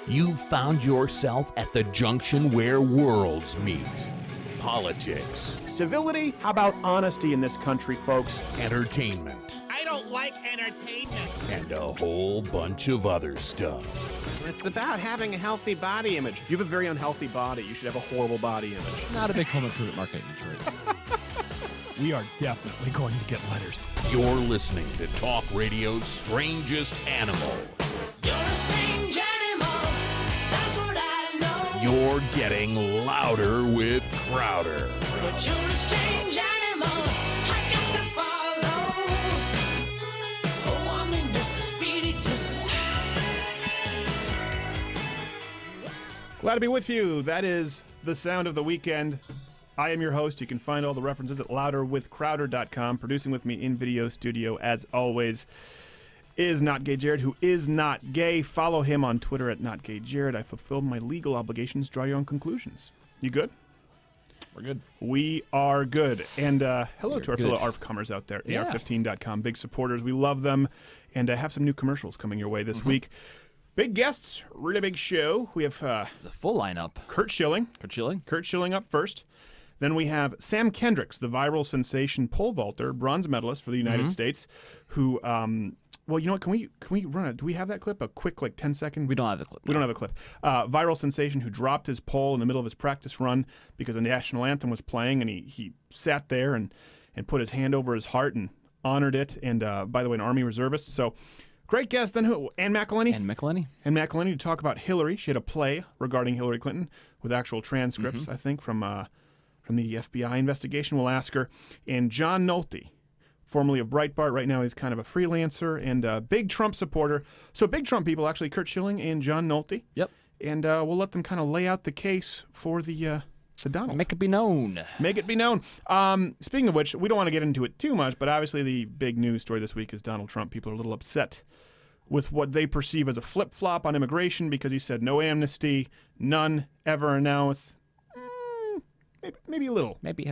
You found yourself at the junction where worlds meet. Politics. Civility? How about honesty in this country, folks? Entertainment. I don't like entertainment. And a whole bunch of other stuff. It's about having a healthy body image. You have a very unhealthy body. You should have a horrible body image. Not a big home improvement market in Detroit. We are definitely going to get letters. You're listening to Talk Radio's Strangest Animal. You're a strange animal, that's what I know. You're getting louder with Crowder. But you're a strange animal, I got to follow. Oh, I'm in the spiritus. Glad to be with you. That is the sound of the weekend. I am your host. You can find all the references at louderwithcrowder.com. Producing with me in video studio, as always, is Not Gay Jared, who is not gay. Follow him on Twitter at Not Gay Jared. I fulfilled my legal obligations. Draw your own conclusions. You good? We're good. We are good. And hello to our good. fellow ARF-comers out there, Yeah. AR15.com. Big supporters. We love them. And I have some new commercials coming your way this week. Big guests, really big show. We have It's a full lineup. Curt Schilling. Curt Schilling up first. Then we have Sam Kendricks, the viral sensation pole vaulter, bronze medalist for the United States, who, well, you know what, can we run it? Do we have that clip? A quick, 10-second? We don't have the clip. We don't have a clip. Viral sensation who dropped his pole in the middle of his practice run because the national anthem was playing, and he sat there and put his hand over his heart and honored it, and by the way, an Army reservist. So great guest. Then who? Ann McElhinney? And McElhinney. And McElhinney to talk about Hillary. She had a play regarding Hillary Clinton with actual transcripts, I think, from the FBI investigation. We'll ask her. And John Nolte, formerly of Breitbart, right now he's kind of a freelancer and a big Trump supporter. So big Trump people, actually, Curt Schilling and John Nolte. Yep. And we'll let them kind of lay out the case for the Donald. Make it be known. Make it be known. Speaking of which, we don't want to get into it too much, but obviously the big news story this week is Donald Trump. People are a little upset with what they perceive as a flip-flop on immigration because he said no amnesty, none ever announced. Maybe a little. Maybe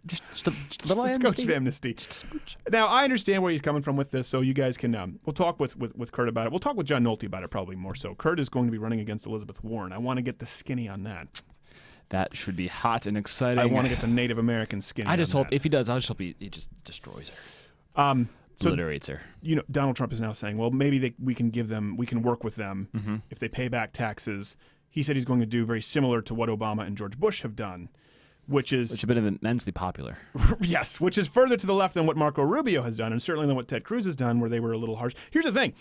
just a little Just a scotch of amnesty. Now, I understand where he's coming from with this, so you guys can, we'll talk with Curt about it. We'll talk with John Nolte about it probably more so. Curt is going to be running against Elizabeth Warren. I want to get the skinny on that. That should be hot and exciting. I want to get the Native American skinny I just on hope, that. if he does, I just hope he just destroys her. Obliterates her. You know, Donald Trump is now saying, well, maybe we can work with them if they pay back taxes. He said he's going to do very similar to what Obama and George Bush have done. Which have been immensely popular. Yes, which is further to the left than what Marco Rubio has done, and certainly than what Ted Cruz has done, where they were a little harsh. Here's the thing.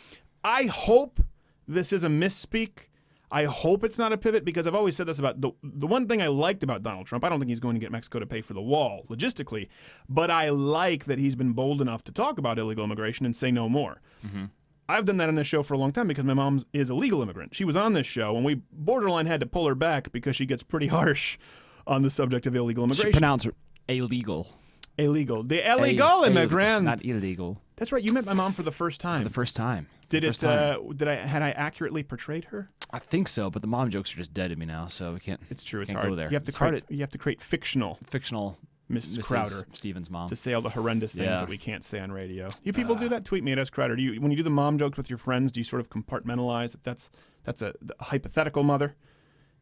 I hope this is a misspeak. I hope it's not a pivot, because I've always said this about the one thing I liked about Donald Trump. I don't think he's going to get Mexico to pay for the wall, logistically, but I like that he's been bold enough to talk about illegal immigration and say no more. I've done that on this show for a long time because my mom is a legal immigrant. She was on this show, and we borderline had to pull her back because she gets pretty harsh on the subject of illegal immigration. Should pronounce it illegal. Illegal. The illegal immigrant. Not illegal. That's right. You met my mom for the first time. For the first time. Had I accurately portrayed her? I think so, but the mom jokes are just dead to me now, so we can't. It's true. It's can't hard. go there. You have to create fictional Mrs. Crowder Stevens' mom, to say all the horrendous things that we can't say on radio. You people do that? Tweet me at S. Crowder. When you do the mom jokes with your friends, do you sort of compartmentalize that that's a hypothetical mother?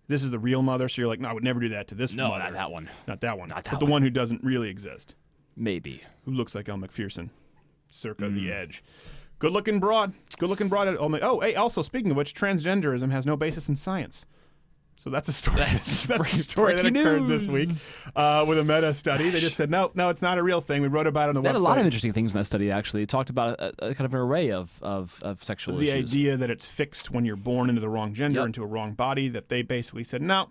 This is the real mother, so you're like, no, I would never do that to this mother. No, not that one. Not that one. Not that but the one who doesn't really exist. Maybe. Who looks like Elle McPherson, circa The Edge. Good-looking broad. Good-looking broad. Oh, hey, also, speaking of which, transgenderism has no basis in science. So that's a story. That's a story that occurred this week with a meta study. They just said, no, it's not a real thing. We wrote about it on the website. They had a lot of interesting things in that study, actually. It talked about a kind of an array of sexual issues. The idea that it's fixed when you're born into the wrong gender, into a wrong body, that they basically said, no,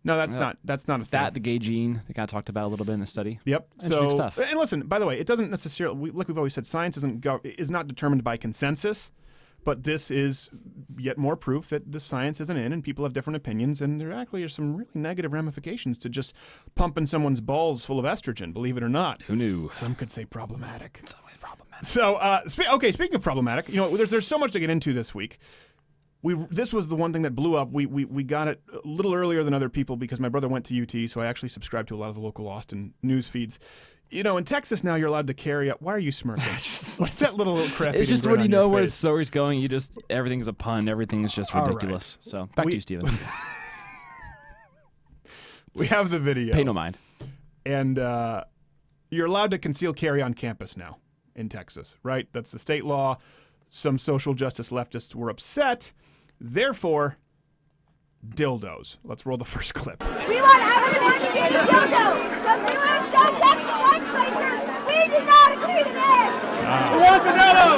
that's not a thing. That, the gay gene, they kind of talked about a little bit in the study. Yep. Interesting stuff. And listen, by the way, it doesn't necessarily, like we've always said, science is not determined by consensus. But this is yet more proof that the science isn't in and people have different opinions, and there actually are some really negative ramifications to just pumping someone's balls full of estrogen, believe it or not. Who knew? Some could say problematic. Some way problematic. So, speaking of problematic, there's so much to get into this week. This was the one thing that blew up. We got it a little earlier than other people because my brother went to UT, so I actually subscribed to a lot of the local Austin news feeds. You know, in Texas now, you're allowed to carry up. Why are you smirking? What's that little crap? It's just when you know where the story's going, everything's a pun. Everything's just All ridiculous. So back to you, Steven. We have the video. Pay no mind. And you're allowed to conceal carry on campus now in Texas, right? That's the state law. Some social justice leftists were upset. Therefore, dildos. Let's roll the first clip. We want everyone to get a dildo. The Feminist Texas legislature, we do not agree to this. We want the dildo.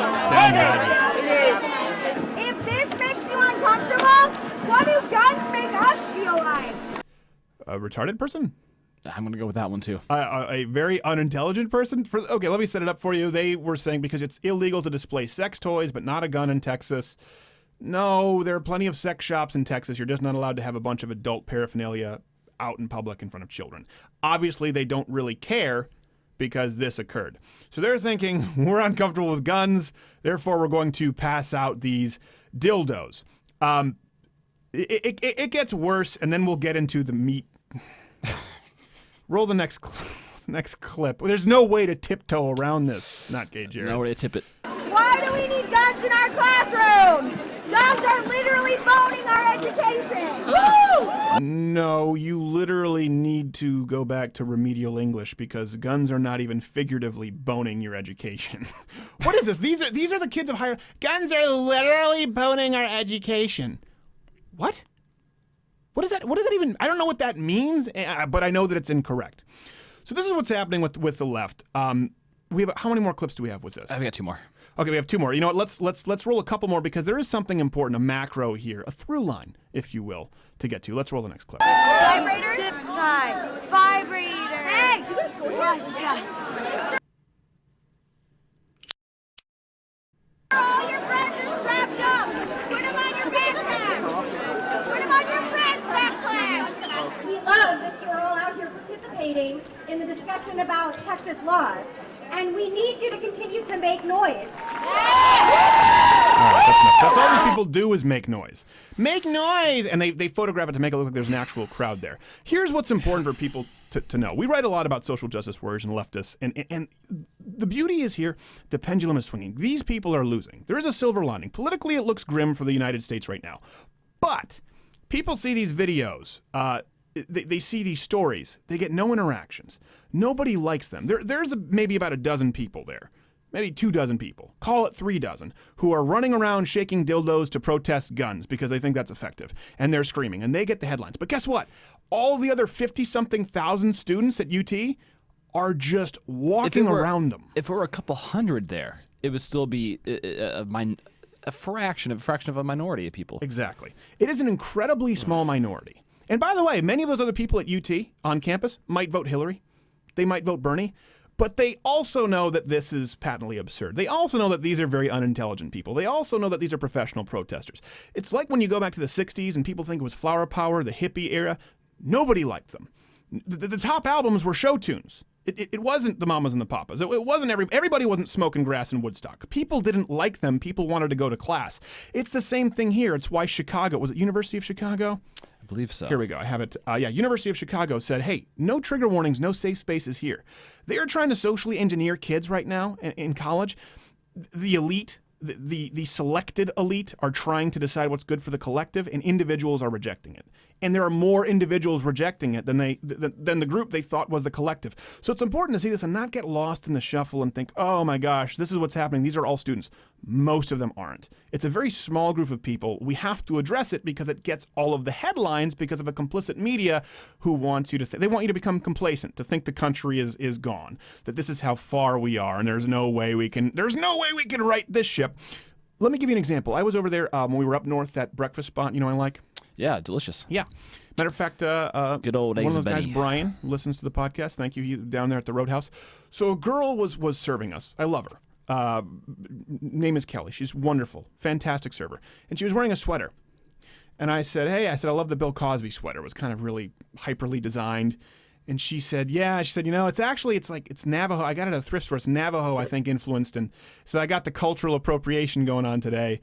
If this makes you uncomfortable, what do guns make us feel like? A retarded person? I'm going to go with that one, too. A very unintelligent person? Okay, let me set it up for you. They were saying because it's illegal to display sex toys, but not a gun in Texas. No, there are plenty of sex shops in Texas. You're just not allowed to have a bunch of adult paraphernalia out in public in front of children. Obviously, they don't really care because this occurred. So they're thinking, we're uncomfortable with guns, therefore we're going to pass out these dildos. It gets worse, and then we'll get into the meat. Roll the next clip. There's no way to tiptoe around this. Not gay, Jared. No way to tip it. Why do we need guns in our classrooms? Guns are literally boning our education. Woo! No, you literally need to go back to remedial English because guns are not even figuratively boning your education. What is this? These are the kids of higher. Guns are literally boning our education. What? What is that? What does that even? I don't know what that means, but I know that it's incorrect. So this is what's happening with the left. We have how many more clips do we have with this? We got 2 more. Okay, we have 2 more. You know what? Let's roll a couple more because there is something important, a macro here, a through line, if you will, to get to. Let's roll the next clip. Vibrators? Zip time. Vibrator. Hey, she goes to yes. All your friends are strapped up. Put them on your backpack. Put them on your friends' backpacks. We love that you're all out here participating in the discussion about Texas laws. And we need you to continue to make noise. All right, that's enough. That's all these people do is make noise. Make noise! And they photograph it to make it look like there's an actual crowd there. Here's what's important for people to know. We write a lot about social justice warriors and leftists, and the beauty is here, the pendulum is swinging. These people are losing. There is a silver lining. Politically, it looks grim for the United States right now. But people see these videos. They see these stories. They get no interactions. Nobody likes them. There's maybe about a dozen people there, maybe 24 people, call it 36, who are running around shaking dildos to protest guns because they think that's effective. And they're screaming, and they get the headlines. But guess what? All the other 50-something thousand students at UT are just walking around them. If it were a couple hundred there, it would still be a fraction of a minority of people. Exactly. It is an incredibly small minority. And by the way, many of those other people at UT on campus might vote Hillary. They might vote Bernie. But they also know that this is patently absurd. They also know that these are very unintelligent people. They also know that these are professional protesters. It's like when you go back to the 60s and people think it was flower power, the hippie era. Nobody liked them. The top albums were show tunes. It wasn't the Mamas and the Papas. It wasn't everybody wasn't smoking grass in Woodstock. People didn't like them. People wanted to go to class. It's the same thing here. It's why Chicago, was it University of Chicago? I believe so. Here we go. I have it. University of Chicago said, hey, no trigger warnings, no safe spaces here. They are trying to socially engineer kids right now in college. The elite, the selected elite are trying to decide what's good for the collective, and individuals are rejecting it. And there are more individuals rejecting it than the group they thought was the collective. So it's important to see this and not get lost in the shuffle and think, oh my gosh, this is what's happening. These are all students. Most of them aren't. It's a very small group of people. We have to address it because it gets all of the headlines because of a complicit media who wants you to they want you to become complacent, to think the country is gone, that this is how far we are, and there's no way we can right this ship. Let me give you an example. I was over there when we were up north, that breakfast spot, I like. Yeah, delicious. Yeah. Matter of fact, good old one eggs of those and guys, Benny. Brian, listens to the podcast. Thank you. He down there at the Roadhouse. So a girl was serving us. I love her. Name is Kelly. She's wonderful, fantastic server, and she was wearing a sweater. And I said, hey, I I love the Bill Cosby sweater. It was kind of really hyperly designed. And she said, yeah. She said, it's Navajo. I got it at a thrift store. It's Navajo, I think, influenced. And so I got the cultural appropriation going on today.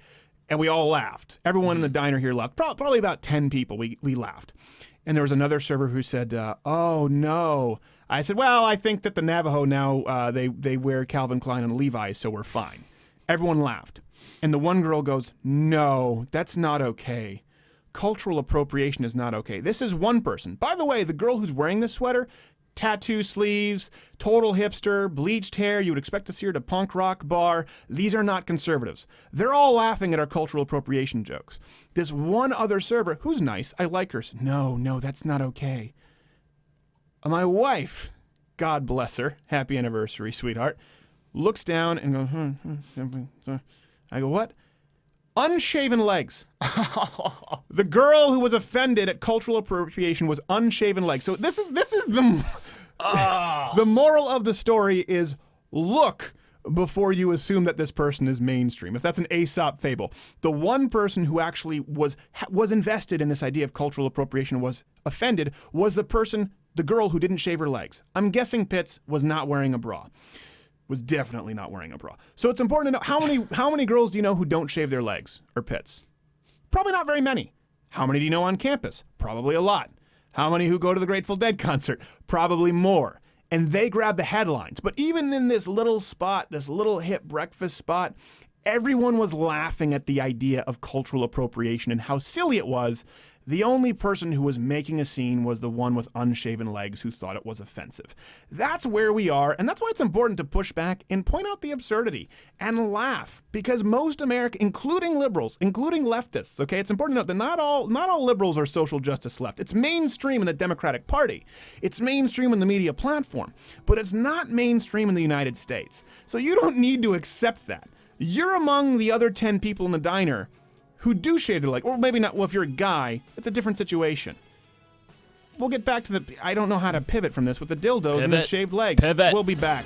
And we all laughed. Everyone in the diner here laughed. Probably about 10 people. We laughed. And there was another server who said, oh, no, I said, well, I think that the Navajo now, they wear Calvin Klein and Levi's, so we're fine. Everyone laughed. And the one girl goes, no, that's not okay. Cultural appropriation is not okay. This is one person. By the way, the girl who's wearing this sweater, tattoo sleeves, total hipster, bleached hair, you would expect to see her at a punk rock bar. These are not conservatives. They're all laughing at our cultural appropriation jokes. This one other server, who's nice, I like her, said, no, that's not okay. My wife, God bless her, happy anniversary, sweetheart, looks down and goes, I go, what? Unshaven legs. The girl who was offended at cultural appropriation was unshaven legs. So this is the the moral of the story is look before you assume that this person is mainstream. If that's an Aesop fable, the one person who actually was invested in this idea of cultural appropriation was offended was the girl who didn't shave her legs. I'm guessing Pitts was not wearing a bra. Was definitely not wearing a bra. So it's important to know how many girls do you know who don't shave their legs or pits? Probably not very many. How many do you know on campus? Probably a lot. How many who go to the Grateful Dead concert? Probably more. And they grab the headlines. But even in this little spot, this little hip breakfast spot, everyone was laughing at the idea of cultural appropriation and how silly it was. The only person who was making a scene was the one with unshaven legs who thought it was offensive. That's where we are, and that's why it's important to push back and point out the absurdity and laugh, because most America, including liberals, including leftists, okay, it's important to note that not all liberals are social justice left. It's mainstream in the Democratic Party. It's mainstream in the media platform, but it's not mainstream in the United States. So you don't need to accept that. You're among the other 10 people in the diner who do shave their leg, or maybe not. Well, if you're a guy, it's a different situation. We'll get back to I don't know how to pivot from this with the dildos and the shaved legs. Pivot. We'll be back.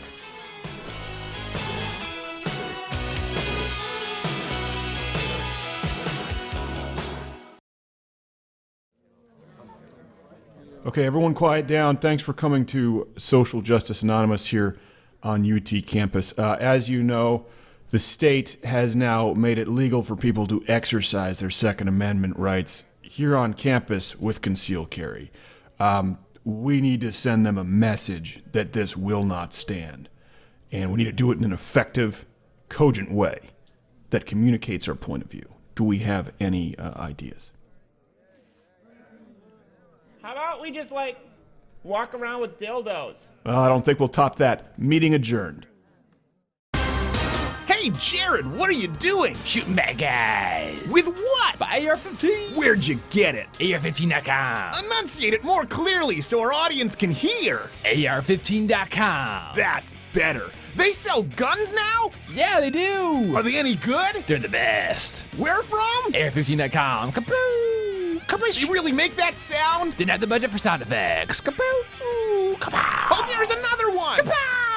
Okay, everyone quiet down. Thanks for coming to Social Justice Anonymous here on UT campus. As you know, the state has now made it legal for people to exercise their Second Amendment rights here on campus with concealed carry. We need to send them a message that this will not stand. And we need to do it in an effective, cogent way that communicates our point of view. Do we have any ideas? How about we just, walk around with dildos? I don't think we'll top that. Meeting adjourned. Hey, Jared, what are you doing? Shooting bad guys. With what? By AR-15. Where'd you get it? AR-15.com. Enunciate it more clearly so our audience can hear. AR-15.com. That's better. They sell guns now? Yeah, they do. Are they any good? They're the best. Where from? AR-15.com. Kapoo. Kapoosh. You really make that sound? Didn't have the budget for sound effects. Kapoo. Kapow. Oh, there's another one. Kapow.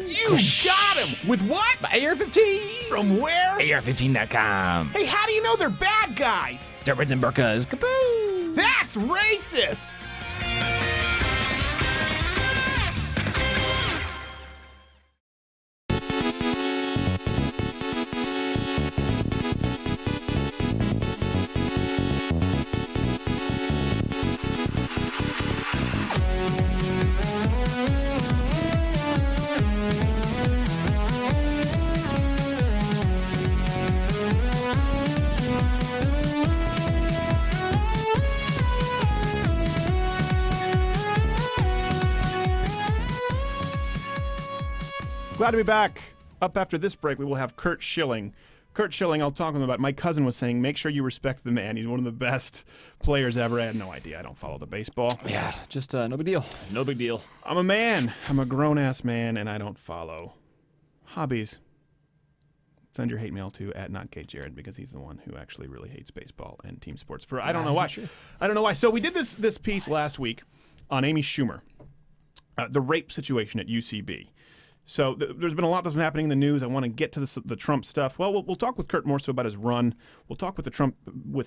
You got him. With what? By AR-15. From where? AR-15.com. Hey, how do you know they're bad guys? Turbans and burkas. Kapoo. That's racist. Glad to be back. Up after this break, we will have Curt Schilling. Curt Schilling, I'll talk to him about. My cousin was saying, make sure you respect the man. He's one of the best players ever. I had no idea. I don't follow the baseball. Yeah, just no big deal. No big deal. I'm a man. I'm a grown-ass man, and I don't follow hobbies. Send your hate mail to @NotGayJared because he's the one who actually really hates baseball and team sports. I don't know why. Sure. I don't know why. So we did this piece last week on Amy Schumer, the rape situation at UCB. So there's been a lot that's been happening in the news. I want to get to the Trump stuff. Well, we'll talk with Curt more so about his run. We'll talk with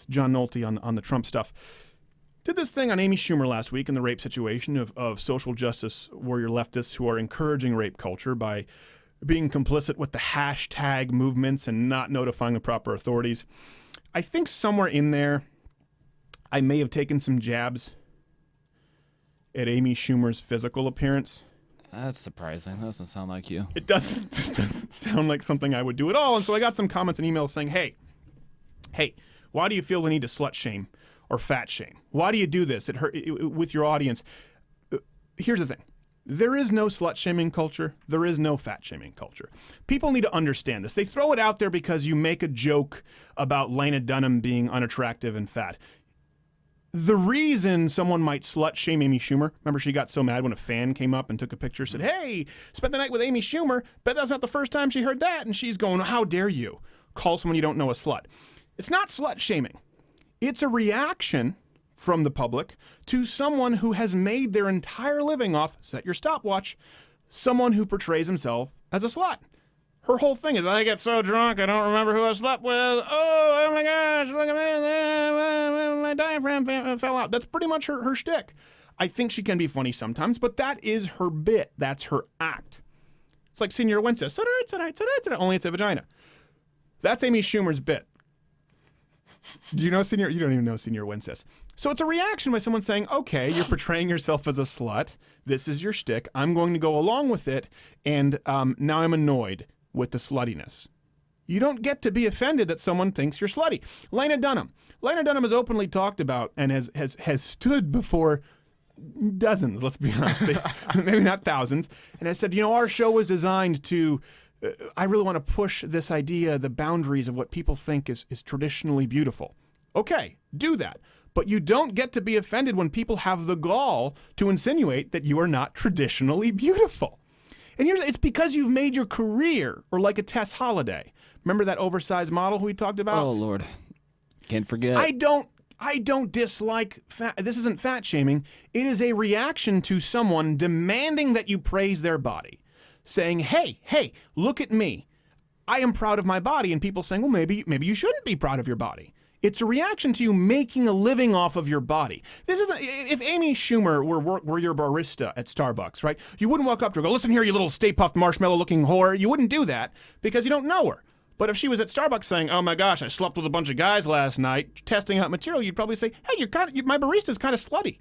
John Nolte on the Trump stuff. Did this thing on Amy Schumer last week in the rape situation of social justice warrior leftists who are encouraging rape culture by being complicit with the hashtag movements and not notifying the proper authorities. I think somewhere in there, I may have taken some jabs at Amy Schumer's physical appearance. That's surprising. That doesn't sound like you. It doesn't sound like something I would do at all. And so I got some comments and emails saying, hey, why do you feel the need to slut shame or fat shame? Why do you do this with your audience? Here's the thing. There is no slut shaming culture. There is no fat shaming culture. People need to understand this. They throw it out there because you make a joke about Lena Dunham being unattractive and fat. The reason someone might slut shame Amy Schumer, remember she got so mad when a fan came up and took a picture, said, hey, spent the night with Amy Schumer, bet that's not the first time she heard that. And she's going, how dare you call someone you don't know a slut? It's not slut shaming. It's a reaction from the public to someone who has made their entire living off, set your stopwatch, someone who portrays himself as a slut. Her whole thing is, I get so drunk, I don't remember who I slept with. Oh my gosh, look at me, my diaphragm fell out. That's pretty much her shtick. I think she can be funny sometimes, but that is her bit. That's her act. It's like Senor Wences, tonight, only it's a vagina. That's Amy Schumer's bit. Do you know Senor? You don't even know Senor Wences. So it's a reaction by someone saying, okay, you're portraying yourself as a slut. This is your shtick. I'm going to go along with it, and now I'm annoyed with the sluttiness. You don't get to be offended that someone thinks you're slutty. Lena Dunham. Lena Dunham has openly talked about and has stood before dozens, let's be honest, maybe not thousands, and has said, our show was designed to, I really want to push this idea, the boundaries of what people think is traditionally beautiful. Okay, do that. But you don't get to be offended when people have the gall to insinuate that you are not traditionally beautiful. And it's because you've made your career, or like a Tess Holliday. Remember that oversized model who we talked about? Oh, Lord. Can't forget. I don't dislike fat. This isn't fat shaming. It is a reaction to someone demanding that you praise their body. Saying, hey, look at me. I am proud of my body. And people saying, well, maybe you shouldn't be proud of your body. It's a reaction to you making a living off of your body. This isn't, if Amy Schumer were your barista at Starbucks, right? You wouldn't walk up to her and go, listen here, you little Stay Puft Marshmallow looking whore. You wouldn't do that because you don't know her. But if she was at Starbucks saying, oh my gosh, I slept with a bunch of guys last night testing out material, you'd probably say, hey, my barista's kind of slutty.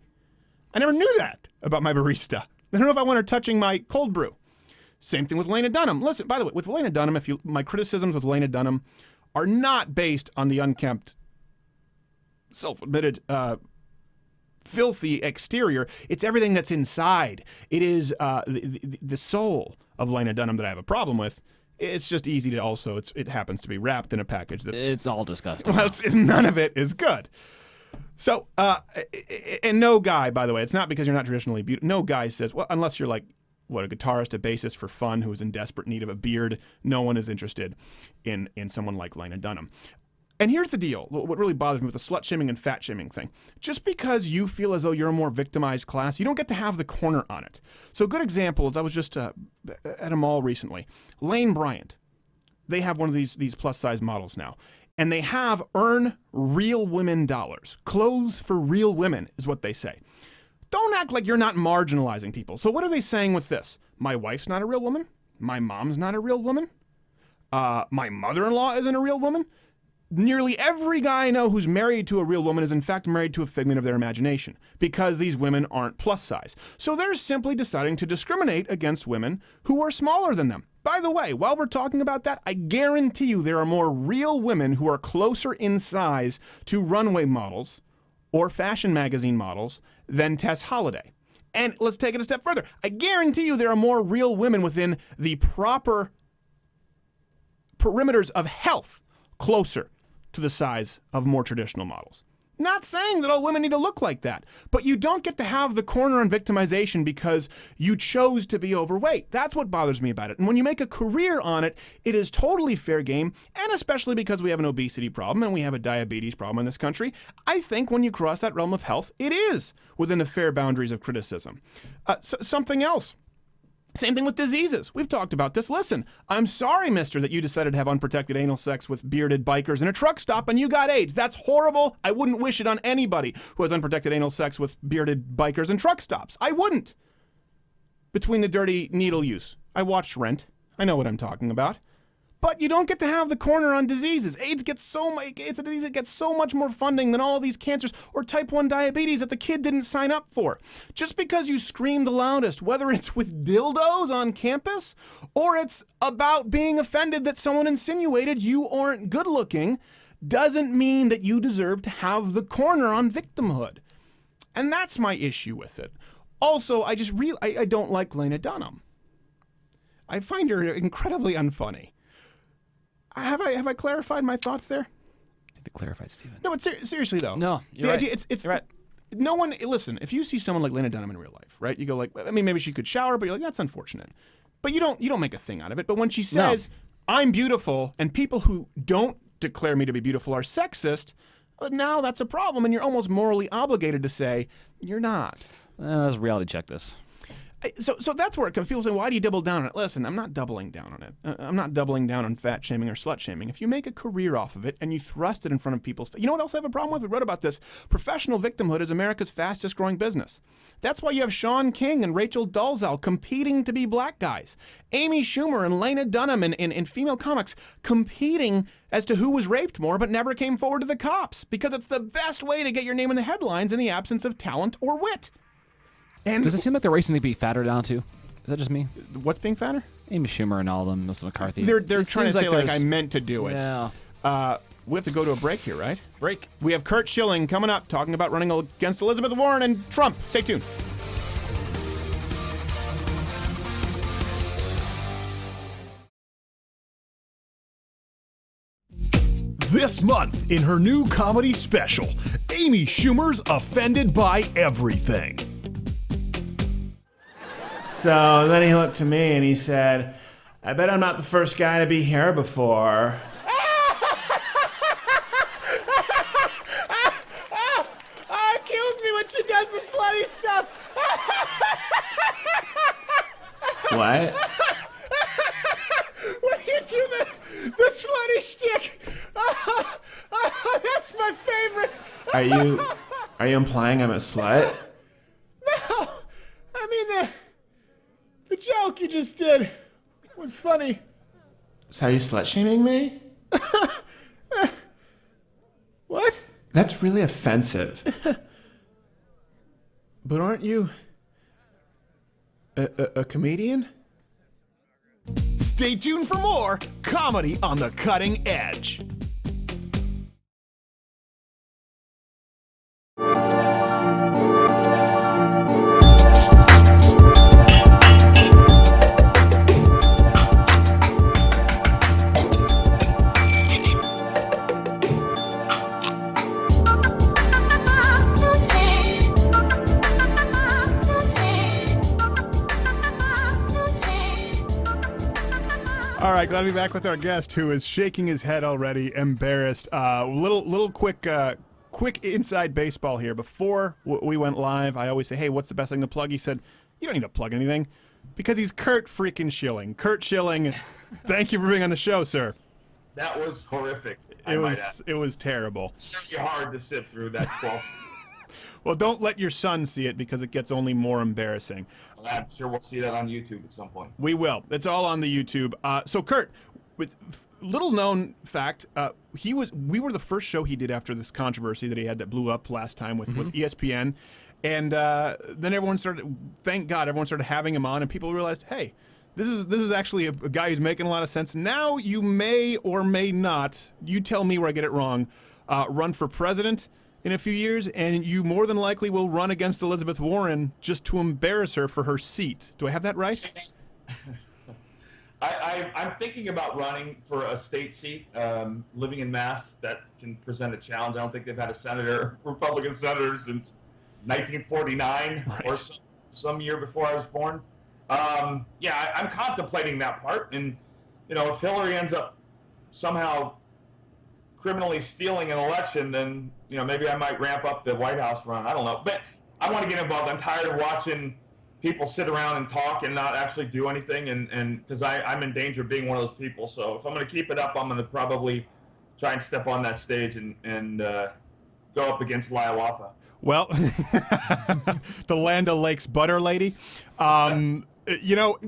I never knew that about my barista. I don't know if I want her touching my cold brew. Same thing with Lena Dunham. Listen, by the way, with Lena Dunham, my criticisms with Lena Dunham are not based on the unkempt, self-admitted, filthy exterior. It's everything that's inside. It is the soul of Lena Dunham that I have a problem with. It's just easy to also, it happens to be wrapped in a package that's... It's all disgusting. Well, none of it is good. So, and no guy, by the way, it's not because you're not traditionally beautiful. No guy says, well, unless you're like, a guitarist, a bassist for fun who is in desperate need of a beard, no one is interested in someone like Lena Dunham. And here's the deal. What really bothers me with the slut-shaming and fat-shaming thing. Just because you feel as though you're a more victimized class, you don't get to have the corner on it. So a good example is I was just at a mall recently. Lane Bryant. They have one of these plus-size models now. And they have earn real women dollars. Clothes for real women is what they say. Don't act like you're not marginalizing people. So what are they saying with this? My wife's not a real woman. My mom's not a real woman. My mother-in-law isn't a real woman. Nearly every guy I know who's married to a real woman is in fact married to a figment of their imagination because these women aren't plus size. So they're simply deciding to discriminate against women who are smaller than them. By the way, while we're talking about that, I guarantee you there are more real women who are closer in size to runway models or fashion magazine models than Tess Holliday. And let's take it a step further. I guarantee you there are more real women within the proper perimeters of health closer to the size of more traditional models. Not saying that all women need to look like that, but you don't get to have the corner on victimization because you chose to be overweight. That's what bothers me about it. And when you make a career on it, it is totally fair game, and especially because we have an obesity problem and we have a diabetes problem in this country, I think when you cross that realm of health, it is within the fair boundaries of criticism. Something else. Same thing with diseases. We've talked about this. Listen, I'm sorry, mister, that you decided to have unprotected anal sex with bearded bikers in a truck stop and you got AIDS. That's horrible. I wouldn't wish it on anybody who has unprotected anal sex with bearded bikers in truck stops. I wouldn't. Between the dirty needle use. I watched Rent. I know what I'm talking about. But you don't get to have the corner on diseases. AIDS gets it's a disease that gets so much more funding than all these cancers or type 1 diabetes that the kid didn't sign up for. Just because you scream the loudest, whether it's with dildos on campus or it's about being offended that someone insinuated you aren't good looking, doesn't mean that you deserve to have the corner on victimhood. And that's my issue with it. Also, I don't like Lena Dunham. I find her incredibly unfunny. Have I clarified my thoughts there? I need to clarify, Stephen. No, but seriously though. No, you're the right. idea it's You're right. No one listen. If you see someone like Lena Dunham in real life, right? You go like, I mean, maybe she could shower, but you're like, that's unfortunate. But you don't make a thing out of it. But when she says, "I'm beautiful," and people who don't declare me to be beautiful are sexist, now that's a problem, and you're almost morally obligated to say you're not. Let's reality check this. So that's where it comes. People say, why do you double down on it? Listen, I'm not doubling down on it. I'm not doubling down on fat shaming or slut shaming. If you make a career off of it and you thrust it in front of people's face, you know what else I have a problem with? We wrote about this. Professional victimhood is America's fastest growing business. That's why you have Sean King and Rachel Dolezal competing to be black guys. Amy Schumer and Lena Dunham in female comics competing as to who was raped more but never came forward to the cops because it's the best way to get your name in the headlines in the absence of talent or wit. And Does it seem like they're racing to be fatter now too? Is that just me? What's being fatter? Amy Schumer and all of them, Melissa McCarthy. They're It trying to seems say like I there's- meant to do it. Yeah. We have to go to a break here, right? Break. We have Curt Schilling coming up talking about running against Elizabeth Warren and Trump. Stay tuned. This month, in her new comedy special, Amy Schumer's offended by everything. So then he looked to me and he said, I bet I'm not the first guy to be here before. Oh, it kills me when she does the slutty stuff. What? When you do the slutty shtick. That's my favorite. Are you implying I'm a slut? No, I mean the joke you just did was funny. So are you slut shaming me? What? That's really offensive. But aren't you a comedian? Stay tuned for more comedy on the cutting edge. All right, glad to be back with our guest who is shaking his head already, embarrassed. Little quick inside baseball here. Before we went live, I always say, hey, what's the best thing to plug? He said, you don't need to plug anything because he's Curt freaking Schilling. Curt Schilling, thank you for being on the show, sir. That was horrific. It was terrible. It's really hard to sit through that 12. Well, don't let your son see it because it gets only more embarrassing. I'm sure we'll see that on YouTube at some point. We will. It's all on the YouTube. So Curt, with little known fact, we were the first show he did after this controversy that he had that blew up last time with ESPN, and then everyone started. Thank God, everyone started having him on, and people realized, hey, this is actually a guy who's making a lot of sense. Now you may or may not. You tell me where I get it wrong. Run for president in a few years, and you more than likely will run against Elizabeth Warren just to embarrass her for her seat. Do I have that right? I'm thinking about running for a state seat. Living in Mass, that can present a challenge. I don't think they've had a Republican senator since 1949 or some year before I was born. Yeah, I'm contemplating that part. And, if Hillary ends up somehow criminally stealing an election, then maybe I might ramp up the White House run. I don't know, but I want to get involved. I'm tired of watching people sit around and talk and not actually do anything, and because I'm in danger of being one of those people. So if I'm going to keep it up, I'm going to probably try and step on that stage and go up against Hiawatha. Well, the Land O'Lakes butter lady. You know,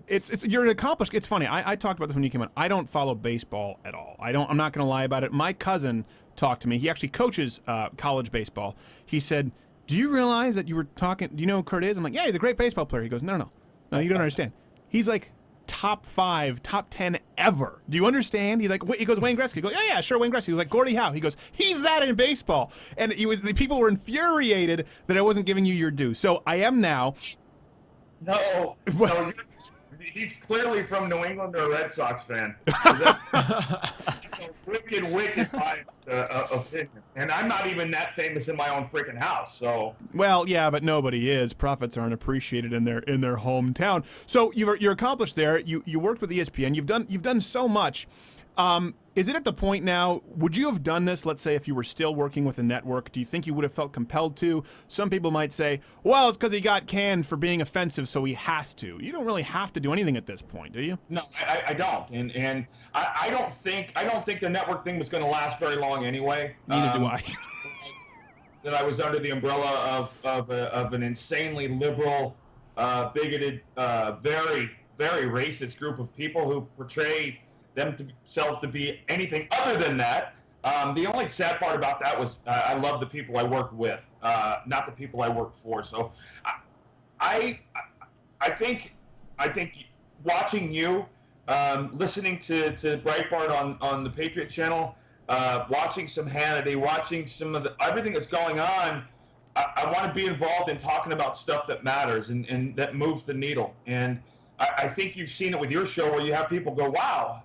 you're an accomplished. It's funny. I talked about this when you came on. I don't follow baseball at all. I'm not going to lie about it. My cousin talked to me. He actually coaches college baseball. He said, "Do you realize that you were talking? Do you know who Curt is?" I'm like, "Yeah, he's a great baseball player." He goes, "No, you don't understand. He's like top 5, top 10 ever. Do you understand?" He's like, he goes, "Wayne Gretzky." He goes, "Yeah, sure, Wayne Gretzky." He was like, "Gordie Howe." He goes, "He's that in baseball." And the people were infuriated that I wasn't giving you your due. So I am now. No, he's clearly from New England or a Red Sox fan. Wicked biased opinion. And I'm not even that famous in my own freaking house, so. Well, yeah, but nobody is. Prophets aren't appreciated in their hometown. So you're accomplished there. You worked with ESPN. You've done so much. Is it at the point now, would you have done this, let's say, if you were still working with a network? Do you think you would have felt compelled to? Some people might say, well, it's because he got canned for being offensive, so he has to. You don't really have to do anything at this point, do you? No, I don't. And I don't think the network thing was going to last very long anyway. Neither do I. That I was under the umbrella of an insanely liberal, bigoted, very, very racist group of people who portray themselves to be anything other than that. The only sad part about that was I love the people I work with, not the people I work for. So I think watching you, listening to Breitbart on the Patriot Channel, watching some Hannity, watching some of everything that's going on, I want to be involved in talking about stuff that matters and that moves the needle. And I think you've seen it with your show where you have people go, wow,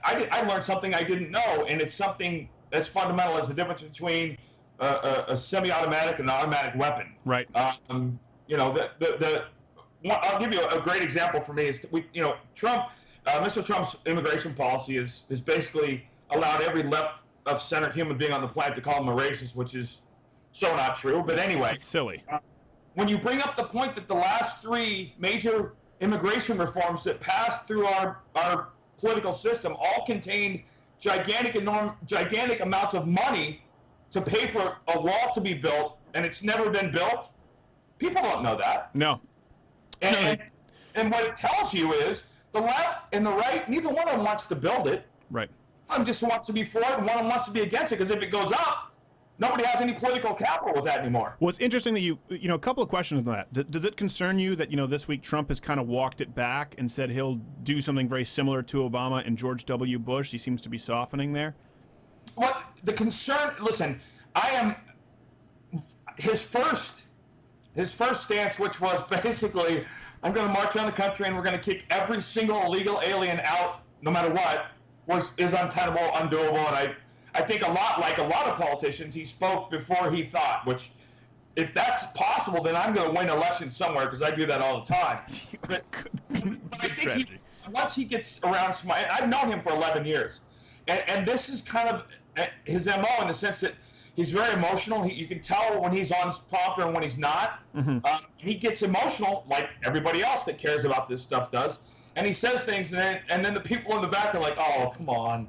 I learned something I didn't know, and it's something as fundamental as the difference between a semi-automatic and an automatic weapon. Right. I'll give you a great example for me is Trump, Mr. Trump's immigration policy is basically allowed every left of center human being on the planet to call him a racist, which is so not true. But anyway, it's silly. When you bring up the point that the last 3 major immigration reforms that passed through our political system all contained gigantic amounts of money to pay for a wall to be built, and it's never been built. People don't know that. No. And what it tells you is the left and the right, neither one of them wants to build it. Right. One of them just wants to be for it, and one of them wants to be against it, because if it goes up, nobody has any political capital with that anymore. Well, it's interesting that a couple of questions on that. Does it concern you that, this week Trump has kind of walked it back and said he'll do something very similar to Obama and George W. Bush? He seems to be softening there. Well, the concern, listen, I am his first stance, which was basically, I'm going to march around the country and we're going to kick every single illegal alien out, no matter what, is untenable, undoable, and I think a lot like a lot of politicians, he spoke before he thought, which if that's possible, then I'm going to win elections somewhere because I do that all the time. But I think once he gets around smart, I've known him for 11 years, and this is kind of his MO in the sense that he's very emotional. You can tell when he's on prompter and when he's not. Mm-hmm. He gets emotional like everybody else that cares about this stuff does, and he says things, and then the people in the back are like, oh, come on.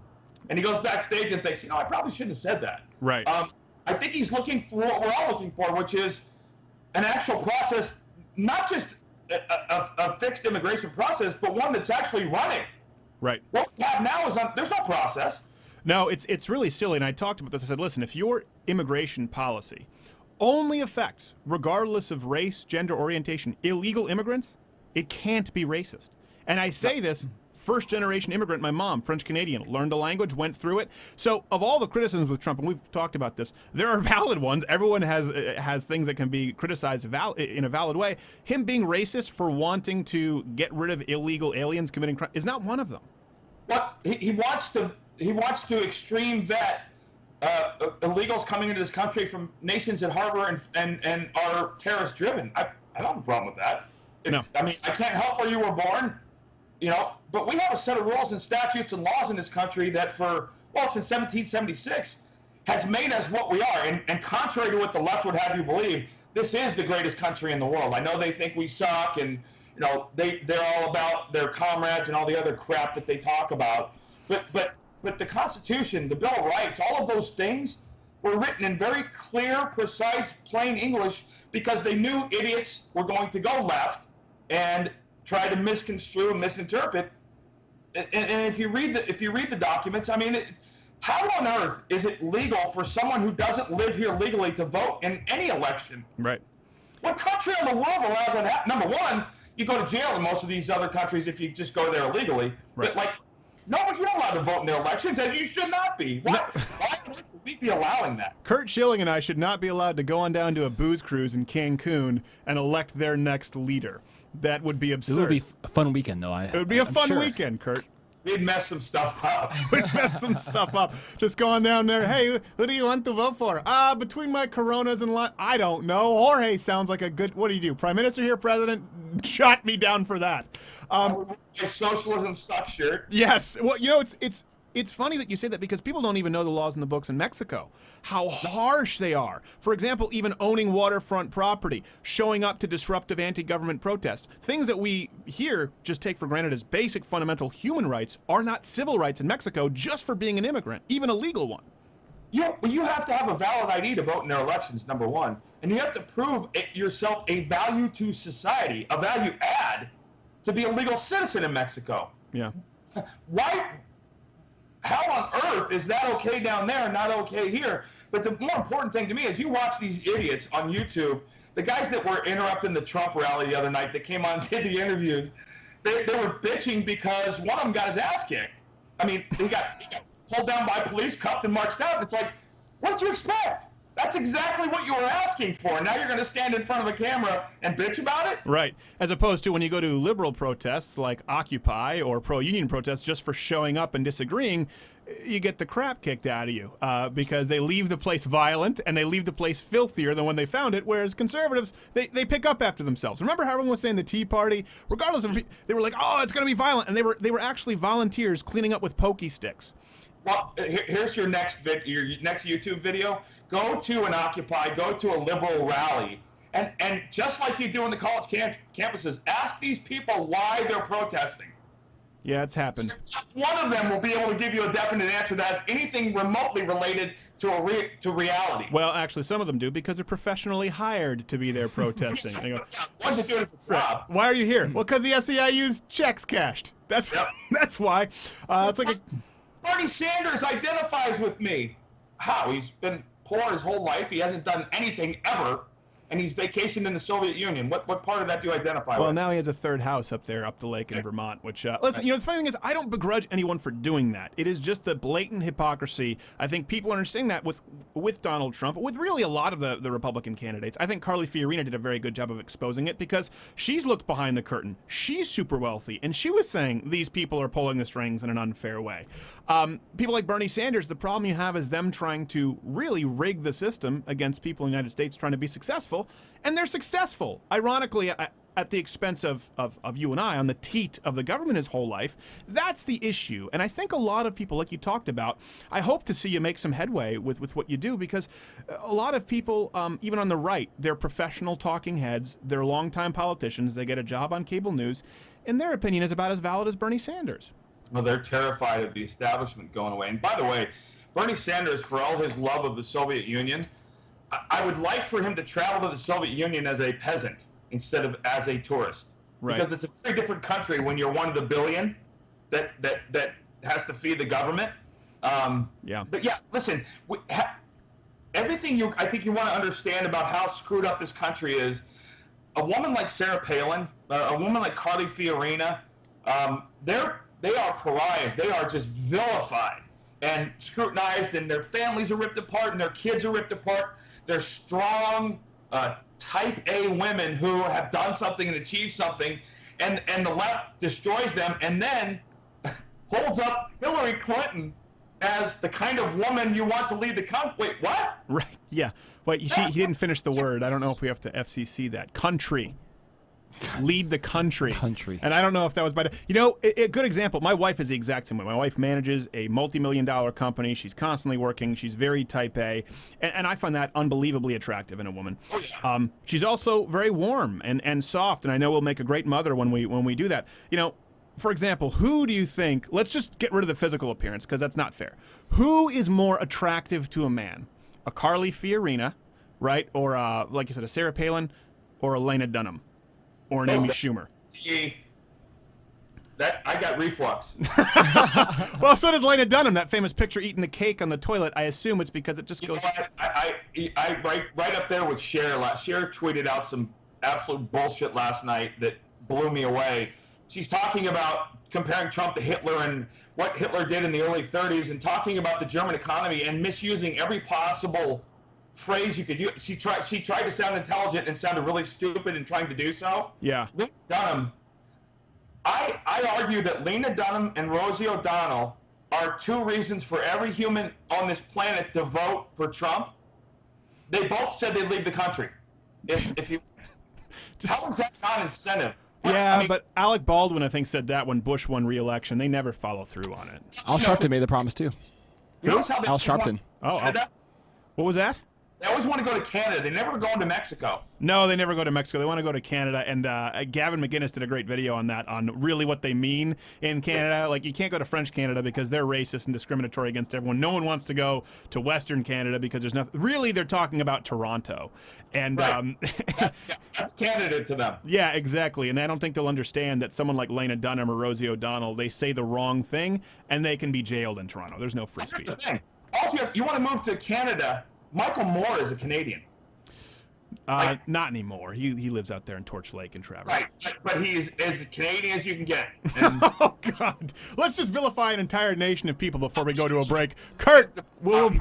And he goes backstage and thinks, I probably shouldn't have said that. Right. I think he's looking for what we're all looking for, which is an actual process, not just a fixed immigration process, but one that's actually running. Right. What we have now is there's no process. No, it's really silly. And I talked about this. I said, listen, if your immigration policy only affects, regardless of race, gender, orientation, illegal immigrants, it can't be racist. And I say this. First-generation immigrant, my mom, French-Canadian, learned the language, went through it. So of all the criticisms with Trump, and we've talked about this, there are valid ones. Everyone has things that can be criticized in a valid way. Him being racist for wanting to get rid of illegal aliens committing crime is not one of them. What he wants to extreme vet illegals coming into this country from nations that harbor and are terrorist-driven. I don't have a problem with that. No. I mean, I can't help where you were born. But we have a set of rules and statutes and laws in this country that since 1776 has made us what we are. And contrary to what the left would have you believe, this is the greatest country in the world. I know they think we suck and, they're all about their comrades and all the other crap that they talk about. But the Constitution, the Bill of Rights, all of those things were written in very clear, precise, plain English because they knew idiots were going to go left and try to misconstrue and misinterpret. And if you read the documents, I mean, how on earth is it legal for someone who doesn't live here legally to vote in any election? Right. What country in the world allows that? Number one, you go to jail in most of these other countries if you just go there illegally. Right. But like, no, you're not allowed to vote in their elections, as you should not be. Why would we be allowing that? Curt Schilling and I should not be allowed to go on down to a booze cruise in Cancun and elect their next leader. That would be absurd. It would be a fun weekend, though. It would be a fun weekend, Curt. We'd mess some stuff up. We'd mess some stuff up. Just going down there, hey, who do you want to vote for? Between my Coronas and I don't know. Jorge sounds like a good, what do you do? Prime Minister here, President? Shot me down for that. My socialism sucks shirt. Yes. Well, you know, it's funny that you say that because people don't even know the laws in the books in Mexico, how harsh they are. For example, even owning waterfront property, showing up to disruptive anti-government protests. Things that we here just take for granted as basic fundamental human rights are not civil rights in Mexico just for being an immigrant, even a legal one. You have to have a valid ID to vote in their elections, number one. And you have to prove yourself a value to society, a value add to be a legal citizen in Mexico. Yeah. Why? How on earth is that okay down there and not okay here? But the more important thing to me is you watch these idiots on YouTube, the guys that were interrupting the Trump rally the other night that came on and did the interviews, they were bitching because one of them got his ass kicked. I mean, he got pulled down by police, cuffed and marched out. And it's like, what did you expect? That's exactly what you were asking for. Now you're going to stand in front of a camera and bitch about it? Right. As opposed to when you go to liberal protests like Occupy or pro-union protests just for showing up and disagreeing, you get the crap kicked out of you because they leave the place violent and they leave the place filthier than when they found it, whereas conservatives, they pick up after themselves. Remember how everyone was saying the Tea Party, regardless of, they were like, oh, it's going to be violent, and they were actually volunteers cleaning up with pokey sticks. Well, here's your next YouTube video. Go to an Occupy, go to a liberal rally, and just like you do in the college campuses, ask these people why they're protesting. Yeah, it's happened. One of them will be able to give you a definite answer that has anything remotely related to reality. Well, actually, some of them do because they're professionally hired to be there protesting. They go, Why'd you do this job? why are you here? Well, because the SEIU's checks cashed. That's why. It's like Bernie Sanders identifies with me. How? He's been poor his whole life. He hasn't done anything ever. And he's vacationed in the Soviet Union. What part of that do you identify with? Well, now he has a third house up there, up the lake in Vermont, which, listen, the funny thing is, I don't begrudge anyone for doing that. It is just the blatant hypocrisy. I think people are understanding that with Donald Trump, with really a lot of the Republican candidates. I think Carly Fiorina did a very good job of exposing it because she's looked behind the curtain. She's super wealthy, and she was saying these people are pulling the strings in an unfair way. People like Bernie Sanders, the problem you have is them trying to really rig the system against people in the United States trying to be successful. And they're successful, ironically, at the expense of you and I, on the teat of the government his whole life. That's the issue. And I think a lot of people, like you talked about, I hope to see you make some headway with what you do, because a lot of people, even on the right, they're professional talking heads, they're longtime politicians, they get a job on cable news, and their opinion is about as valid as Bernie Sanders. Well, they're terrified of the establishment going away. And by the way, Bernie Sanders, for all his love of the Soviet Union, I would like for him to travel to the Soviet Union as a peasant instead of as a tourist. Right. Because it's a very different country when you're one of the billion that has to feed the government. Yeah. But yeah, listen, everything I think you want to understand about how screwed up this country is, a woman like Sarah Palin, a woman like Carly Fiorina, they are pariahs. They are just vilified and scrutinized, and their families are ripped apart and their kids are ripped apart. They're strong, type A women who have done something and achieved something, and the left destroys them and then holds up Hillary Clinton as the kind of woman you want to lead the country. Wait, what? Right, yeah. Wait, he didn't finish the word. I don't know if we have to FCC that. Country. Lead the country. And I don't know if that was by a good example. My wife is the exact same way. My wife manages a multi-million-dollar company. She's constantly working. She's very type A, and I find that unbelievably attractive in a woman. She's also very warm and soft, and I know we'll make a great mother when we do that. For example, who do you think, let's just get rid of the physical appearance because that's not fair. Who is more attractive to a man? A Carly Fiorina, right? Or like you said, a Sarah Palin, or a Lena Dunham? Or an Amy Schumer. That I got reflux. Well, so does Lena Dunham. That famous picture eating the cake on the toilet. I assume it's because it just goes. I right up there with Cher. Cher tweeted out some absolute bullshit last night that blew me away. She's talking about comparing Trump to Hitler and what Hitler did in the early 30s, and talking about the German economy and misusing every possible phrase you could use. She tried to sound intelligent and sounded really stupid in trying to do so. Yeah. Lena Dunham. I argue that Lena Dunham and Rosie O'Donnell are two reasons for every human on this planet to vote for Trump. They both said they'd leave the country. If you, how is that not incentive? Yeah, I mean, but Alec Baldwin, I think, said that when Bush won re-election. They never follow through on it. Al Sharpton made the promise too. Notice how they Al always want Sharpton. Canada? What was that? They always want to go to Canada. They never go into Mexico. No, they never go to Mexico. They want to go to Canada. And Gavin McInnes did a great video on that, on really what they mean in Canada. Like, you can't go to French Canada because they're racist and discriminatory against everyone. No one wants to go to Western Canada because there's nothing. Really, they're talking about Toronto. And Right. That's Canada to them. yeah, exactly. And I don't think they'll understand that someone like Lena Dunham or Rosie O'Donnell, they say the wrong thing and they can be jailed in Toronto. There's no free That's speech. the thing. Also, you want to move to Canada. Michael Moore is a Canadian. Not anymore. He lives out there in Torch Lake in Traverse. Right, but he's as Canadian as you can get. And Oh, God. Let's just vilify an entire nation of people before we go to a break. Curt, we'll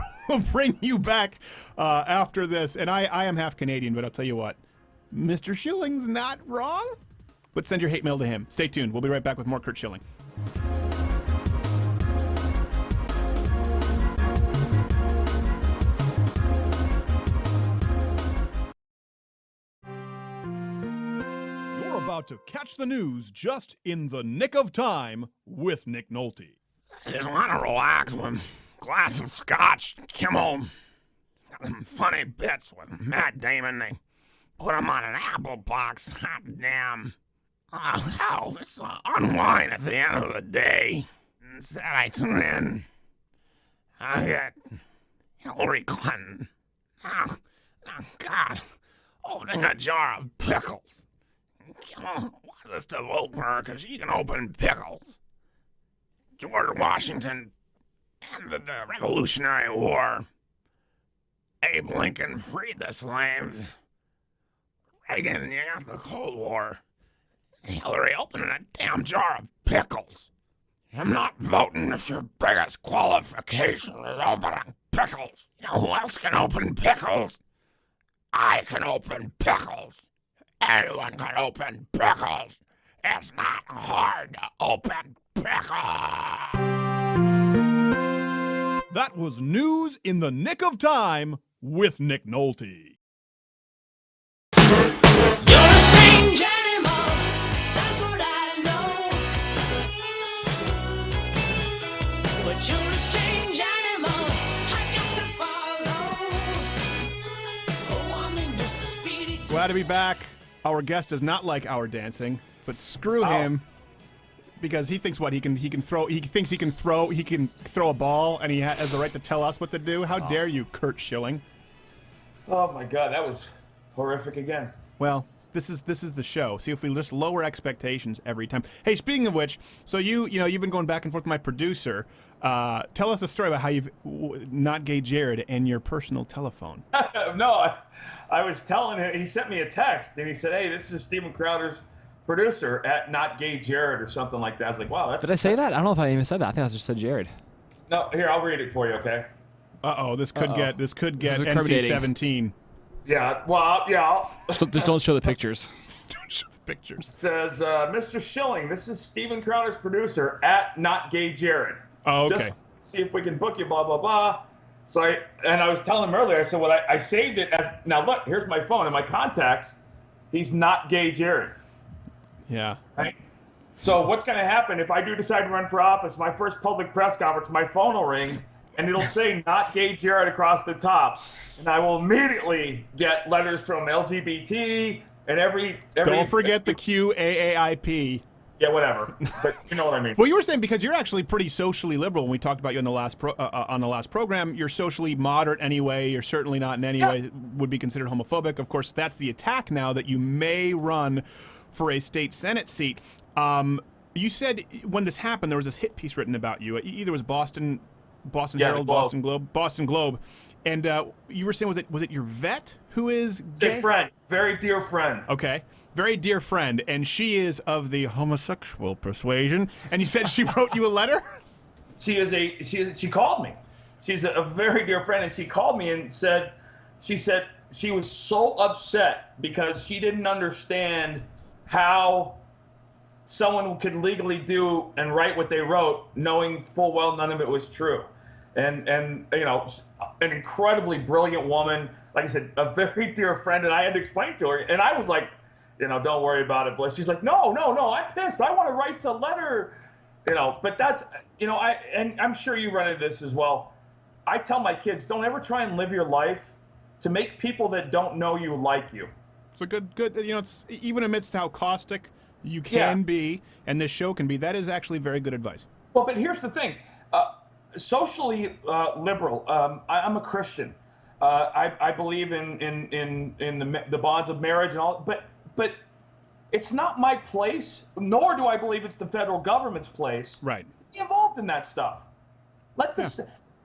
bring you back after this. And I am half Canadian, but I'll tell you what. Mr. Schilling's not wrong. But send your hate mail to him. Stay tuned. We'll be right back with more Curt Schilling. You're about to catch the news just in the nick of time with Nick Nolte. I just want to relax with a glass of scotch. Kimmel. Got some funny bits with Matt Damon. They put him on an apple box. Hot damn. Oh, hell, it's unwind at the end of the day. Instead, I tune in. I get Hillary Clinton. Oh, God. Opening a jar of pickles. Kimmel wants us to vote for her because she can open pickles. George Washington ended the Revolutionary War. Abe Lincoln freed the slaves. Reagan, you got the Cold War. Hillary opening a damn jar of pickles. I'm not voting if your biggest qualification is opening pickles. You know who else can open pickles? I can open pickles. Anyone can open pickles. It's not hard to open pickles. That was news in the nick of time with Nick Nolte. You're a strange animal, that's what I know. But you're a strange animal, I got to follow. Oh, I'm in the speedy. Glad to be back. Our guest is not like our dancing, but screw him. Because he thinks what he can throw a ball and he has the right to tell us what to do. How dare you, Curt Schilling? oh my God, that was horrific again. Well, this is the show. See if we just lower expectations every time. Hey, speaking of which, so you've been going back and forth with my producer. Tell us a story about how you've not gay Jared and your personal telephone. No, I was telling him, he sent me a text and he said, "Hey, this is Steven Crowder's producer at Not Gay Jared," or something like that. I was like, wow, that's... Did I say that? I don't know if I even said that. I think I just said Jared. No, here, I'll read it for you, okay? This could get This is NC-17. Yeah, well, yeah. Just don't show the pictures. Don't show the pictures. It says, Mr. Schilling, this is Steven Crowder's producer at Not Gay Jared. Oh, okay. Just see if we can book you, blah, blah, blah. So I was telling him earlier, I said, well, I saved it as, now look, here's my phone and my contacts. He's Not Gay Jared. Yeah. Right? So what's going to happen if I do decide to run for office, my first public press conference, my phone will ring and it'll say Not Gay Jared across the top. And I will immediately get letters from LGBT and every Don't forget the QAAIP. Yeah, whatever. But you know what I mean. Well, you were saying because you're actually pretty socially liberal. When we talked about you on the last program, you're socially moderate anyway. You're certainly not in any way would be considered homophobic. Of course, that's the attack now that you may run for a state Senate seat. You said when this happened, there was this hit piece written about you. Either it was Boston Yeah, Herald, the Boston Globe, and you were saying was it your vet who is gay? A friend, very dear friend. Okay, very dear friend, and she is of the homosexual persuasion. And you said she wrote you a letter. She called me. She's a very dear friend, and she called me and said she was so upset because she didn't understand how someone could legally do and write what they wrote, knowing full well none of it was true. And you know, an incredibly brilliant woman, like I said, a very dear friend, and I had to explain to her, and I was like, you know, don't worry about it, Bliss. She's like, no, I'm pissed. I want to write a letter, you know. But that's, you know, and I'm sure you run into this as well. I tell my kids, don't ever try and live your life to make people that don't know you like you. It's a good, you know, it's even amidst how caustic you can be, and this show can be, that is actually very good advice. Well, but here's the thing. Socially liberal. I'm a Christian. I believe in the bonds of marriage and all, but it's not my place, nor do I believe it's the federal government's place. Right. To be involved in that stuff.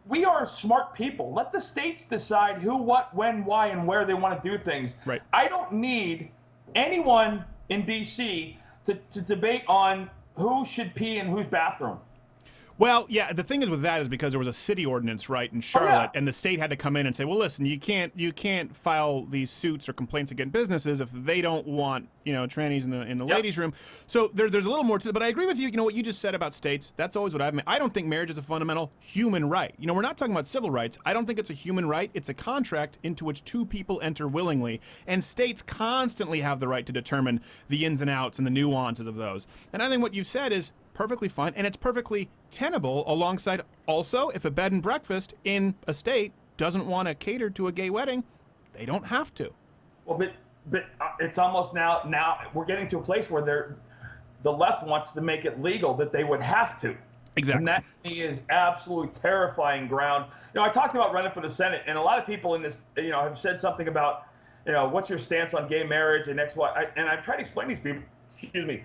We are smart people. Let the states decide who, what, when, why, and where they want to do things. Right. I don't need anyone in D.C. to debate on who should pee in whose bathroom. Well, yeah, the thing is with that is because there was a city ordinance, right, in Charlotte, and the state had to come in and say, well, listen, you can't file these suits or complaints against businesses if they don't want, you know, trannies in the ladies' room. So there's a little more to it, but I agree with you. You know what you just said about states? That's always what I've meant. I don't think marriage is a fundamental human right. You know, we're not talking about civil rights. I don't think it's a human right. It's a contract into which two people enter willingly, and states constantly have the right to determine the ins and outs and the nuances of those. And I think what you said is perfectly fine, and it's perfectly tenable alongside also if a bed and breakfast in a state doesn't want to cater to a gay wedding, they don't have to. Well, but it's almost now we're getting to a place where the left wants to make it legal that they would have to. Exactly. And that to me is absolutely terrifying ground. You know, I talked about running for the Senate, and a lot of people in this, you know, have said something about, you know, what's your stance on gay marriage and X, Y, and I've tried to explain to these people, excuse me,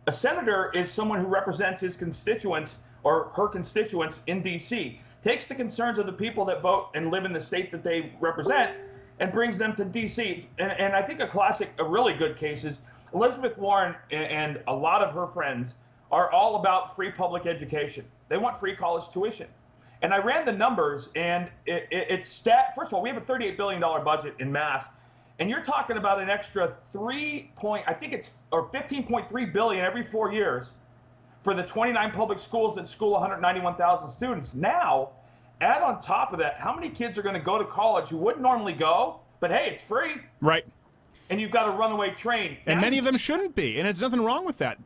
a senator is someone who represents his constituents or her constituents in D.C., takes the concerns of the people that vote and live in the state that they represent and brings them to D.C. And I think a really good case is Elizabeth Warren and a lot of her friends are all about free public education. They want free college tuition. And I ran the numbers, and it's first of all, we have a $38 billion budget in Mass. And you're talking about an extra 15.3 billion every 4 years for the 29 public schools that school 191,000 students. Now, add on top of that, how many kids are going to go to college who wouldn't normally go, but hey, it's free. Right. And you've got a runaway train. And many of them shouldn't be, and there's nothing wrong with that.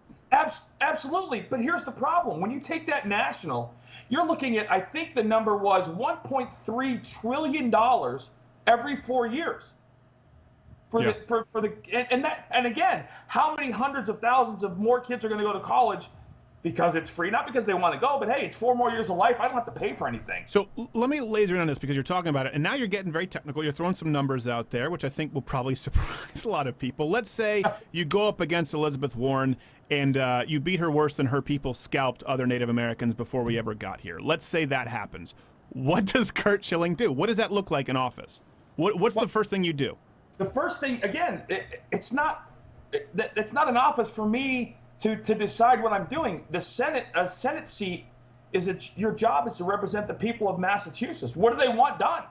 Absolutely. But here's the problem. When you take that national, you're looking at, I think the number was $1.3 trillion every 4 years. And again, how many hundreds of thousands of more kids are going to go to college because it's free, not because they want to go, but hey, it's 4 more years of life. I don't have to pay for anything. So let me laser in on this because you're talking about it, and now you're getting very technical. You're throwing some numbers out there, which I think will probably surprise a lot of people. Let's say you go up against Elizabeth Warren and you beat her worse than her people scalped other Native Americans before we ever got here. Let's say that happens. What does Curt Schilling do? What does that look like in office? What's the first thing you do? The first thing, again, it's not an office for me to decide what I'm doing. A Senate seat your job is to represent the people of Massachusetts. What do they want done?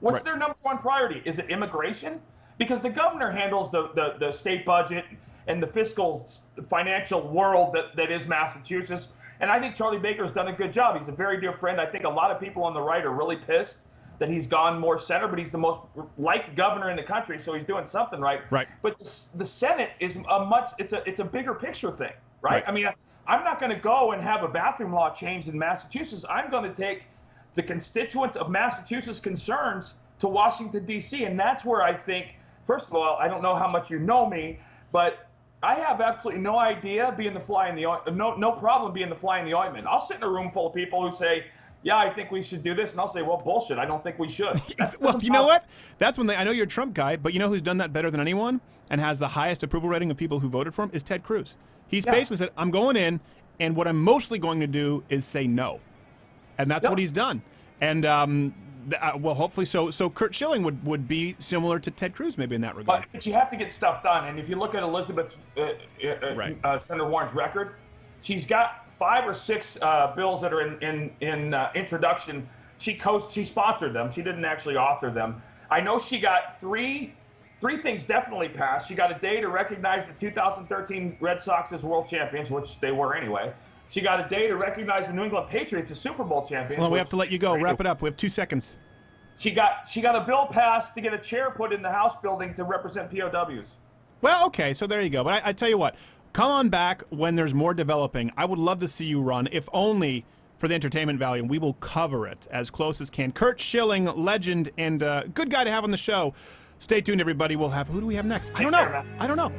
What's their number one priority? Is it immigration? Because the governor handles the state budget and the fiscal financial world that is Massachusetts. And I think Charlie Baker's done a good job. He's a very dear friend. I think a lot of people on the right are really pissed that he's gone more center, but he's the most liked governor in the country, so he's doing something right. Right. But the Senate is it's a bigger picture thing, right? I mean, I'm not going to go and have a bathroom law changed in Massachusetts. I'm going to take the constituents of Massachusetts' concerns to Washington, D.C., and that's where I think, first of all, I don't know how much you know me, but I have absolutely no idea being the fly in the ointment, no problem being the fly in the ointment. I'll sit in a room full of people who say, yeah, I think we should do this. And I'll say, well, bullshit. I don't think we should. Well, you know what? That's when I know you're a Trump guy, but you know who's done that better than anyone and has the highest approval rating of people who voted for him is Ted Cruz. He's basically said, I'm going in, and what I'm mostly going to do is say no. And that's what he's done. And, well, hopefully so. So Curt Schilling would be similar to Ted Cruz maybe in that regard. But you have to get stuff done. And if you look at Elizabeth, Senator Warren's record, she's got 5 or 6 bills that are in introduction. She sponsored them. She didn't actually author them. I know she got three things definitely passed. She got a day to recognize the 2013 Red Sox as world champions, which they were anyway. She got a day to recognize the New England Patriots as Super Bowl champions. Well, we have to let you go. Wrap it up. We have 2 seconds. She got a bill passed to get a chair put in the House building to represent POWs. Well, okay, so there you go. But I tell you what, come on back when there's more developing. I would love to see you run, if only for the entertainment value, and we will cover it as close as can. Curt Schilling, legend, and good guy to have on the show. Stay tuned, everybody. We'll have, who do we have next? I don't know.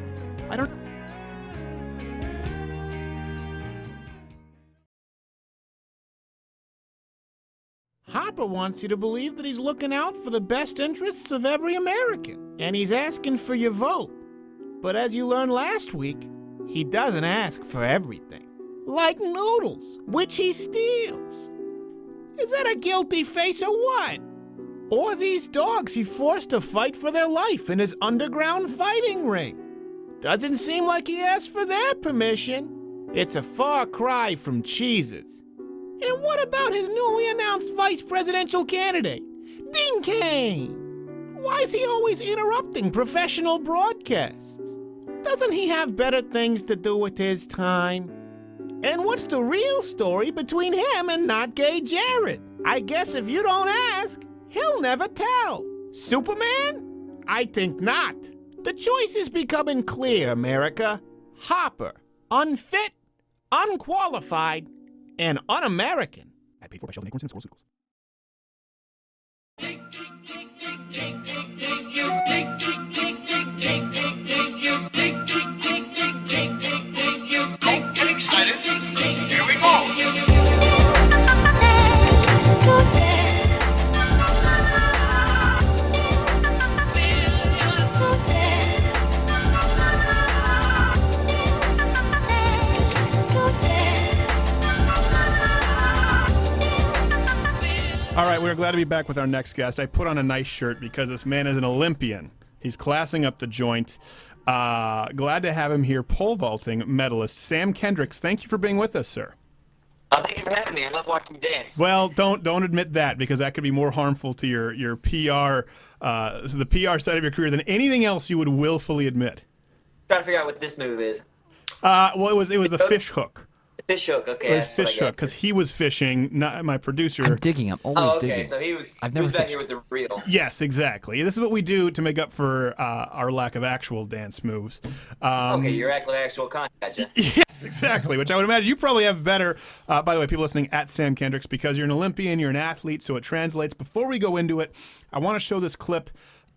Hopper wants you to believe that he's looking out for the best interests of every American, and he's asking for your vote. But as you learned last week, he doesn't ask for everything. Like noodles, which he steals. Is that a guilty face or what? Or these dogs he forced to fight for their life in his underground fighting ring? Doesn't seem like he asked for their permission. It's a far cry from cheeses. And what about his newly announced vice presidential candidate, Dean Cain? Why is he always interrupting professional broadcasts? Doesn't he have better things to do with his time? And what's the real story between him and Not Gay Jared? I guess if you don't ask, he'll never tell. Superman? I think not. The choice is becoming clear, America. Hopper, unfit, unqualified, and un-American. Paid for by Sheldon Acorns and Pharmaceuticals. Don't get excited. Here we go. All right, we're glad to be back with our next guest. I put on a nice shirt because this man is an Olympian. He's classing up the joint. Glad to have him here, pole vaulting medalist Sam Kendricks. Thank you for being with us, sir. Thank you for having me. I love watching you dance. Well, don't admit that, because that could be more harmful to your PR, the PR side of your career than anything else you would willfully admit. Trying to figure out what this move is. Well, it was the fish hook. Fish hook, okay. It was fish hook, because he was fishing, not my producer. I'm digging. I'm always digging. Okay, so he was I've never back fished. here with the reel. Yes, exactly. This is what we do to make up for our lack of actual dance moves. Okay, you're actual con. Gotcha. Yes, exactly, which I would imagine you probably have better. By the way, people listening, at Sam Kendricks, because you're an Olympian, you're an athlete, so it translates. Before we go into it, I want to show this clip.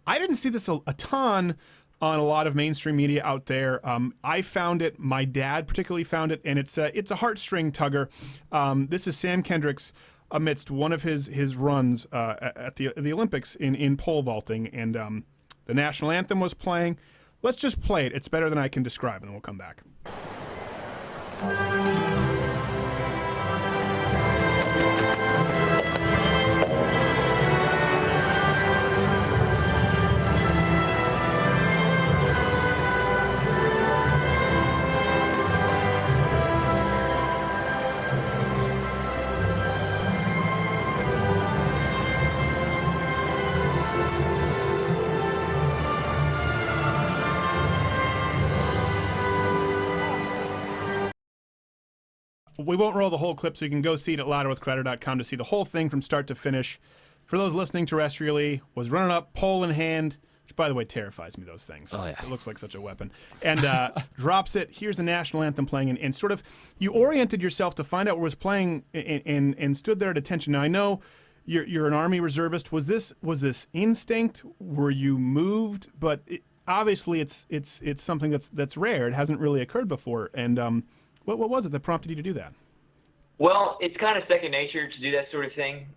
I didn't see this a ton on a lot of mainstream media out there. I found it. My dad particularly found it, and it's a heartstring tugger. This is Sam Kendricks amidst one of his runs at the Olympics in pole vaulting, and the national anthem was playing. Let's just play it. It's better than I can describe, and then we'll come back. We won't roll the whole clip, so you can go see it at louderwithcrowder.com to see the whole thing from start to finish. For those listening terrestrially, was running up, pole in hand, which, by the way, terrifies me, those things. Oh, yeah. It looks like such a weapon. And drops it. Here's the national anthem playing, and sort of you oriented yourself to find out what was playing and stood there at attention. Now, I know you're an Army reservist. Was this instinct? Were you moved? But obviously, it's something that's rare. It hasn't really occurred before. And what was it that prompted you to do that? Well, it's kind of second nature to do that sort of thing.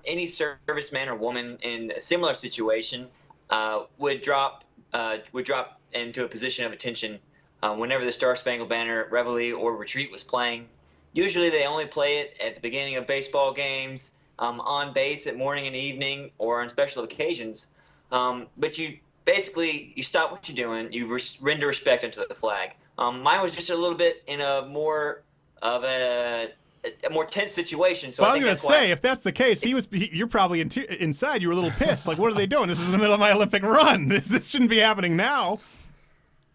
Any serviceman or woman in a similar situation would drop into a position of attention whenever the Star Spangled Banner Reveille or Retreat was playing. Usually they only play it at the beginning of baseball games, on base at morning and evening, or on special occasions. But you stop what you're doing, you render respect unto the flag. Mine was just a little bit in a more of a more tense situation. So well, I was think going to say, if that's the case, you're probably inside. You were a little pissed. Like, what are they doing? This is in the middle of my Olympic run. This shouldn't be happening now.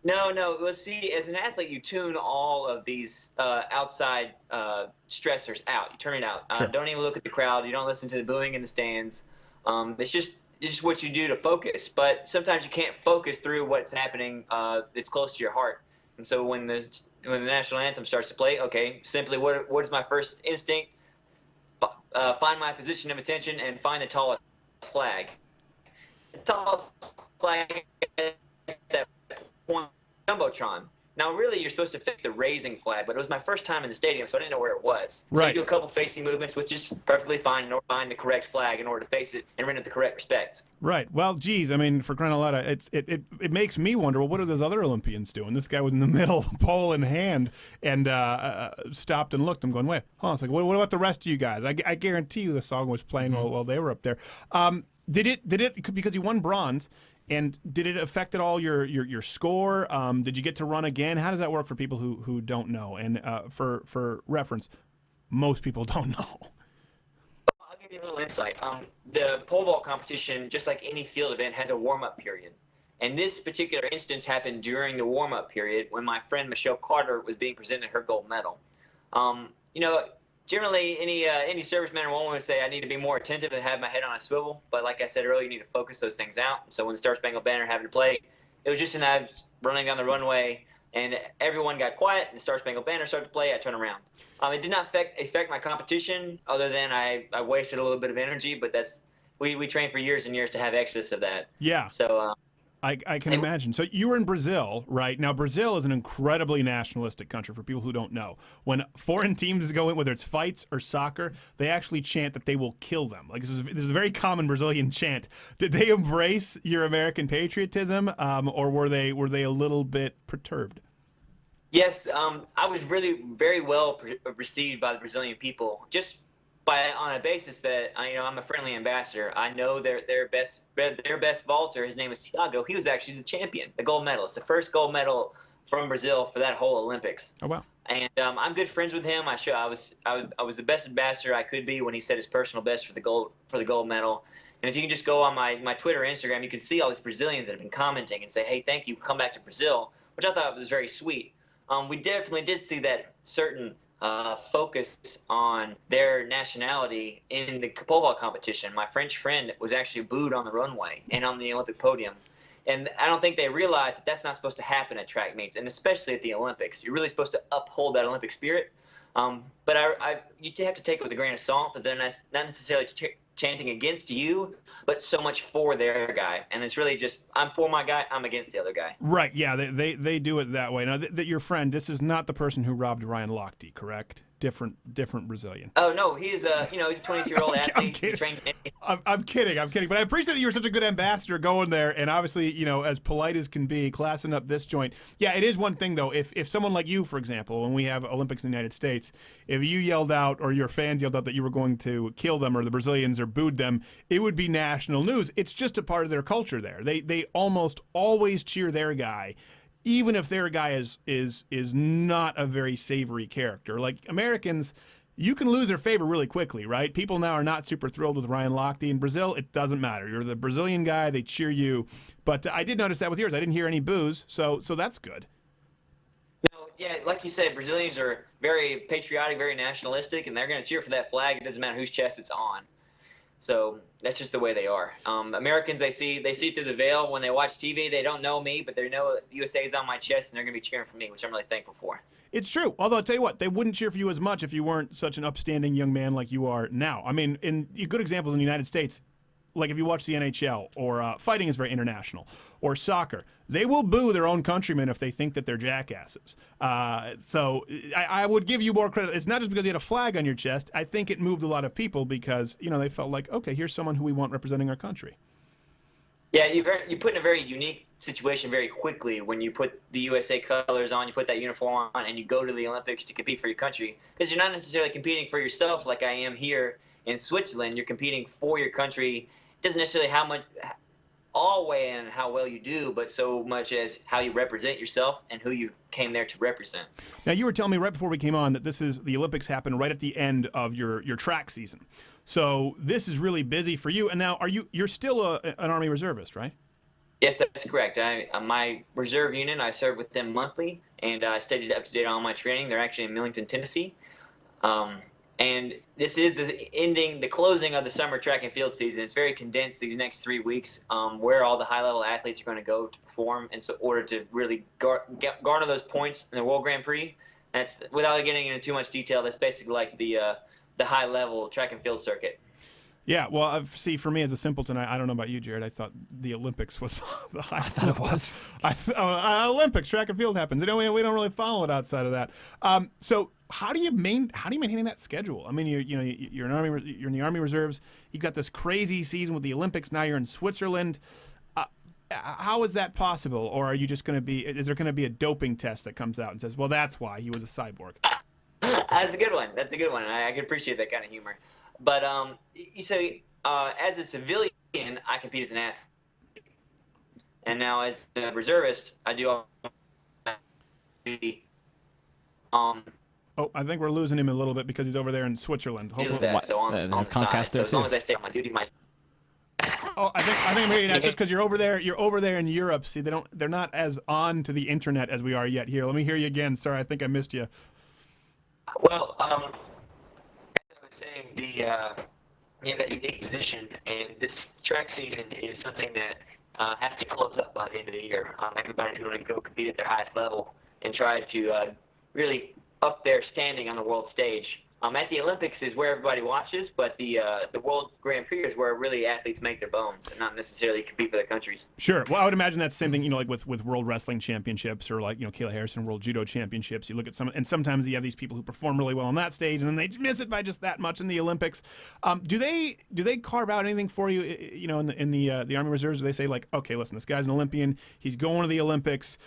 No. Well, see, as an athlete, you tune all of these outside stressors out. You turn it out. Sure. Don't even look at the crowd. You don't listen to the booing in the stands. It's just what you do to focus. But sometimes you can't focus through what's happening that's close to your heart. And so when the national anthem starts to play, okay, simply what is my first instinct? Find my position of attention and find the tallest flag. The tallest flag at that point, Jumbotron. Now, really, you're supposed to fix the raising flag, but it was my first time in the stadium, so I didn't know where it was. So Right. you do a couple facing movements, which is perfectly fine, in order to find the correct flag in order to face it and render the correct respects. Right. Well, geez, I mean, for crying out loud, it makes me wonder, well, what are those other Olympians doing? This guy was in the middle, pole in hand, and stopped and looked. I'm going, wait, hold on a second. What about the rest of you guys? I guarantee you the song was playing while they were up there. Did it, because you won bronze, and did it affect at all your score? Did you get to run again? How does that work for people who don't know? And for reference, most people don't know. I'll give you a little insight. The pole vault competition, just like any field event, has a warm-up period. And this particular instance happened during the warm-up period when my friend Michelle Carter was being presented her gold medal. Generally, any serviceman or woman would say I need to be more attentive and have my head on a swivel. But like I said earlier, you need to focus those things out. So when the Star Spangled Banner happened to play, it was just I was running down the runway, and everyone got quiet, and the Star Spangled Banner started to play. I turned around. It did not affect my competition, other than I wasted a little bit of energy. But we trained for years and years to have excess of that. Yeah. So. I can imagine. So you were in Brazil, right? Now, Brazil is an incredibly nationalistic country for people who don't know. When foreign teams go in, whether it's fights or soccer, they actually chant that they will kill them. Like, this is a very common Brazilian chant. Did they embrace your American patriotism, or were they a little bit perturbed? Yes, I was really very well received by the Brazilian people, just on a basis that I'm a friendly ambassador. I know their best vaulter. His name is Thiago. He was actually the champion, the gold medalist, the first gold medal from Brazil for that whole Olympics. Oh wow! And I'm good friends with him. I was the best ambassador I could be when he set his personal best for the gold medal. And if you can just go on my Twitter, Instagram, you can see all these Brazilians that have been commenting and say, "Hey, thank you, come back to Brazil," which I thought was very sweet. We definitely did see that certain focus on their nationality in the pole vault competition. My French friend was actually booed on the runway and on the Olympic podium. And I don't think they realize that that's not supposed to happen at track meets, and especially at the Olympics. You're really supposed to uphold that Olympic spirit. But you have to take it with a grain of salt that they're not necessarily chanting against you, but so much for their guy. And it's really just, I'm for my guy, I'm against the other guy. Right, yeah, they do it that way. Now, your friend, this is not the person who robbed Ryan Lochte, correct? Different Brazilian. Oh, no, he's a 22-year-old athlete. I'm kidding. But I appreciate that you were such a good ambassador going there, and obviously, as polite as can be, classing up this joint. Yeah, it is one thing, though. If someone like you, for example, when we have Olympics in the United States, if you yelled out or your fans yelled out that you were going to kill them or the Brazilians or booed them, it would be national news. It's just a part of their culture there. They almost always cheer their guy, even if their guy is not a very savory character. Like Americans, you can lose their favor really quickly, right? People now are not super thrilled with Ryan Lochte. In Brazil, it doesn't matter. You're the Brazilian guy, they cheer you. But I did notice that with yours. I didn't hear any boos, so that's good. Yeah, like you said, Brazilians are very patriotic, very nationalistic, and they're going to cheer for that flag. It doesn't matter whose chest it's on. So that's just the way they are. Americans, they see through the veil when they watch TV. They don't know me, but they know USA is on my chest, and they're going to be cheering for me, which I'm really thankful for. It's true. Although I'll tell you what, they wouldn't cheer for you as much if you weren't such an upstanding young man like you are now. I mean, in good examples in the United States, like if you watch the NHL, or fighting is very international, or soccer, they will boo their own countrymen if they think that they're jackasses. So I would give you more credit. It's not just because you had a flag on your chest. I think it moved a lot of people because, they felt like, okay, here's someone who we want representing our country. Yeah, you put in a very unique situation very quickly when you put the USA colors on, you put that uniform on, and you go to the Olympics to compete for your country. Because you're not necessarily competing for yourself like I am here in Switzerland. You're competing for your country. It doesn't necessarily all weigh in how well you do, but so much as how you represent yourself and who you came there to represent. Now, you were telling me right before we came on that the Olympics happen right at the end of your track season. So this is really busy for you. And now, you're still an Army reservist, right? Yes, that's correct. My reserve unit, I serve with them monthly, and I stayed up to date on all my training. They're actually in Millington, Tennessee. And this is the closing of the summer track and field season. It's very condensed these next 3 weeks, where all the high-level athletes are going to go to perform in order to really garner those points in the World Grand Prix. That's, without getting into too much detail, that's basically like the high-level track and field circuit. Yeah, well, see, for me as a simpleton, I don't know about you, Jared. I thought the Olympics was the high. I thought it was. Olympics, track and field happens. We don't really follow it outside of that. So how do you maintain that schedule? I mean, you're an Army, you're in the Army Reserves. You've got this crazy season with the Olympics. Now you're in Switzerland. How is that possible? Or are you just going to be? Is there going to be a doping test that comes out and says, well, that's why he was a cyborg? That's a good one. I can appreciate that kind of humor. But as a civilian, I compete as an athlete, and now as a reservist, I do all duty. Oh, I think we're losing him a little bit because he's over there in Switzerland. Hopefully, that, so on the side. So as long as I stay on my duty, Oh, I think I'm hearing that just because you're over there. You're over there in Europe. See, they're not as on to the internet as we are yet here. Let me hear you again. Sorry, I think I missed you. Well, as I was saying, you have that unique position, and this track season is something that has to close up by the end of the year. Everybody's going to go compete at their highest level and try to really up their standing on the world stage. At the Olympics is where everybody watches, but the World Grand Prix is where really athletes make their bones and not necessarily compete for their countries. Sure. Well, I would imagine that's the same thing, like with World Wrestling Championships or like, Kayla Harrison World Judo Championships. You look at and sometimes you have these people who perform really well on that stage and then they miss it by just that much in the Olympics. Do they carve out anything for you, in the Army Reserves? Do they say like, okay, listen, this guy's an Olympian. He's going to the Olympics.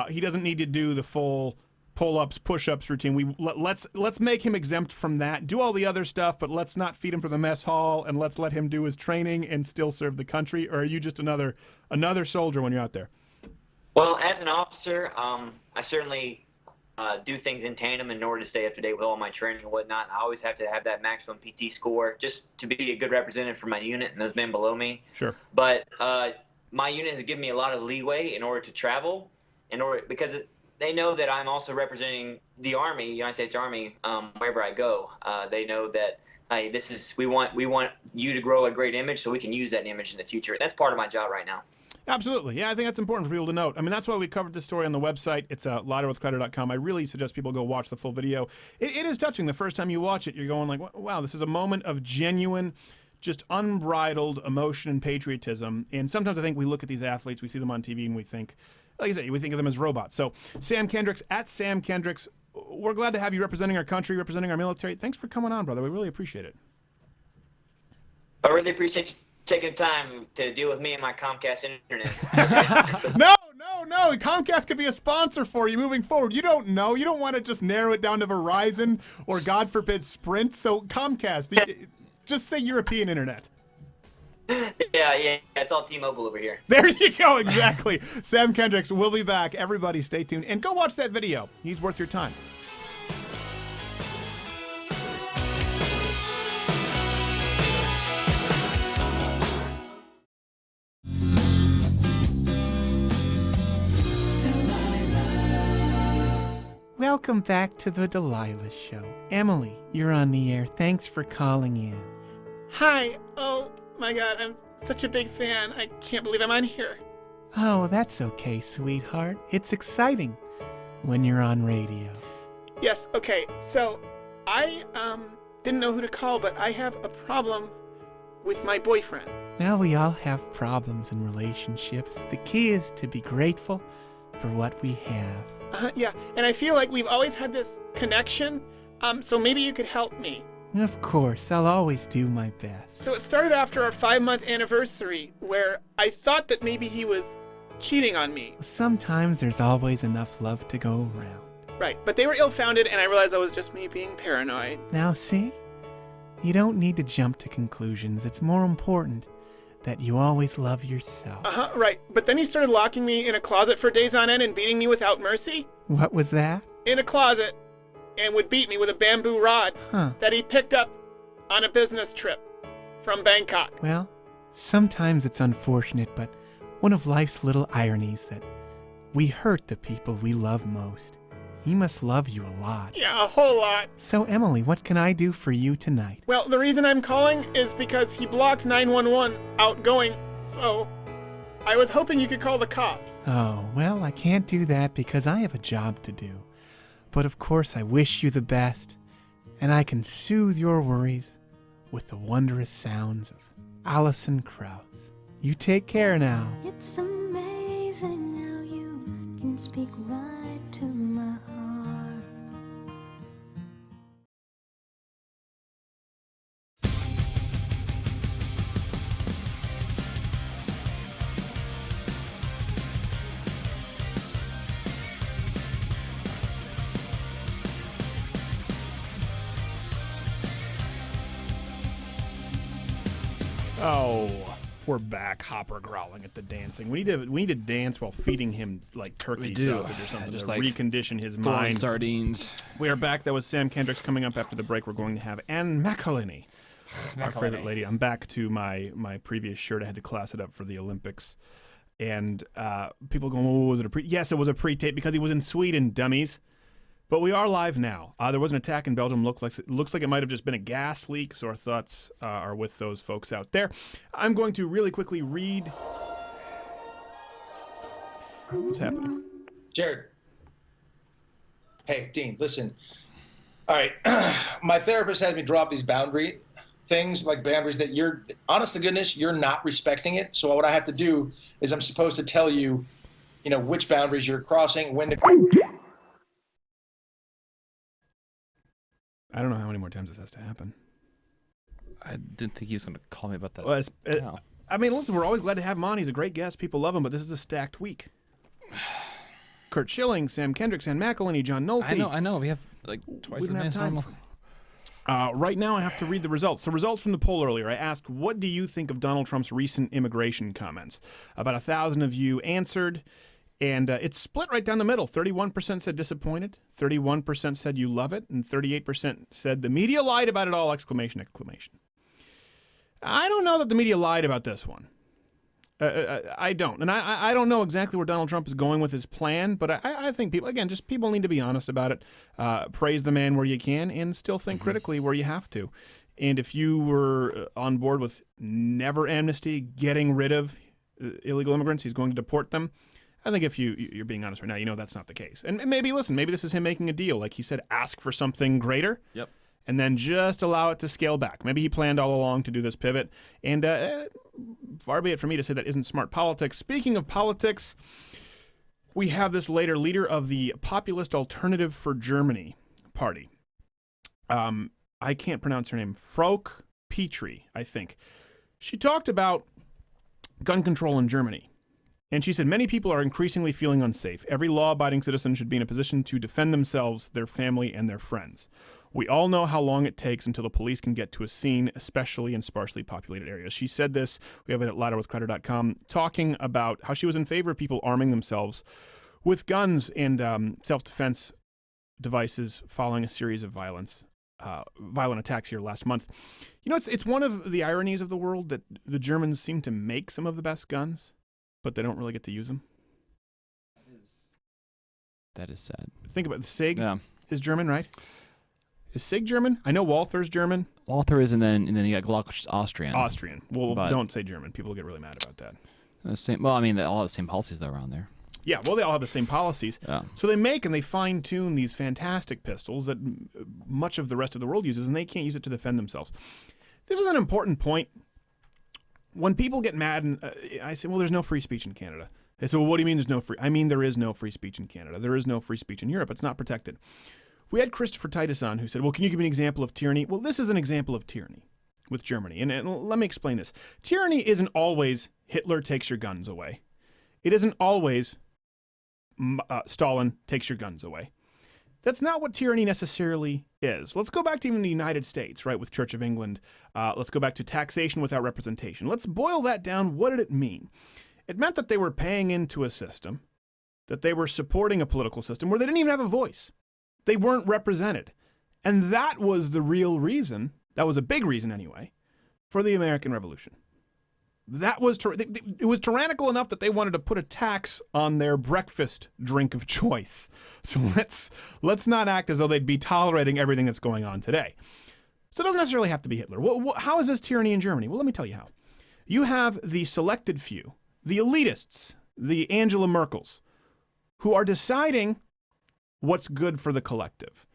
He doesn't need to do the full pull-ups, push-ups routine. Let's make him exempt from that. Do all the other stuff, but let's not feed him from the mess hall, and let's let him do his training and still serve the country. Or are you just another soldier when you're out there? Well, as an officer, I certainly do things in tandem in order to stay up to date with all my training and whatnot. I always have to have that maximum PT score just to be a good representative for my unit and those men below me. Sure. But my unit has given me a lot of leeway in order to travel, because they know that I'm also representing the Army, United States Army, wherever I go. They know that we want you to grow a great image so we can use that image in the future. That's part of my job right now. Absolutely. Yeah, I think that's important for people to note. I mean, that's why we covered this story on the website. It's louderwithcrowder.com. I really suggest people go watch the full video. It is touching. The first time you watch it, you're going like, wow, this is a moment of genuine, just unbridled emotion and patriotism. And sometimes I think we look at these athletes, we see them on TV, and we think, like I said, we think of them as robots. So Sam Kendricks, at Sam Kendricks, we're glad to have you representing our country, representing our military. Thanks for coming on, brother. We really appreciate it. I really appreciate you taking time to deal with me and my Comcast internet. No. Comcast could be a sponsor for you moving forward. You don't know. You don't want to just narrow it down to Verizon or, God forbid, Sprint. So Comcast, just say European internet. Yeah, it's all T-Mobile over here. There you go, exactly. Sam Kendricks will be back. Everybody stay tuned and go watch that video. He's worth your time. Welcome back to the Delilah Show. Emily, you're on the air. Thanks for calling in. Hi. Oh my God, I'm such a big fan. I can't believe I'm on here. Oh, that's okay, sweetheart. It's exciting when you're on radio. Yes, okay. So, I didn't know who to call, but I have a problem with my boyfriend. Well, we all have problems in relationships. The key is to be grateful for what we have. Yeah, and I feel like we've always had this connection, so maybe you could help me. Of course, I'll always do my best. So it started after our 5-month anniversary, where I thought that maybe he was cheating on me. Sometimes there's always enough love to go around. Right, but they were ill-founded, and I realized that was just me being paranoid. Now see? You don't need to jump to conclusions. It's more important that you always love yourself. Right. But then he started locking me in a closet for days on end and beating me without mercy. What was that? In a closet, and would beat me with a bamboo rod that he picked up on a business trip from Bangkok. Well, sometimes it's unfortunate, but one of life's little ironies that we hurt the people we love most. He must love you a lot. Yeah, a whole lot. So, Emily, what can I do for you tonight? Well, the reason I'm calling is because he blocked 911 outgoing, so I was hoping you could call the cops. Oh, well, I can't do that because I have a job to do. But of course, I wish you the best, and I can soothe your worries with the wondrous sounds of Alison Krauss. You take care now. It's amazing how you can speak right to my heart. Oh, we're back. Hopper growling at the dancing. We need to dance while feeding him like turkey sausage or something just to like recondition his throwing mind. sardines. We are back. That was Sam Kendricks. Coming up after the break, we're going to have Anne McElhinney, our favorite lady. I'm back to my previous shirt. I had to class it up for the Olympics. And people going, oh, was it a pre? Yes, it was a pre-tape because he was in Sweden, dummies. But we are live now. There was an attack in Belgium. Looks like it might have just been a gas leak, so our thoughts are with those folks out there. I'm going to really quickly read what's happening. Jared. Hey, Dean, listen. All right. My therapist had me drop these boundary things, like boundaries that you're, honest to goodness, you're not respecting it. So what I have to do is I'm supposed to tell you, which boundaries you're crossing, when to... I don't know how many more times this has to happen. I didn't think he was going to call me about that. Well, I mean, listen, we're always glad to have him on. He's a great guest. People love him, but this is a stacked week. Curt Schilling, Sam Kendricks, Anne McElhinney, John Nolte. I know. We have like twice as many as normal. Right now, I have to read the results. So results from the poll earlier. I asked, what do you think of Donald Trump's recent immigration comments? About 1,000 of you answered. And it's split right down the middle. 31% said disappointed, 31% said you love it, and 38% said the media lied about it all, exclamation, exclamation. I don't know that the media lied about this one. I don't. And I don't know exactly where Donald Trump is going with his plan, but I think people need to be honest about it. Praise the man where you can and still think critically where you have to. And if you were on board with never amnesty, getting rid of illegal immigrants, he's going to deport them, I think if you're being honest right now, that's not the case. And maybe this is him making a deal. Like he said, ask for something greater. Yep. And then just allow it to scale back. Maybe he planned all along to do this pivot. And far be it for me to say that isn't smart politics. Speaking of politics, we have this later leader of the Populist Alternative for Germany party. I can't pronounce her name. Frauke Petry, I think. She talked about gun control in Germany. And she said, many people are increasingly feeling unsafe. Every law-abiding citizen should be in a position to defend themselves, their family, and their friends. We all know how long it takes until the police can get to a scene, especially in sparsely populated areas. She said this, we have it at louderwithcrowder.com, talking about how she was in favor of people arming themselves with guns and self-defense devices following a series of violent attacks here last month. It's one of the ironies of the world that the Germans seem to make some of the best guns, but they don't really get to use them. That is sad. Think about it. SIG is German, right? Is SIG German? I know Walther's German. Walther is, and then you got Glock, which is Austrian. Well, don't say German. People get really mad about that. They all have the same policies though around there. Yeah, well, they all have the same policies. Yeah. So they make and they fine-tune these fantastic pistols that much of the rest of the world uses, and they can't use it to defend themselves. This is an important point. When people get mad, and I say, well, there's no free speech in Canada. They say, well, what do you mean there's no free? I mean, there is no free speech in Canada. There is no free speech in Europe. It's not protected. We had Christopher Titus on who said, well, can you give me an example of tyranny? Well, this is an example of tyranny with Germany. And let me explain this. Tyranny isn't always Hitler takes your guns away. It isn't always Stalin takes your guns away. That's not what tyranny necessarily is. Let's go back to even the United States, right, with Church of England. Let's go back to taxation without representation. Let's boil that down. What did it mean? It meant that they were paying into a system, that they were supporting a political system where they didn't even have a voice. They weren't represented. And that was the real reason, that was a big reason anyway, for the American Revolution. It was tyrannical enough that they wanted to put a tax on their breakfast drink of choice. So let's not act as though they'd be tolerating everything that's going on today. So it doesn't necessarily have to be Hitler. How is this tyranny in Germany? Well, let me tell you how. You have the selected few, the elitists, the Angela Merkels, who are deciding what's good for the collective.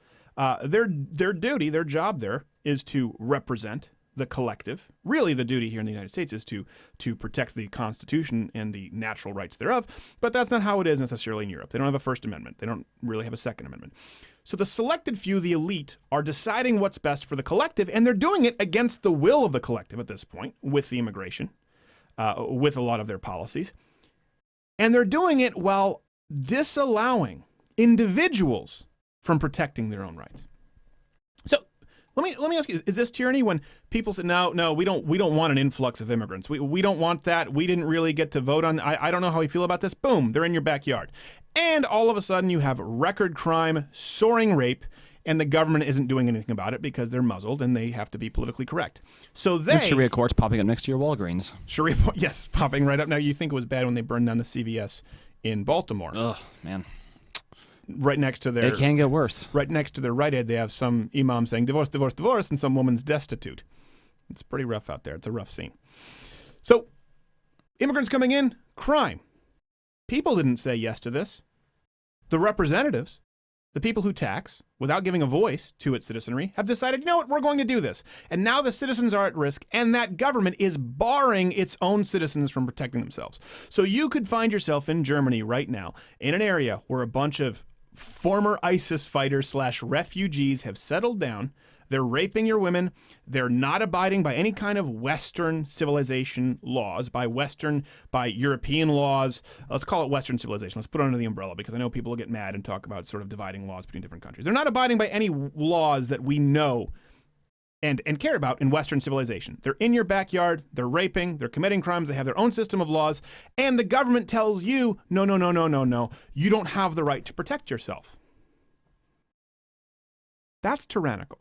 Their duty, their job there is to represent the collective. Really, the duty here in the United States is to protect the Constitution and the natural rights thereof, but that's not how it is necessarily in Europe. They don't have a First Amendment. They don't really have a Second Amendment. So the selected few, the elite, are deciding what's best for the collective, and they're doing it against the will of the collective at this point with the immigration, with a lot of their policies. And they're doing it while disallowing individuals from protecting their own rights. So let me ask you, is this tyranny when people say, no, we don't want an influx of immigrants. We don't want that. We didn't really get to vote on, I don't know how we feel about this. Boom, they're in your backyard. And all of a sudden you have record crime, soaring rape, and the government isn't doing anything about it because they're muzzled and they have to be politically correct. So And Sharia courts popping up next to your Walgreens. Sharia, yes, popping right up. Now you think it was bad when they burned down the CVS in Baltimore. Ugh, man. Right next to their... It can get worse. Right next to their Rite Aid, they have some imam saying, divorce, divorce, divorce, and some woman's destitute. It's pretty rough out there. It's a rough scene. So, immigrants coming in, crime. People didn't say yes to this. The representatives, the people who tax, without giving a voice to its citizenry, have decided, you know what, we're going to do this. And now the citizens are at risk, and that government is barring its own citizens from protecting themselves. So you could find yourself in Germany right now, in an area where a bunch of former ISIS fighters / refugees have settled down. They're raping your women. They're not abiding by any kind of Western civilization laws, by European laws. Let's call it Western civilization. Let's put it under the umbrella because I know people will get mad and talk about sort of dividing laws between different countries. They're not abiding by any laws that we know and care about in Western civilization. They're in your backyard. They're raping. They're committing crimes. They have their own system of laws. And the government tells you, no. You don't have the right to protect yourself. That's tyrannical.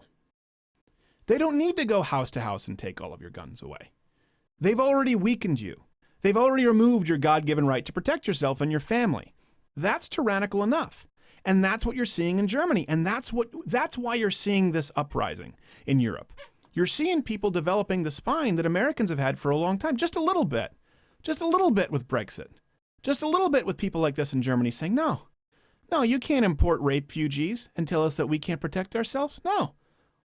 They don't need to go house to house and take all of your guns away. They've already weakened you. They've already removed your God-given right to protect yourself and your family. That's tyrannical enough. And that's what you're seeing in Germany. And that's why you're seeing this uprising in Europe. You're seeing people developing the spine that Americans have had for a long time. Just a little bit with Brexit. Just a little bit with people like this in Germany saying, no, you can't import refugees and tell us that we can't protect ourselves. No.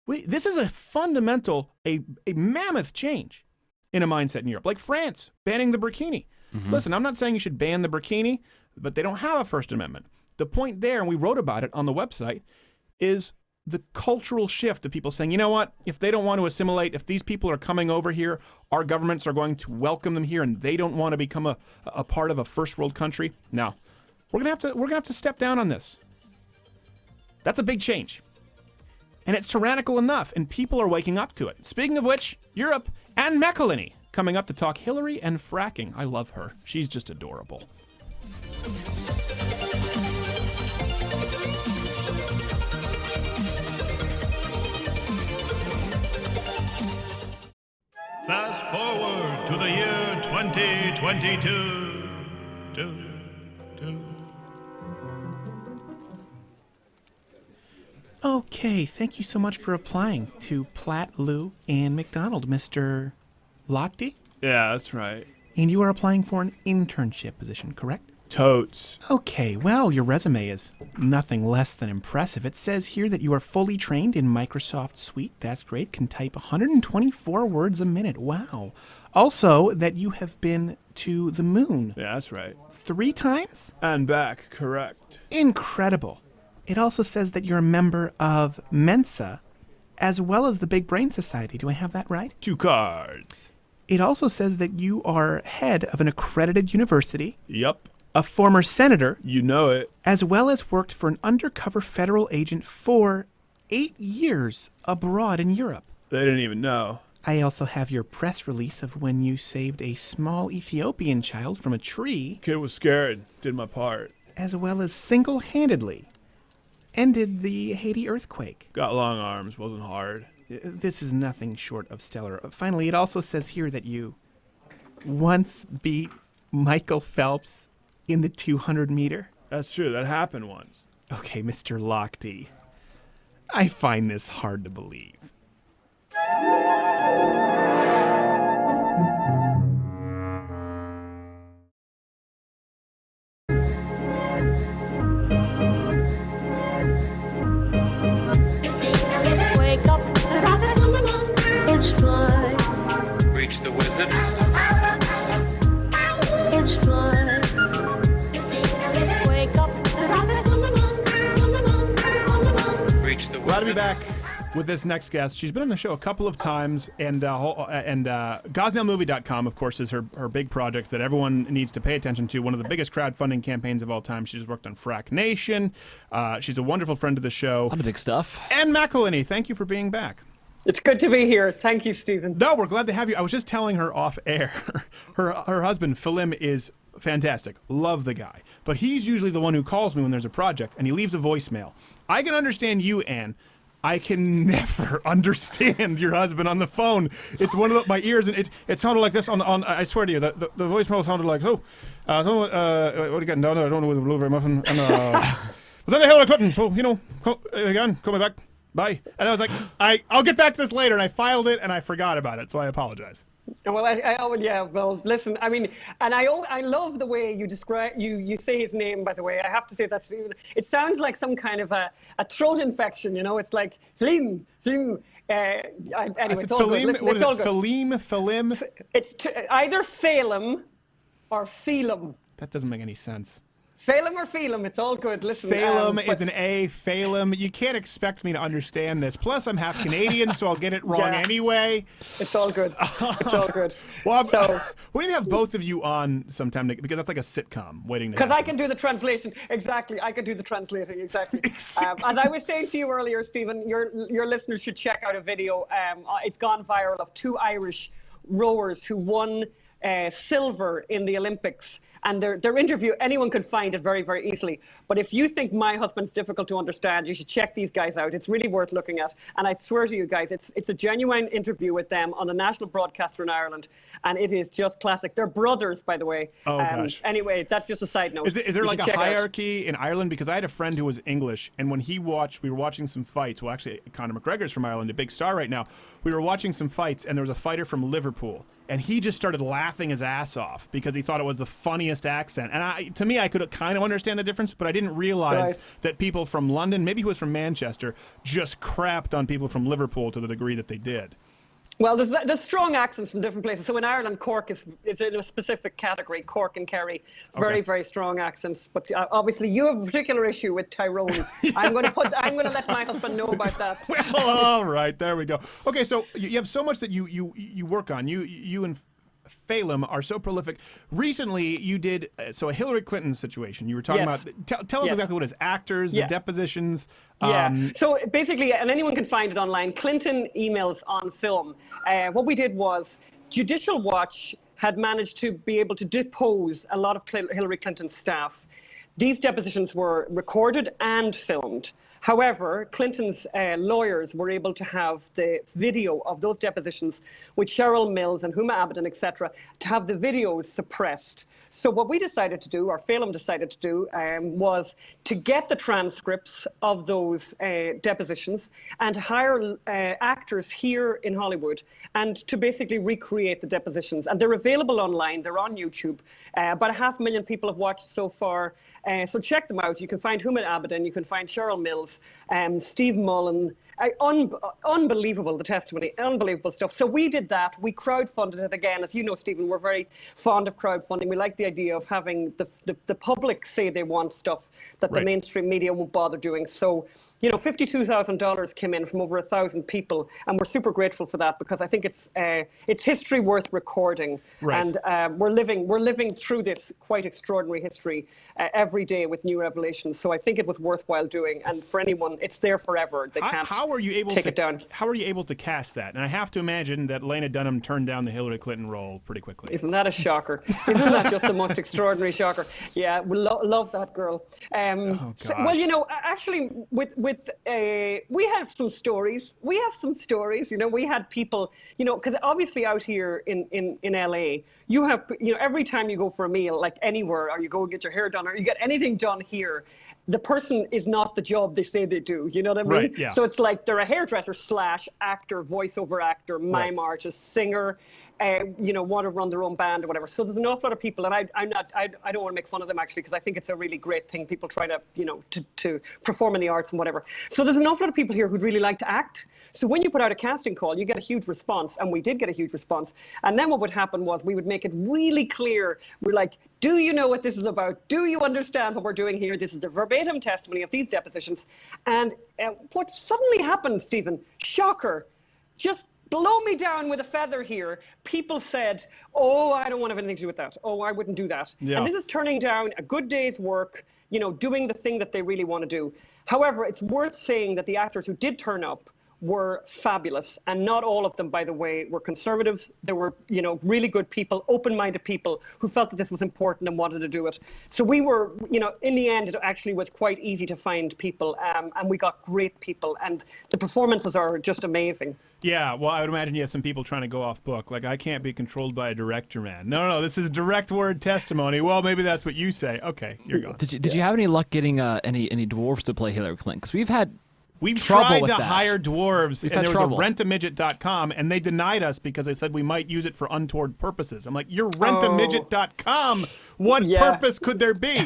This is a fundamental, a mammoth change in a mindset in Europe. Like France, banning the burkini. Mm-hmm. Listen, I'm not saying you should ban the burkini, but they don't have a First Amendment. The point there, and we wrote about it on the website, is the cultural shift of people saying, you know what, if they don't want to assimilate, if these people are coming over here, our governments are going to welcome them here, and they don't want to become a part of a first world country. No, we're gonna have to step down on this. That's a big change. And it's tyrannical enough, and people are waking up to it. Speaking of which, Europe and McElhinney coming up to talk Hillary and fracking. I love her. She's just adorable. Fast forward to the year 2022. Okay, thank you so much for applying to Platt, Lou, and McDonald, Mr. Lochte. Yeah, that's right. And you are applying for an internship position, correct? Totes. Okay, well, your resume is nothing less than impressive. It says here that you are fully trained in Microsoft Suite. That's great. Can type 124 words a minute. Wow. Also, that you have been to the moon. Yeah, that's right. 3 times? And back, correct. Incredible. It also says that you're a member of Mensa, as well as the Big Brain Society. Do I have that right? 2 cards. It also says that you are head of an accredited university. Yep. A former senator. You know it. As well as worked for an undercover federal agent for 8 years abroad in Europe. They didn't even know. I also have your press release of when you saved a small Ethiopian child from a tree. Kid was scared. Did my part. As well as single-handedly ended the Haiti earthquake. Got long arms. Wasn't hard. This is nothing short of stellar. Finally, it also says here that you once beat Michael Phelps in the 200-meter. That's true. That happened once. Okay, Mr. Lochte, I find this hard to believe. Wake up, it's fly. Reach the wizard. It's fly. Wake up, Reach the Glad to be wizard. back with this next guest. She's been on the show a couple of times, and GosnellMovie.com, of course, is her big project that everyone needs to pay attention to. One of the biggest crowdfunding campaigns of all time. She's worked on Frack Nation. She's a wonderful friend of the show. A lot of big stuff. And McElhinney, thank you for being back. It's good to be here. Thank you, Stephen. No, we're glad to have you. I was just telling her off air. Her husband, Philim, is fantastic. Love the guy. But he's usually the one who calls me when there's a project, and he leaves a voicemail. I can understand you, Anne. I can never understand your husband on the phone. It's one of my ears, and it sounded like this on. I swear to you, the voicemail sounded like, what are you getting down there? I don't know with the blueberry muffin. And, but then the hell I couldn't, so, again, call me back. Bye. And I was like, I'll get back to this later, and I filed it, and I forgot about it, so I apologize. Well, well, listen, I mean, and I love the way you describe, you say his name, by the way. I have to say that, Stephen. It sounds like some kind of a throat infection, It's like, Philim. Anyway, it's all good. Listen, it's all good. Philim? It's either Phelim or Phelim. That doesn't make any sense. Phelim or Phelim, it's all good. Listen, Salem is an A, Phelim. You can't expect me to understand this. Plus, I'm half Canadian, so I'll get it wrong anyway. It's all good. It's all good. Well, we need to have both of you on sometime because that's like a sitcom waiting to Because happen. I can do the translation. Exactly. I can do the translating. Exactly. As I was saying to you earlier, Stephen, your listeners should check out a video. It's gone viral of 2 Irish rowers who won silver in the Olympics. And their interview, anyone could find it very, very easily. But if you think my husband's difficult to understand, you should check these guys out. It's really worth looking at. And I swear to you guys, it's a genuine interview with them on a national broadcaster in Ireland. And it is just classic. They're brothers, by the way. Oh, gosh. Anyway, that's just a side note. Is there like a hierarchy in Ireland? Because I had a friend who was English, and when we were watching some fights. Well, actually, Conor McGregor's from Ireland, a big star right now. We were watching some fights, and there was a fighter from Liverpool. And he just started laughing his ass off because he thought it was the funniest accent. And to me, I could kind of understand the difference, but I didn't realize that people from London, maybe he was from Manchester, just crapped on people from Liverpool to the degree that they did. Well, there's strong accents from different places. So in Ireland, Cork is in a specific category. Cork and Kerry, very, very strong accents. But obviously, you have a particular issue with Tyrone. I'm going to let my husband know about that. Well, all right, there we go. Okay, so you have so much that you work on. You and Phelim are so prolific. Recently, you did a Hillary Clinton situation. You were talking about. Tell us exactly what it is. Actors, the depositions. So basically, and anyone can find it online. Clinton emails on film. What we did was Judicial Watch had managed to be able to depose a lot of Hillary Clinton's staff. These depositions were recorded and filmed. However, Clinton's lawyers were able to have the video of those depositions with Cheryl Mills and Huma Abedin, etc., to have the videos suppressed. So what we decided to do, or Phelim decided to do, was to get the transcripts of those depositions and hire actors here in Hollywood and to basically recreate the depositions. And they're available online. They're on YouTube. About 500,000 people have watched so far. So check them out. You can find Huma Abedin, you can find Cheryl Mills, Steve Mullen, Unbelievable, the testimony, unbelievable stuff. So we did that. We crowdfunded it again. As you know, Stephen, we're very fond of crowdfunding. We like the idea of having the public say they want stuff that the mainstream media won't bother doing. So, you know, $52,000 came in from over 1,000 people, and we're super grateful for that because I think it's history worth recording. Right. And we're living through this quite extraordinary history every day with new revelations. So I think it was worthwhile doing. And for anyone, it's there forever. They can't how are you able take to it down. How are you able to cast that? And I have to imagine that Lena Dunham turned down the Hillary Clinton role pretty quickly. Isn't that a shocker? Isn't that just the most extraordinary shocker? Yeah, we love that girl. Well, you know, actually, we have some stories. We have some stories. You know, we had people. You know, because obviously out here in LA, you have, you know, every time you go for a meal, like anywhere, or you go get your hair done, or you get anything done here, the person is not the job they say they do. You know what I mean? Right, yeah. So it's like they're a hairdresser / actor, voiceover actor, mime artist, singer, you know, want to run their own band or whatever. So there's an awful lot of people, and I don't want to make fun of them actually, because I think it's a really great thing. People try to, you know, to perform in the arts and whatever. So there's an awful lot of people here who'd really like to act. So when you put out a casting call, you get a huge response, and we did get a huge response. And then what would happen was we would make it really clear. We're like, do you know what this is about? Do you understand what we're doing here? This is the verbatim testimony of these depositions. And what suddenly happened, Stephen, shocker, just blow me down with a feather here. People said, oh, I don't want to have anything to do with that. Oh, I wouldn't do that. Yeah. And this is turning down a good day's work, you know, doing the thing that they really want to do. However, it's worth saying that the actors who did turn up were fabulous, and not all of them, by the way, were conservatives. There were, you know, really good people, open-minded people who felt that this was important and wanted to do it. So we were, you know, in the end, it actually was quite easy to find people, and we got great people, and the performances are just amazing. Yeah, well, I would imagine you have some people trying to go off book. Like, I can't be controlled by a director, man. No, this is direct word testimony. Well, maybe that's what you say. Okay, you're gone. Did you have any luck getting any dwarves to play Hillary Clinton? Because We've trouble tried with to that. hire dwarves, We've and had there trouble. was a rentamidget.com, and they denied us because they said we might use it for untoward purposes. I'm like, you're rentamidget.com. What purpose could there be?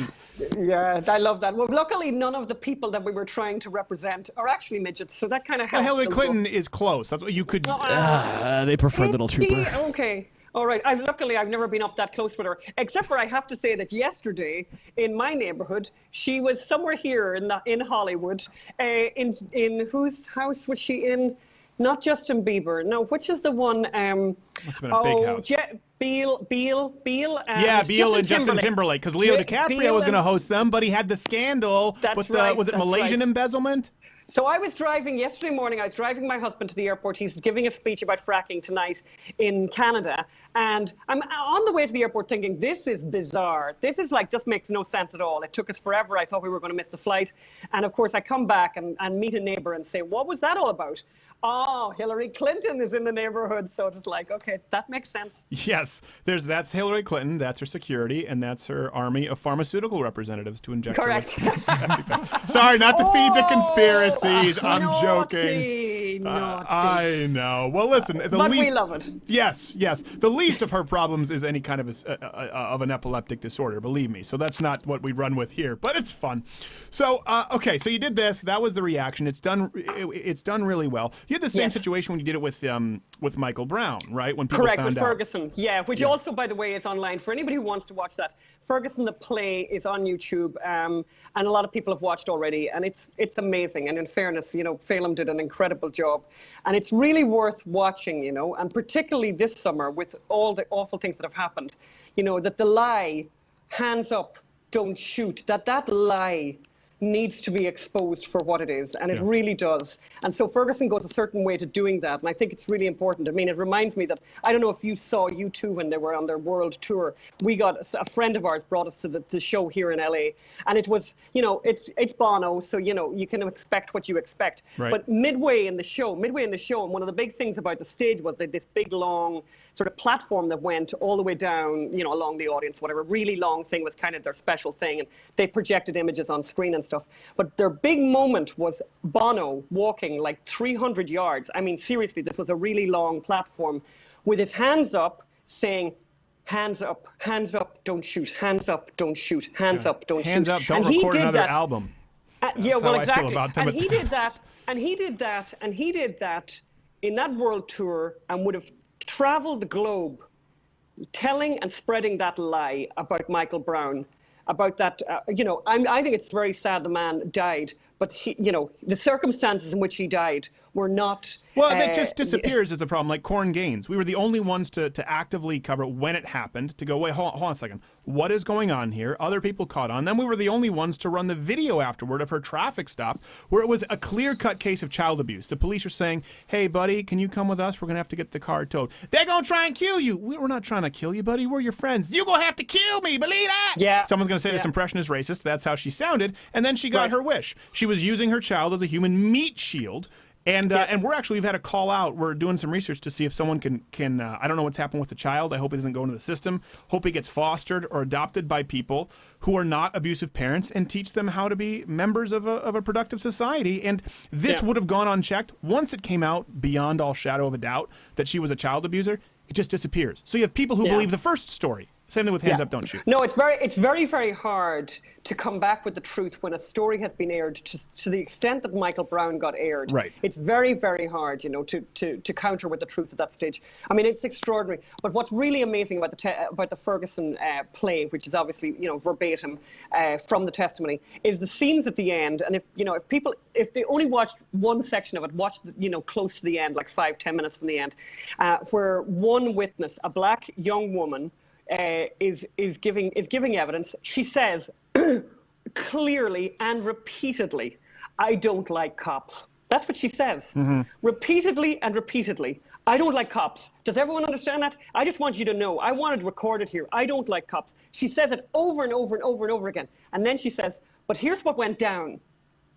Yeah, I love that. Well, luckily, none of the people that we were trying to represent are actually midgets, so that kind of helps. Well, Hillary Clinton is close. That's what you could. They prefer Little Trooper. Okay. All right. Luckily, I've never been up that close with her, except for I have to say that yesterday in my neighborhood, she was somewhere here in Hollywood. In whose house was she in? Not Justin Bieber. No, which is the one? Must have been a big house. Beale. Yeah, Beale and Justin Timberlake, because Leo DiCaprio was going to host them, but he had the scandal with the, was it Malaysian embezzlement? So I was driving yesterday morning. I was driving my husband to the airport. He's giving a speech about fracking tonight in Canada. And I'm on the way to the airport thinking, this is bizarre. This is like, just makes no sense at all. It took us forever. I thought we were going to miss the flight. And of course, I come back and meet a neighbor and say, what was that all about? Oh, Hillary Clinton is in the neighborhood. So it's like, okay, that makes sense. Yes, that's Hillary Clinton, that's her security, and that's her army of pharmaceutical representatives to inject her with. Sorry, not to feed the conspiracies. I'm joking. I know. Well, listen, we love it. Yes. The least of her problems is any kind of an epileptic disorder, believe me. So that's not what we run with here, but it's fun. So, okay, so you did this. That was the reaction. It's done really well. You had the same situation when you did it with Michael Brown, right? When people Correct, found with out. Ferguson. Yeah, which also, by the way, is online for anybody who wants to watch that. Ferguson the play is on YouTube, and a lot of people have watched already, and it's amazing. And in fairness, you know, Phelim did an incredible job, and it's really worth watching, you know, and particularly this summer with all the awful things that have happened, you know, that the lie, hands up, don't shoot, that lie needs to be exposed for what it is, and it really does. And so Ferguson goes a certain way to doing that, and I think it's really important. I mean, it reminds me that, I don't know if you saw U2 when they were on their world tour. We got, a friend of ours brought us to the show here in LA, and it was, you know, it's Bono, so, you know, you can expect what you expect. Right. But midway in the show, and one of the big things about the stage was that this big, long sort of platform that went all the way down, you know, along the audience, whatever, really long thing was kind of their special thing, and they projected images on screen and stuff. But their big moment was Bono walking like 300 yards. I mean, seriously, this was a really long platform with his hands up saying, hands up, don't shoot, hands up, don't shoot, hands up, don't shoot. Hands up, don't and record another album. Yeah, That's well, how I feel exactly. about them. And he did that, and he did that, and he did that in that world tour, and would have traveled the globe telling and spreading that lie about Michael Brown, about that, I think it's very sad the man died, but the circumstances in which he died were not... Well, it just disappears is the problem. Like Corn Gaines, we were the only ones to actively cover it when it happened, to go, wait, hold on a second. What is going on here? Other people caught on. Then we were the only ones to run the video afterward of her traffic stop, where it was a clear-cut case of child abuse. The police are saying, hey, buddy, can you come with us? We're going to have to get the car towed. They're going to try and kill you. We're not trying to kill you, buddy. We're your friends. You're going to have to kill me. Believe that? Yeah. Someone's going to say this impression is racist. That's how she sounded. And then she got her wish. She was using her child as a human meat shield. And we've had a call out. We're doing some research to see if someone can I don't know what's happened with the child. I hope it doesn't go into the system. Hope he gets fostered or adopted by people who are not abusive parents and teach them how to be members of a productive society. And this would have gone unchecked. Once it came out beyond all shadow of a doubt that she was a child abuser, it just disappears. So you have people who believe the first story. Same thing with Hands Up, Don't Shoot. No, it's very, very hard to come back with the truth when a story has been aired to the extent that Michael Brown got aired. Right. It's very, very hard, to counter with the truth at that stage. I mean, it's extraordinary. But what's really amazing about the Ferguson play, which is obviously, verbatim from the testimony, is the scenes at the end. And if they only watched one section of it, watch close to the end, like 5-10 minutes from the end, where one witness, a black young woman, is giving evidence. She says clearly and repeatedly, I don't like cops. That's what she says. Repeatedly and repeatedly. I don't like cops. Does everyone understand that? I just want you to know. I wanted recorded here. I don't like cops. She says it over and over and over and over again. And then she says, but here's what went down.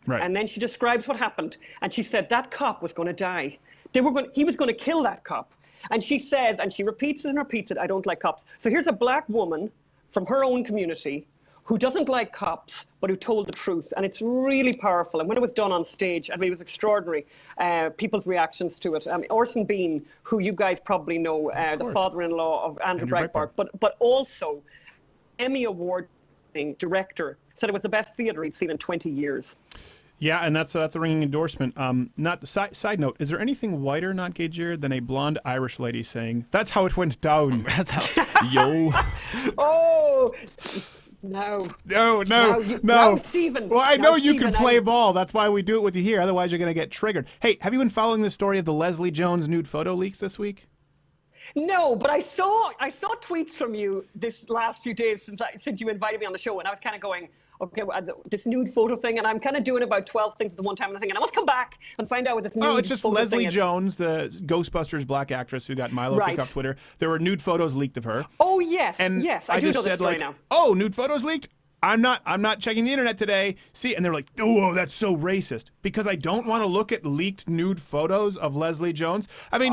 Right. And then she describes what happened. And she said that cop was going to die. He was going to kill that cop. And she says, and she repeats it and repeats it, I don't like cops. So here's a black woman from her own community who doesn't like cops, but who told the truth. And it's really powerful. And when it was done on stage, I mean, it was extraordinary, people's reactions to it. Orson Bean, who you guys probably know, the father-in-law of Andrew Breitbart, but also Emmy Award-winning director, said it was the best theater he'd seen in 20 years. Yeah, and that's a ringing endorsement. Side note: is there anything whiter, not gay, Jared, than a blonde Irish lady saying, "That's how it went down"? That's how. Yo. Oh. No. No, Stephen. Well, I know you can play ball. That's why we do it with you here. Otherwise, you're going to get triggered. Hey, have you been following the story of the Leslie Jones nude photo leaks this week? No, but I saw tweets from you this last few days since you invited me on the show, and I was kind of going, okay, this nude photo thing, and I'm kind of doing about 12 things at the one time, and I must come back and find out what this nude photo thing is. Oh, it's just Leslie Jones, the Ghostbusters black actress who got Milo kicked off Twitter. There were nude photos leaked of her. Oh, yes, yes, I do know this story now. Oh, nude photos leaked? I'm not checking the internet today. See, and they're like, oh, that's so racist. Because I don't want to look at leaked nude photos of Leslie Jones. I mean,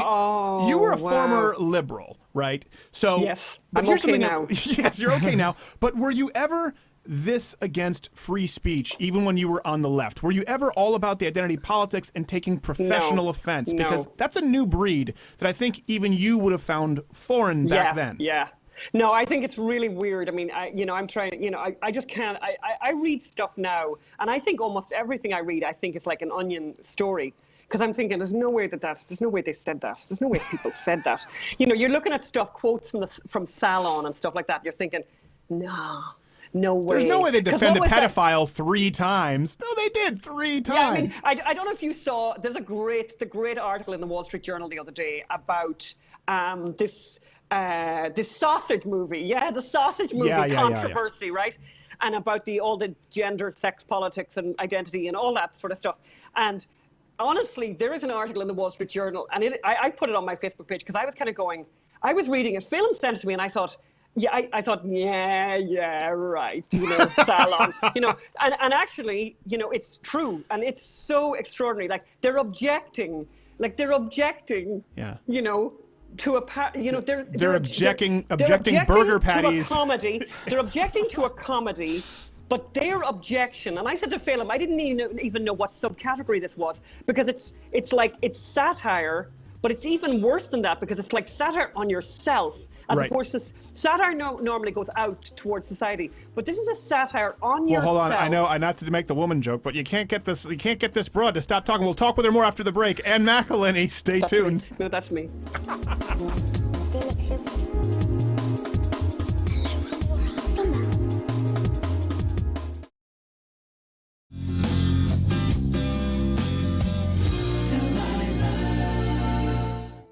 you were a former liberal, right? So, yes, but I'm here's okay something now. Yes, you're okay now. But were you ever this against free speech, even when you were on the left? Were you ever all about the identity politics and taking professional offense? Because that's a new breed that I think even you would have found foreign back then. Yeah. No, I think it's really weird. I mean, I'm trying, I just can't. I read stuff now, and I think almost everything I read, I think is like an Onion story. Because I'm thinking, there's no way there's no way they said that. There's no way people said that. You're looking at stuff, quotes from Salon and stuff like that. You're thinking, no way. There's no way they defended a pedophile 3 times. No, they did 3 times. Yeah, I mean, I don't know if you saw, there's the great article in the Wall Street Journal the other day about this sausage movie. Yeah, the sausage movie controversy, right? And about all the gender, sex politics and identity and all that sort of stuff. And honestly, there is an article in the Wall Street Journal, and I put it on my Facebook page because I was kind of going, I was reading it, Phelan sent it to me, and I thought, right, Salon, and actually, it's true, and it's so extraordinary. Like they're objecting, to they're objecting burger patties. To a comedy. They're objecting to a comedy, but their objection, and I said to Phelan, I didn't even know what subcategory this was, because it's satire, but it's even worse than that, because it's like satire on yourself. As Right. opposed to satire normally goes out towards society, but this is a satire on yourself. Well, hold on. I know, not to make the woman joke, but you can't get this. You can't get this broad to stop talking. We'll talk with her more after the break. Anne McElhinney, stay tuned. No, that's me.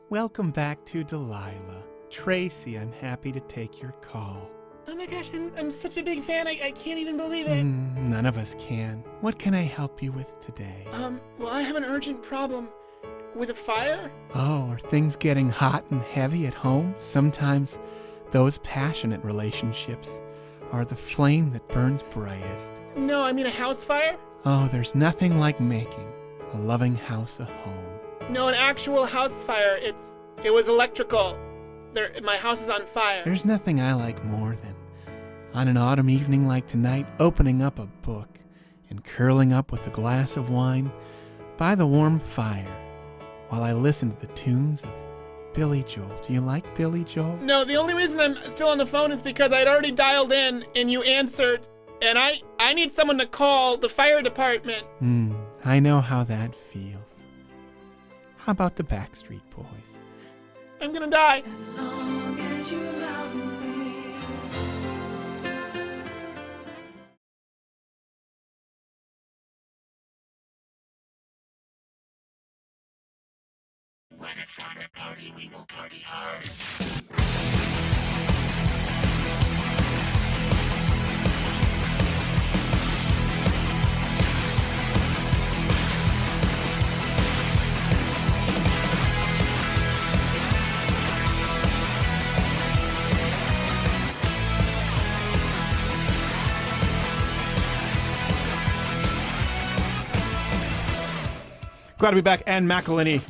Welcome back to Delilah. Tracy, I'm happy to take your call. Oh my gosh, I'm such a big fan. I can't even believe it. None of us can. What can I help you with today? Well, I have an urgent problem with a fire. Oh, are things getting hot and heavy at home? Sometimes those passionate relationships are the flame that burns brightest. No, I mean a house fire. Oh, there's nothing like making a loving house a home. No, an actual house fire. It was electrical. My house is on fire. There's nothing I like more than, on an autumn evening like tonight, opening up a book and curling up with a glass of wine by the warm fire while I listen to the tunes of Billy Joel. Do you like Billy Joel? No, the only reason I'm still on the phone is because I'd already dialed in and you answered, and I need someone to call the fire department. I know how that feels. How about the Backstreet Boys? I'm gonna die. As long as you love me. When it's time to party, we will party hard. Glad to be back. Anne McElhinney,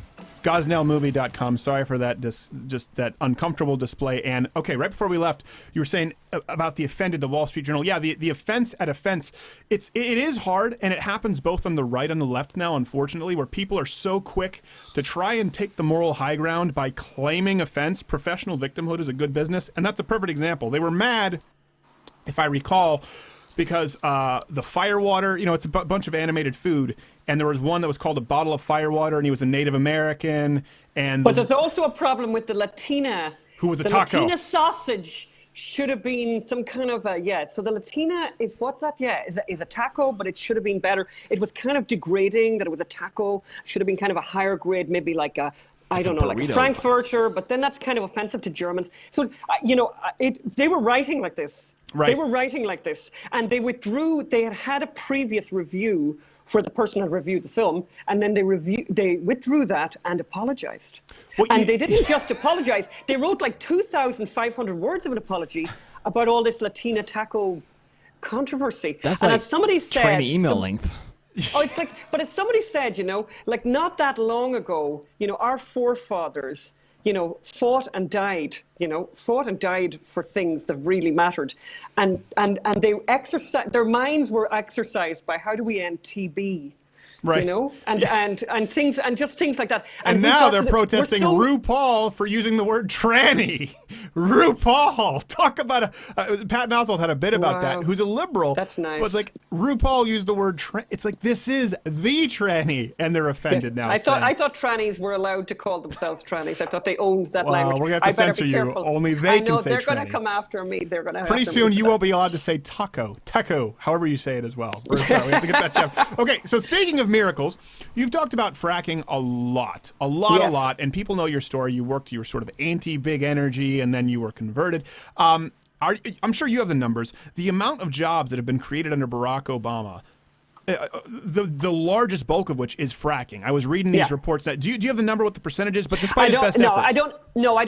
GosnellMovie.com. Sorry for that, just that uncomfortable display. And okay, right before we left, you were saying about the offended, the Wall Street Journal. Yeah, the offense at offense. It is hard, and it happens both on the right and the left now, unfortunately, where people are so quick to try and take the moral high ground by claiming offense. Professional victimhood is a good business, and that's a perfect example. They were mad, if I recall, because the firewater, it's a bunch of animated food, and there was one that was called a bottle of firewater, and he was a Native American, and But there's also a problem with the Latina. Who was a the taco. Latina sausage should have been some kind of a, so the Latina is, what's that? Yeah, is a taco, but it should have been better. It was kind of degrading that it was a taco. Should have been kind of a higher grade, maybe like a, I don't know, like a Frankfurter, but then that's kind of offensive to Germans. So, they were writing like this. Right. They were writing like this, and they had a previous review where the person had reviewed the film, and then they withdrew that and apologized. They didn't just apologize, they wrote like 2,500 words of an apology about all this Latina taco controversy. That's and like as somebody said, trainee email length. Oh, it's like, but as somebody said, like not that long ago, our forefathers, fought and died for things that really mattered. And they their minds were exercised by how do we end TB? Right. And things like that. And now they're protesting RuPaul for using the word tranny. RuPaul, talk about Patton Oswalt had a bit about that. Who's a liberal? That's nice. But it's like RuPaul used the word it's like this is the tranny, and they're offended now. I thought trannies were allowed to call themselves trannies. I thought they owned that language. We're gonna have to censor you. Only they can say they're tranny. going to come after me. They're going to. Pretty soon you won't be allowed to say taco, however you say it as well. We have to get that checked. Okay, so speaking of miracles, you've talked about fracking a lot, and people know your story. You were sort of anti-big energy, and then you were converted. I'm sure you have the numbers. The amount of jobs that have been created under Barack Obama, the largest bulk of which is fracking. I was reading these reports. That do you have the number what the percentage is? But despite his best efforts, I don't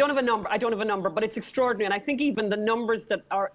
have a number. I don't have a number, but it's extraordinary. And I think even the numbers that are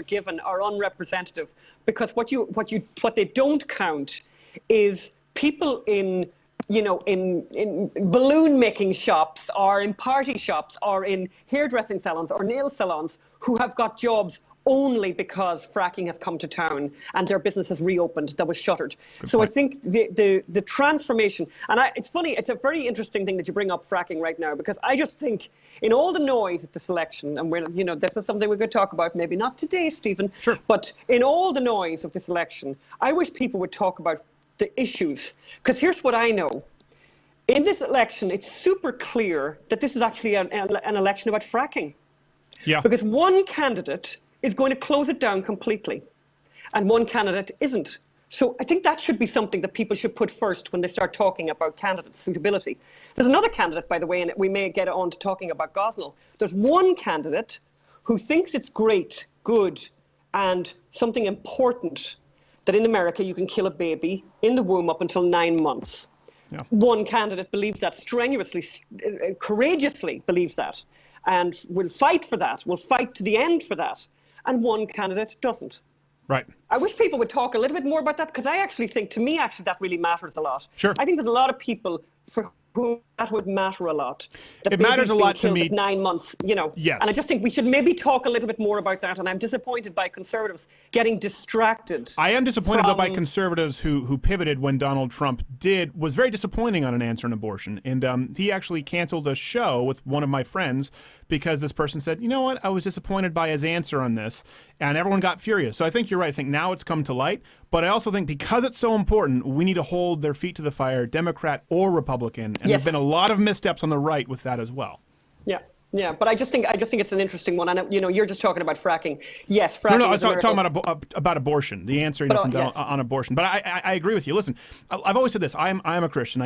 given are unrepresentative, because what they don't count is people in balloon making shops, or in party shops, or in hairdressing salons or nail salons who have got jobs only because fracking has come to town and their business has reopened that was shuttered. So I think the transformation, and it's funny, it's a very interesting thing that you bring up fracking right now, because I just think in all the noise of this election, and we're, this is something we could talk about, maybe not today, Stephen, sure, but in all the noise of this election, I wish people would talk about the issues, because here's what I know. In this election, it's super clear that this is actually an election about fracking. Yeah. Because one candidate is going to close it down completely, and one candidate isn't. So I think that should be something that people should put first when they start talking about candidate suitability. There's another candidate, by the way, and we may get on to talking about Gosnell. There's one candidate who thinks it's great, good, and something important that in America you can kill a baby in the womb up until 9 months. Yeah. One candidate believes that strenuously, courageously believes that, and will fight for that, will fight to the end for that. And one candidate doesn't. Right. I wish people would talk a little bit more about that, because I actually think, to me, actually, that really matters a lot. Sure. I think there's a lot of people for whom that would matter a lot. It matters a lot to me. 9 months, Yes. And I just think we should maybe talk a little bit more about that. And I'm disappointed by conservatives getting distracted. I am disappointed, though, by conservatives who pivoted when Donald Trump was very disappointing on an answer on abortion. And he actually canceled a show with one of my friends because this person said, you know what, I was disappointed by his answer on this. And everyone got furious. So I think you're right. I think now it's come to light. But I also think because it's so important, we need to hold their feet to the fire, Democrat or Republican. And there's been a lot of missteps on the right with that as well. Yeah, but I just think it's an interesting one. And you're just talking about fracking. Yes, fracking. No, I was talking about abortion. The answer, on abortion. But I agree with you. Listen, I've always said this. I am a Christian.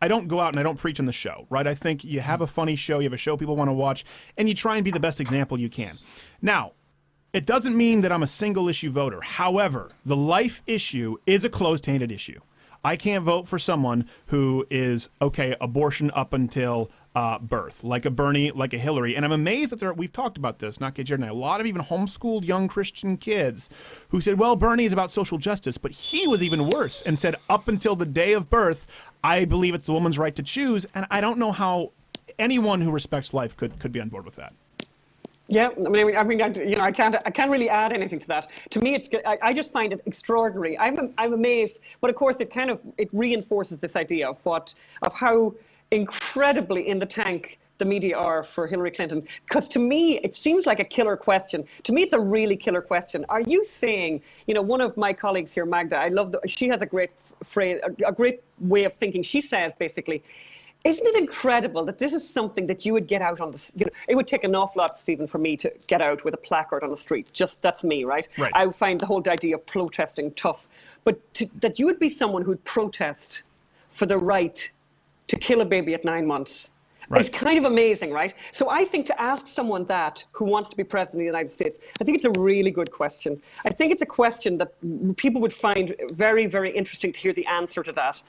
I don't go out and I don't preach on the show, right? I think you have a funny show, you have a show people want to watch, and you try and be the best example you can. Now, it doesn't mean that I'm a single issue voter. However, the life issue is a closed-handed issue. I can't vote for someone who is, okay, abortion up until birth, like a Bernie, like a Hillary. And I'm amazed that we've talked about this, not Jared and I, a lot of even homeschooled young Christian kids who said, well, Bernie is about social justice, but he was even worse and said up until the day of birth, I believe it's the woman's right to choose. And I don't know how anyone who respects life could be on board with that. Yeah, I can't really add anything to that. To me, I just find it extraordinary. I'm amazed, but of course, it reinforces this idea of how incredibly in the tank the media are for Hillary Clinton. Because to me, it seems like a killer question. To me, it's a really killer question. Are you saying, one of my colleagues here, Magda, she has a great phrase, a great way of thinking. She says basically, isn't it incredible that this is something that you would get out on the, it would take an awful lot, Stephen, for me to get out with a placard on the street. That's me, right? I find the whole idea of protesting tough. But that you would be someone who'd protest for the right to kill a baby at 9 months is kind of amazing, right? So I think to ask someone that who wants to be president of the United States, I think it's a really good question. I think it's a question that people would find very, very interesting to hear the answer to that.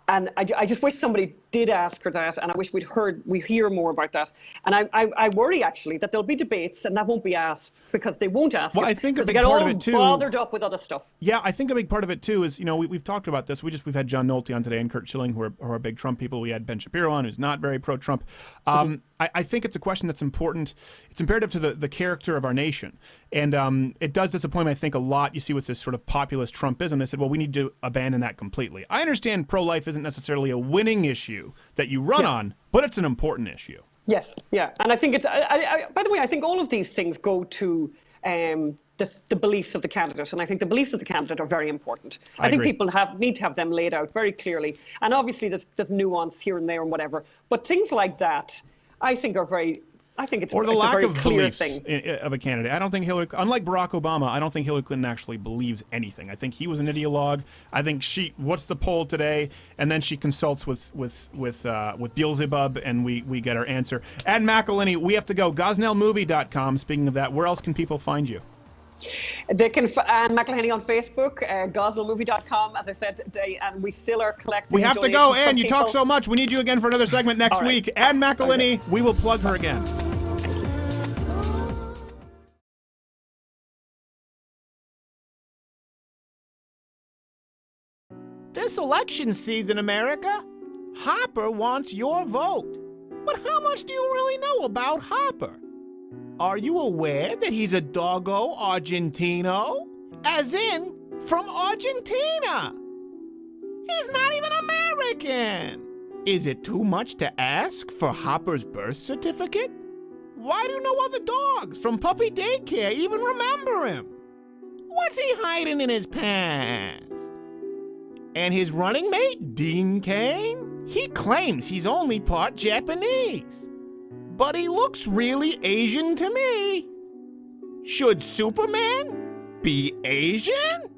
And I just wish somebody did ask her that, and I wish we hear more about that. And I worry actually that there'll be debates and that won't be asked because they won't ask. Well, I think a big part of it too. Bothered up with other stuff. Yeah, I think a big part of it too is we've talked about this. We've had John Nolte on today and Curt Schilling, who are big Trump people. We had Ben Shapiro on, who's not very pro-Trump. I think it's a question that's important. It's imperative to the character of our nation, and it does disappoint me. I think a lot you see with this sort of populist Trumpism. They said, well, we need to abandon that completely. I understand pro-life isn't necessarily a winning issue that you run on, but it's an important issue. Yes, yeah, and I think it's. By the way, I think all of these things go to the beliefs of the candidate, and I think the beliefs of the candidate are very important. I think people need to have them laid out very clearly, and obviously there's nuance here and there and whatever, but things like that, I think are very. I think it's a very clear thing. Of a candidate. I don't think unlike Barack Obama, I don't think Hillary Clinton actually believes anything. I think he was an ideologue. I think what's the poll today? And then she consults with Beelzebub, and we get our answer. At McElhinney, we have to go. GosnellMovie.com. Speaking of that, where else can people find you? They can McElhinney on Facebook, GosnellMovie.com, as I said today, and we still are collecting. We have to go, Ann. You talk so much. We need you again for another segment next week. Ann McElhinney, we will plug her again. This election season, America, Hopper wants your vote. But how much do you really know about Hopper? Are you aware that he's a doggo Argentino? As in, from Argentina. He's not even American. Is it too much to ask for Hopper's birth certificate? Why do no other dogs from puppy daycare even remember him? What's he hiding in his pants? And his running mate, Dean Cain? He claims he's only part Japanese. But he looks really Asian to me. Should Superman be Asian?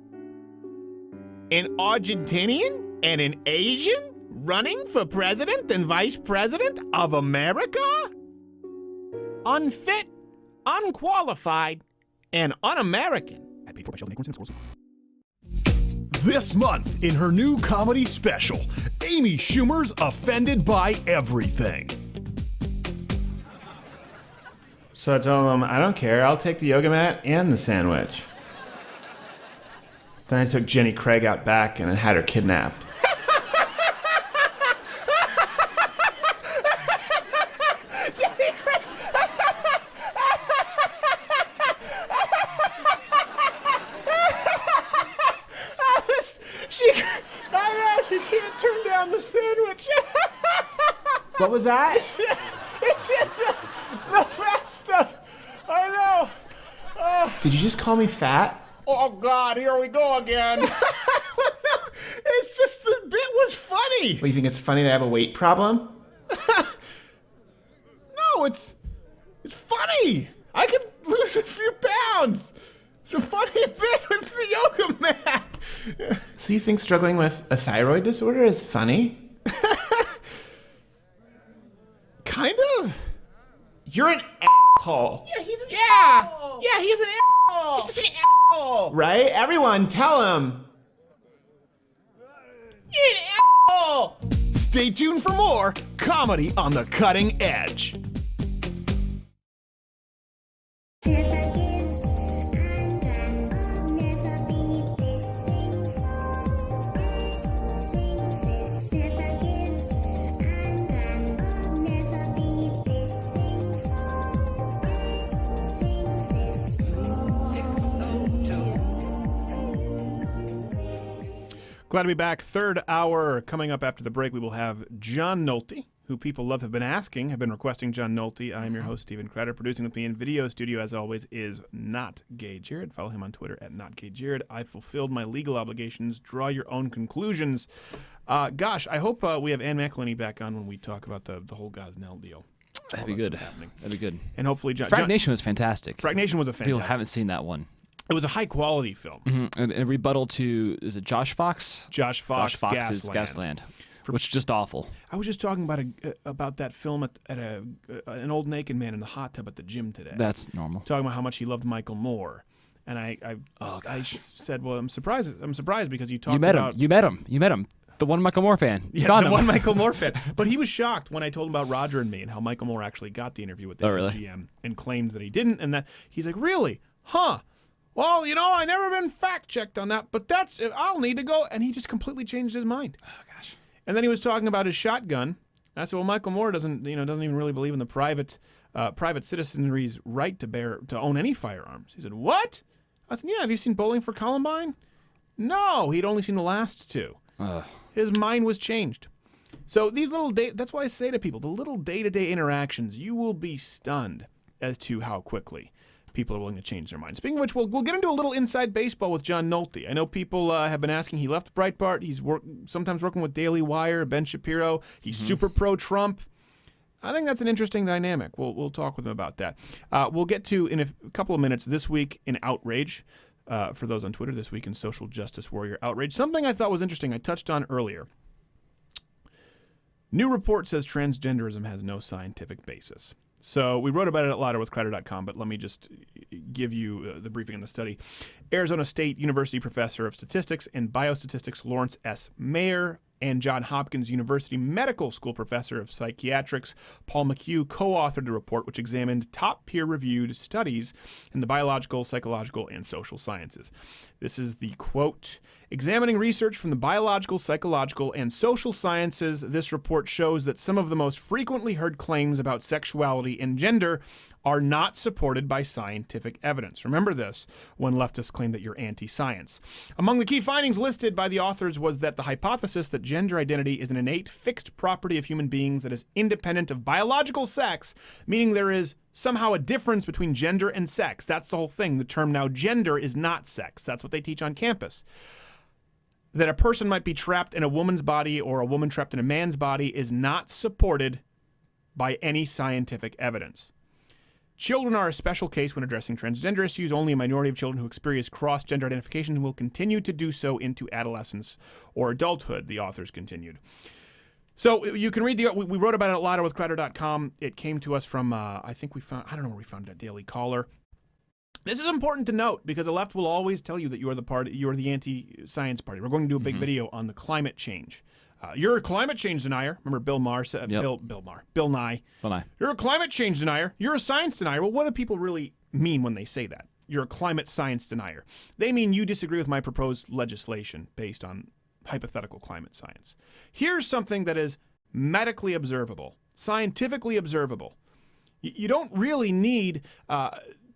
An Argentinian and an Asian running for president and vice president of America? Unfit, unqualified, and un-American. This month, in her new comedy special, Amy Schumer's offended by everything. So I told him, I don't care, I'll take the yoga mat and the sandwich. Then I took Jenny Craig out back and had her kidnapped. Jenny Craig! I know, she can't turn down the sandwich. What was that? It's just the fat stuff. I know. Did you just call me fat? Oh, God, here we go again. It's just the bit was funny. Well, you think it's funny that I have a weight problem? No, it's funny. I could lose a few pounds. It's a funny bit with the yoga mat. So you think struggling with a thyroid disorder is funny? Kind of. You're an asshole. Yeah, he's an asshole. Yeah, he's an asshole. He's such an asshole. Right? Everyone, tell him. You're an asshole. Stay tuned for more comedy on the cutting edge. Glad to be back. Third hour coming up after the break. We will have John Nolte, who people love, have been requesting John Nolte. I'm your host, Stephen Crowder. Producing with me in video studio, as always, is Not Gay Jared. Follow him on Twitter at Not Gay Jared. I fulfilled my legal obligations. Draw your own conclusions. Gosh, I hope we have Ann McElhinney back on when we talk about the whole Gosnell deal. That'd be good. That'd be good. And hopefully John... Frag Nation was fantastic. Frag Nation was a fantastic... People haven't seen that one. It was a high-quality film. Mm-hmm. And a rebuttal to, is it Josh Fox? Josh Fox's Gasland. Which is just awful. I was just talking about that film at an old naked man in the hot tub at the gym today. That's normal. Talking about how much he loved Michael Moore. And I said, well, I'm surprised because you talked about... You met him. The one Michael Moore fan. One Michael Moore fan. But he was shocked when I told him about Roger and Me and how Michael Moore actually got the interview with the GM and claimed that he didn't. And that he's like, really? Huh? Well, I never been fact-checked on that, but I'll need to go. And he just completely changed his mind. Oh, gosh. And then he was talking about his shotgun. I said, well, Michael Moore doesn't even really believe in the private citizenry's right to own any firearms. He said, what? I said, yeah, have you seen Bowling for Columbine? No, he'd only seen the last two. His mind was changed. So these that's why I say to people, the little day-to-day interactions, you will be stunned as to how quickly people are willing to change their minds. Speaking of which, we'll get into a little inside baseball with John Nolte. I know people have been asking. He left Breitbart. He's sometimes working with Daily Wire, Ben Shapiro. He's super pro-Trump. I think that's an interesting dynamic. We'll talk with him about that. We'll get to, in a couple of minutes, This Week in Outrage. For those on Twitter, This Week in Social Justice Warrior Outrage. Something I thought was interesting I touched on earlier. New report says transgenderism has no scientific basis. So we wrote about it at louderwithcrowder.com, but let me just give you the briefing on the study. Arizona State University professor of statistics and biostatistics Lawrence S. Mayer and Johns Hopkins University Medical School professor of psychiatrics Paul McHugh co-authored the report, which examined top peer-reviewed studies in the biological, psychological, and social sciences. This is the quote: examining research from the biological, psychological, and social sciences, this report shows that some of the most frequently heard claims about sexuality and gender are not supported by scientific evidence. Remember this when leftists claim that you're anti-science. Among the key findings listed by the authors was that the hypothesis that gender identity is an innate, fixed property of human beings that is independent of biological sex, meaning there is somehow a difference between gender and sex. That's the whole thing. The term now gender is not sex. That's what they teach on campus. That a person might be trapped in a woman's body or a woman trapped in a man's body is not supported by any scientific evidence. Children are a special case when addressing transgender issues. Only a minority of children who experience cross-gender identification will continue to do so into adolescence or adulthood, the authors continued. So you can read we wrote about it at louderwithcrowder.com. It came to us from, I don't know where we found it, at Daily Caller. This is important to note because the left will always tell you that you're the anti-science party. We're going to do a big video on the climate change. You're a climate change denier. Remember Bill Nye. Bill Nye. You're a climate change denier. You're a science denier. Well, what do people really mean when they say that? You're a climate science denier. They mean you disagree with my proposed legislation based on hypothetical climate science. Here's something that is medically observable, scientifically observable. You don't really need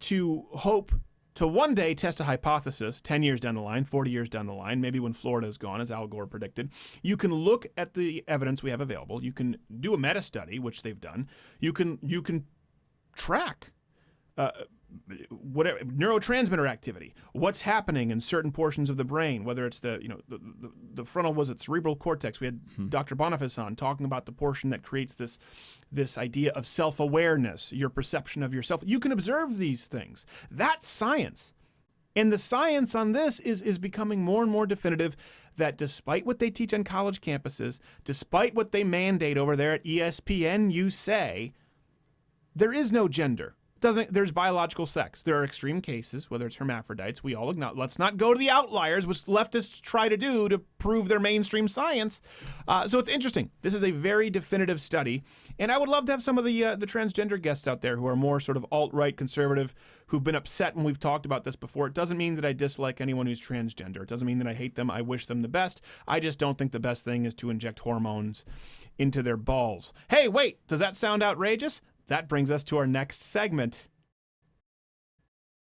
to hope to one day test a hypothesis 10 years down the line, 40 years down the line, maybe when Florida is gone, as Al Gore predicted. You can look at the evidence we have available. You can do a meta-study, which they've done. You can track whatever neurotransmitter activity, what's happening in certain portions of the brain, whether it's the frontal, was it cerebral cortex. We had Dr. Boniface on talking about the portion that creates this idea of self-awareness, your perception of yourself. You can observe these things. That's science. And the science on this is becoming more and more definitive that despite what they teach on college campuses, despite what they mandate over there at ESPN, you say, there is no gender. There's biological sex. There are extreme cases, whether it's hermaphrodites. We all acknowledge. Let's not go to the outliers, which leftists try to do to prove their mainstream science. So it's interesting. This is a very definitive study, and I would love to have some of the transgender guests out there who are more sort of alt-right conservative, who've been upset when we've talked about this before. It doesn't mean that I dislike anyone who's transgender. It doesn't mean that I hate them. I wish them the best. I just don't think the best thing is to inject hormones into their balls. Hey, wait, does that sound outrageous? That brings us to our next segment.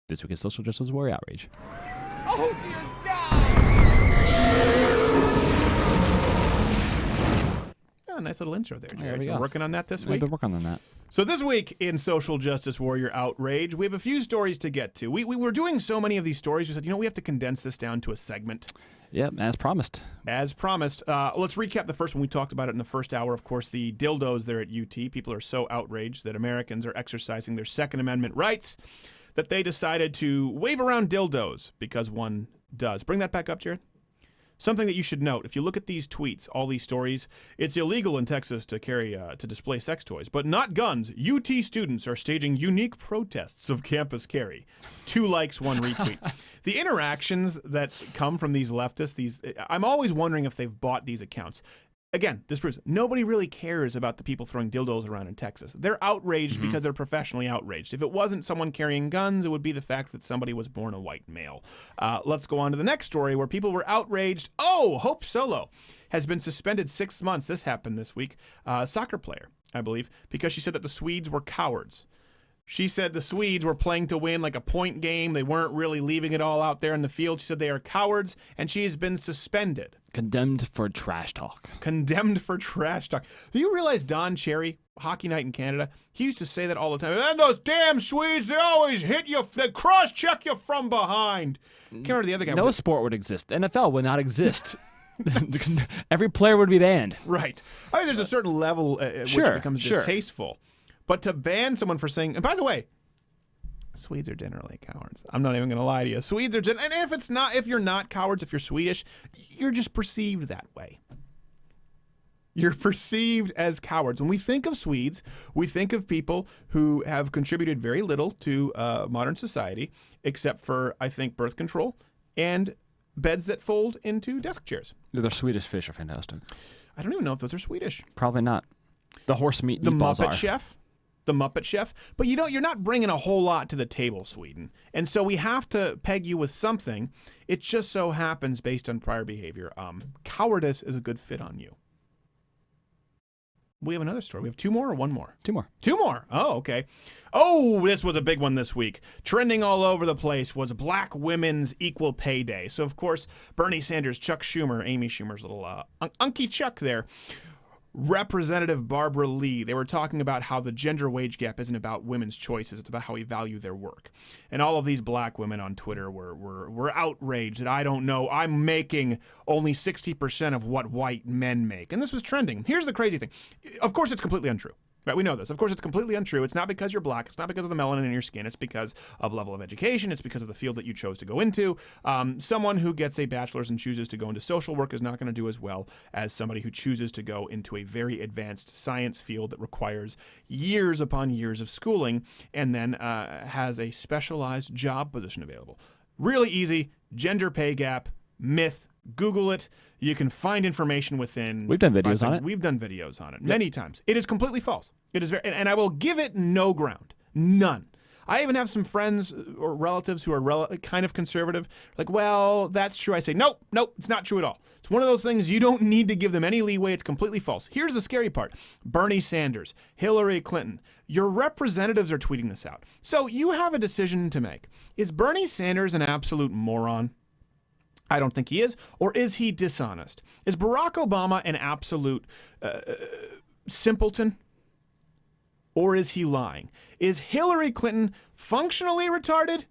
This week is Social Justice Warrior Outrage. Oh, dear God! Oh, nice little intro there, Jared. There we You're go. working on that this I've week? been working on that. So this week in Social Justice Warrior Outrage, we have a few stories to get to. We were doing so many of these stories, we said, we have to condense this down to a segment. Yep, as promised. As promised. Let's recap the first one. We talked about it in the first hour. Of course, the dildos there at UT. People are so outraged that Americans are exercising their Second Amendment rights that they decided to wave around dildos because one does. Bring that back up, Jared. Something that you should note, if you look at these tweets, all these stories, it's illegal in Texas to to display sex toys, but not guns. UT students are staging unique protests of campus carry. 2 likes, 1 retweet. The interactions that come from these leftists, I'm always wondering if they've bought these accounts. Again, this proves nobody really cares about the people throwing dildos around in Texas. They're outraged because they're professionally outraged. If it wasn't someone carrying guns, it would be the fact that somebody was born a white male. Let's go on to the next story where people were outraged. Oh, Hope Solo has been suspended 6 months. This happened this week. Soccer player, I believe, because she said that the Swedes were cowards. She said the Swedes were playing to win like a point game. They weren't really leaving it all out there in the field. She said they are cowards, and she has been suspended. Condemned for trash talk. Condemned for trash talk. Do you realize Don Cherry, Hockey Night in Canada, he used to say that all the time. And those damn Swedes, they always hit you, they cross-check you from behind. Can't remember the other guy. No sport would exist. NFL would not exist. Every player would be banned. Right. I mean, there's a certain level at which it becomes distasteful. But to ban someone for saying, and by the way, Swedes are generally cowards. I'm not even going to lie to you. Swedes are, and if you're not cowards, if you're Swedish, you're just perceived that way. You're perceived as cowards. When we think of Swedes, we think of people who have contributed very little to modern society, except for, I think, birth control and beds that fold into desk chairs. The Swedish fish are fantastic. I don't even know if those are Swedish. Probably not. The horse meat meatballs are. The Muppet Chef. But you're not bringing a whole lot to the table, Sweden. And so we have to peg you with something. It just so happens, based on prior behavior, cowardice is a good fit on you. We have another story. We have two more or one more? Two more. Two more. Oh, okay. Oh, this was a big one this week. Trending all over the place was Black Women's Equal Pay Day. So, of course, Bernie Sanders, Chuck Schumer, Amy Schumer's little Unky Chuck there, Representative Barbara Lee, they were talking about how the gender wage gap isn't about women's choices. It's about how we value their work. And all of these black women on Twitter were outraged that I don't know, I'm making only 60% of what white men make. And this was trending. Here's the crazy thing. Of course, it's completely untrue. Right, we know this. Of course, it's completely untrue. It's not because you're black. It's not because of the melanin in your skin. It's because of level of education. It's because of the field that you chose to go into. Someone who gets a bachelor's and chooses to go into social work is not going to do as well as somebody who chooses to go into a very advanced science field that requires years upon years of schooling and then has a specialized job position available. Really easy. Gender pay gap, myth. Google it. You can find information within. We've done videos on it. We've done videos on it many times. It is completely false. It is very, and I will give it no ground. None. I even have some friends or relatives who are kind of conservative. Like, well, that's true. I say, nope, it's not true at all. It's one of those things you don't need to give them any leeway. It's completely false. Here's the scary part. Bernie Sanders, Hillary Clinton, your representatives are tweeting this out. So you have a decision to make. Is Bernie Sanders an absolute moron? I don't think he is. Or is he dishonest? Is Barack Obama an absolute simpleton? Or is he lying? Is Hillary Clinton functionally retarded?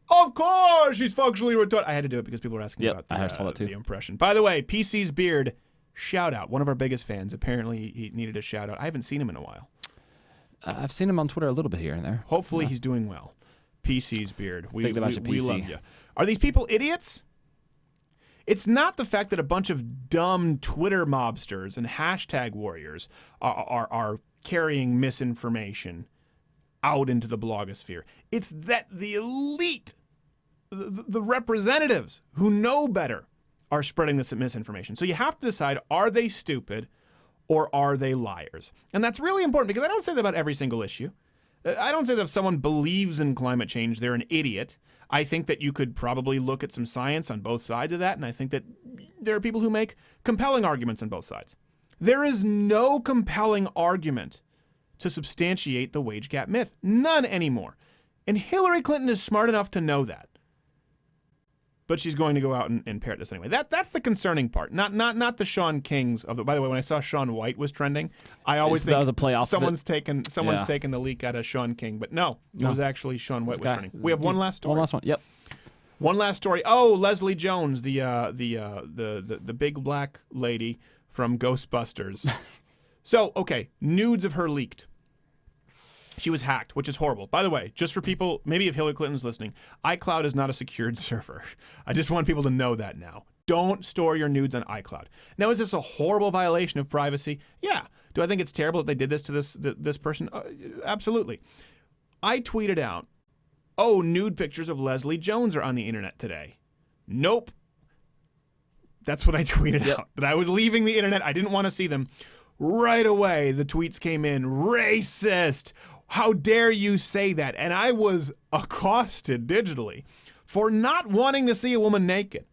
Of course she's functionally retarded. I had to do it because people were asking about the impression. By the way, PC's beard, shout out. One of our biggest fans. Apparently he needed a shout out. I haven't seen him in a while. I've seen him on Twitter a little bit here and there. Hopefully he's doing well. PC's beard. We PC. love you. Are these people idiots? It's not the fact that a bunch of dumb Twitter mobsters and hashtag warriors are carrying misinformation out into the blogosphere. It's that the elite, the representatives who know better, are spreading this misinformation. So you have to decide, are they stupid or are they liars? And that's really important because I don't say that about every single issue. I don't say that if someone believes in climate change, they're an idiot. I think that you could probably look at some science on both sides of that, and I think that there are people who make compelling arguments on both sides. There is no compelling argument to substantiate the wage gap myth. None anymore. And Hillary Clinton is smart enough to know that. But she's going to go out and parrot this anyway. That's the concerning part. Not the Sean Kings of the. By the way, when I saw Sean White was trending, I always think that was a play off someone's taken the leak out of Sean King. But no, it was actually Sean White was trending. We have one last story. One last one. Yep. One last story. Oh, Leslie Jones, the big black lady from Ghostbusters. So, okay, nudes of her leaked. She was hacked, which is horrible. By the way, just for people, maybe if Hillary Clinton's listening, iCloud is not a secured server. I just want people to know that now. Don't store your nudes on iCloud. Now, is this a horrible violation of privacy? Yeah. Do I think it's terrible that they did this to this person? Absolutely. I tweeted out, oh, nude pictures of Leslie Jones are on the internet today. Nope. That's what I tweeted out. That I was leaving the internet. I didn't want to see them. Right away, the tweets came in. Racist. How dare you say that? And I was accosted digitally for not wanting to see a woman naked.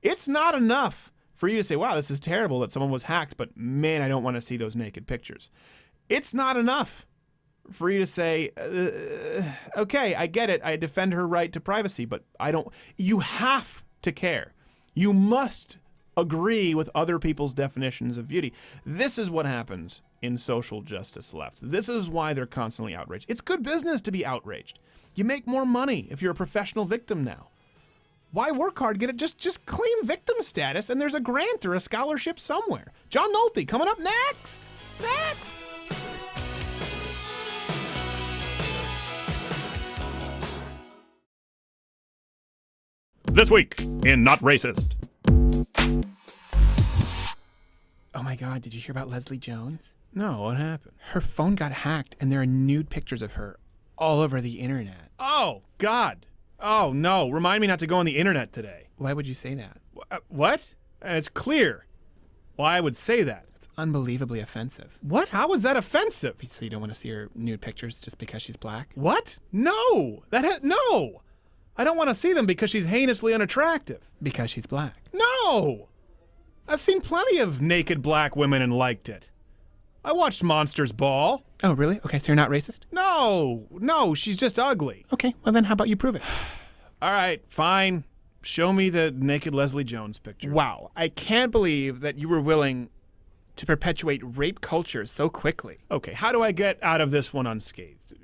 It's not enough for you to say, wow, this is terrible that someone was hacked, but man, I don't want to see those naked pictures. It's not enough for you to say, okay, I get it. I defend her right to privacy, but I don't. You have to care. You must agree with other people's definitions of beauty. This is what happens in social justice left. This is why they're constantly outraged. It's good business to be outraged. You make more money if you're a professional victim now. Why work hard? Get it? Just claim victim status, and there's a grant or a scholarship somewhere. John Nolte coming up next. Next. This week in Not Racist. Oh my God, did you hear about Leslie Jones? No, what happened? Her phone got hacked and there are nude pictures of her all over the internet. Oh, God. Oh, no. Remind me not to go on the internet today. Why would you say that? What? It's clear why I would say that. It's unbelievably offensive. What? How is that offensive? So you don't want to see her nude pictures just because she's black? What? No. No. I don't want to see them because she's heinously unattractive. Because she's black? No. I've seen plenty of naked black women and liked it. I watched Monsters Ball. Oh, really? Okay, so you're not racist? No, she's just ugly. Okay, well then how about you prove it? All right, fine. Show me the naked Leslie Jones picture. Wow, I can't believe that you were willing to perpetuate rape culture so quickly. Okay, how do I get out of this one unscathed?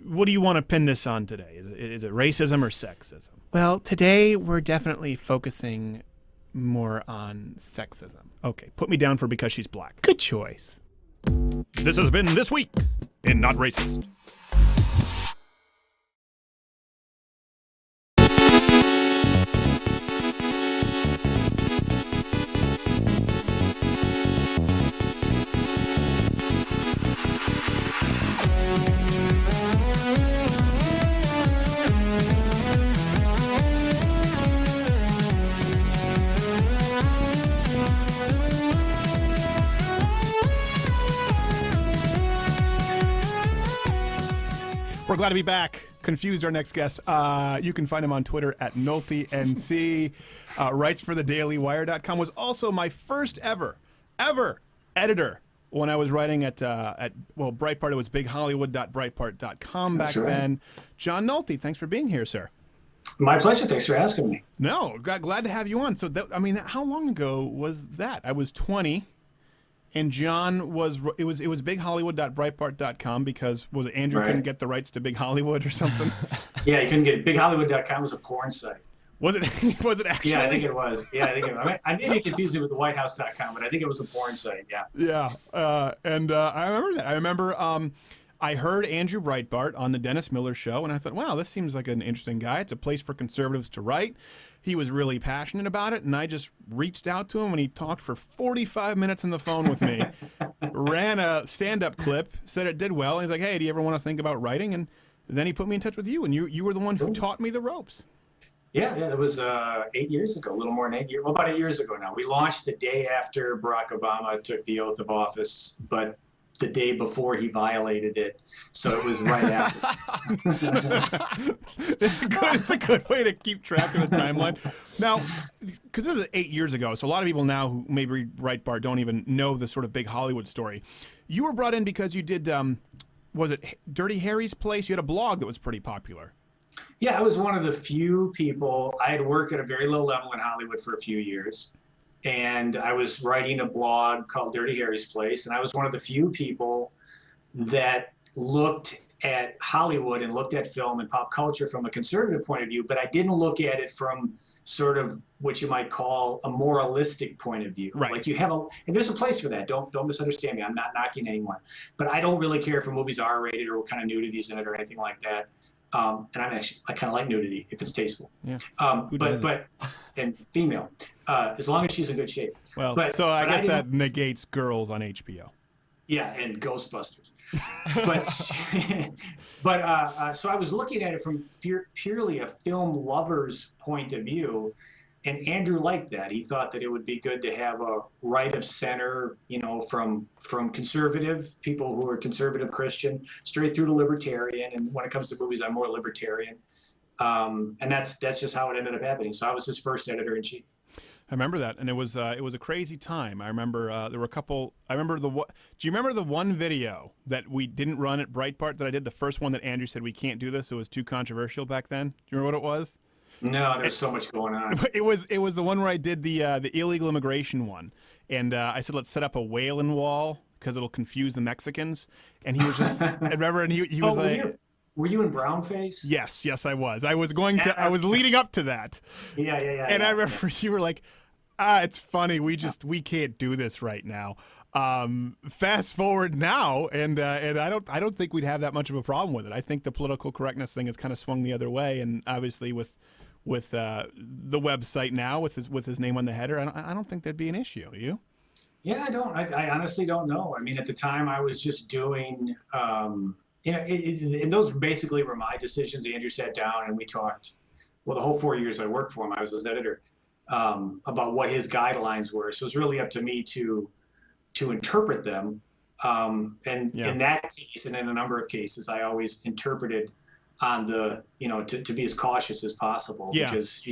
What do you want to pin this on today? Is it racism or sexism? Well, today we're definitely focusing more on sexism. Okay, put me down for because she's black. Good choice. This has been This Week in Not Racist. We're glad to be back. Confused our next guest. You can find him on Twitter at NolteNC. Writes for thedailywire.com. Was also my first ever editor when I was writing at Breitbart. It was bighollywood.breitbart.com back then. John Nolte, thanks for being here, sir. My pleasure. Thanks for asking me. No, glad to have you on. So, how long ago was that? I was 20. And John was bighollywood.breitbart.com because was it Andrew couldn't get the rights to Big Hollywood or something? Yeah, you couldn't get it. Bighollywood.com was a porn site. Was it actually? Yeah, I think it was. I may be confusing it with the whitehouse.com, but I think it was a porn site. Yeah. Yeah. I remember that. I remember I heard Andrew Breitbart on the Dennis Miller show, and I thought, wow, this seems like an interesting guy. It's a place for conservatives to write. He was really passionate about it, and I just reached out to him, and he talked for 45 minutes on the phone with me, ran a stand-up clip, said it did well. He's like, hey, do you ever want to think about writing? And then he put me in touch with you, and you were the one who taught me the ropes. Yeah, it was 8 years ago, a little more than 8 years. Well, about 8 years ago now. We launched the day after Barack Obama took the oath of office, but the day before he violated it, so it was right after. It's a good way to keep track of the timeline. Now, because this is 8 years ago, so a lot of people now who maybe read Breitbart don't even know the sort of Big Hollywood story. You were brought in because you did, was it Dirty Harry's Place? You had a blog that was pretty popular. Yeah, I was one of the few people. I had worked at a very low level in Hollywood for a few years. And I was writing a blog called Dirty Harry's Place, and I was one of the few people that looked at Hollywood and looked at film and pop culture from a conservative point of view, but I didn't look at it from sort of what you might call a moralistic point of view. Right. Like you have and there's a place for that. Don't misunderstand me. I'm not knocking anyone, but I don't really care if a movie's R-rated or what kind of nudity's in it or anything like that. And I kind of like nudity if it's tasteful. Yeah. But and female, as long as she's in good shape. Well, so I guess that negates Girls on HBO. Yeah, and Ghostbusters. So I was looking at it from purely a film lover's point of view, and Andrew liked that. He thought that it would be good to have a right of center, from conservative people who are conservative Christian straight through to libertarian. And when it comes to movies, I'm more libertarian. And that's just how it ended up happening. So I was his first editor-in-chief. I remember that, and it was a crazy time. I remember there were a couple. I remember do you remember the one video that we didn't run at Breitbart that I did? The first one that Andrew said we can't do this. It was too controversial back then. Do you remember what it was? No, there's so much going on. It was the one where I did the illegal immigration one, and I said let's set up a wailing wall because it'll confuse the Mexicans. And he was just I remember, and he was like. Were you in brownface? Yes, I was. I was leading up to that. Yeah. And I remember you were like, it's funny. We can't do this right now. Fast forward now, and I don't think we'd have that much of a problem with it. I think the political correctness thing has kind of swung the other way, and obviously with the website now with his name on the header, I don't think there'd be an issue. You? Yeah, I honestly don't know. I mean, at the time, I was just doing. And those basically were my decisions. Andrew sat down and we talked. Well, the whole 4 years I worked for him, I was his editor, about what his guidelines were. So it was really up to me to interpret them. In that case, and in a number of cases, I always interpreted on to be as cautious as possible because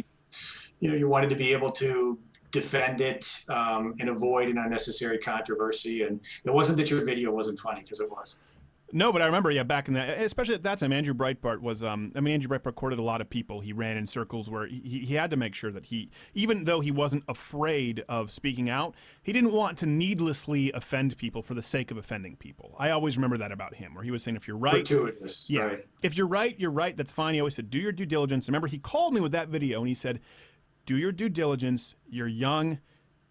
you wanted to be able to defend it and avoid an unnecessary controversy. And it wasn't that your video wasn't funny, because it was. No, but I remember, back in that, especially at that time, Andrew Breitbart was, Andrew Breitbart courted a lot of people. He ran in circles where he had to make sure that even though he wasn't afraid of speaking out, he didn't want to needlessly offend people for the sake of offending people. I always remember that about him, where he was saying, if you're right. Gratuitous, yeah, right. If you're right, that's fine. He always said, do your due diligence. Remember, he called me with that video and he said, do your due diligence. You're young.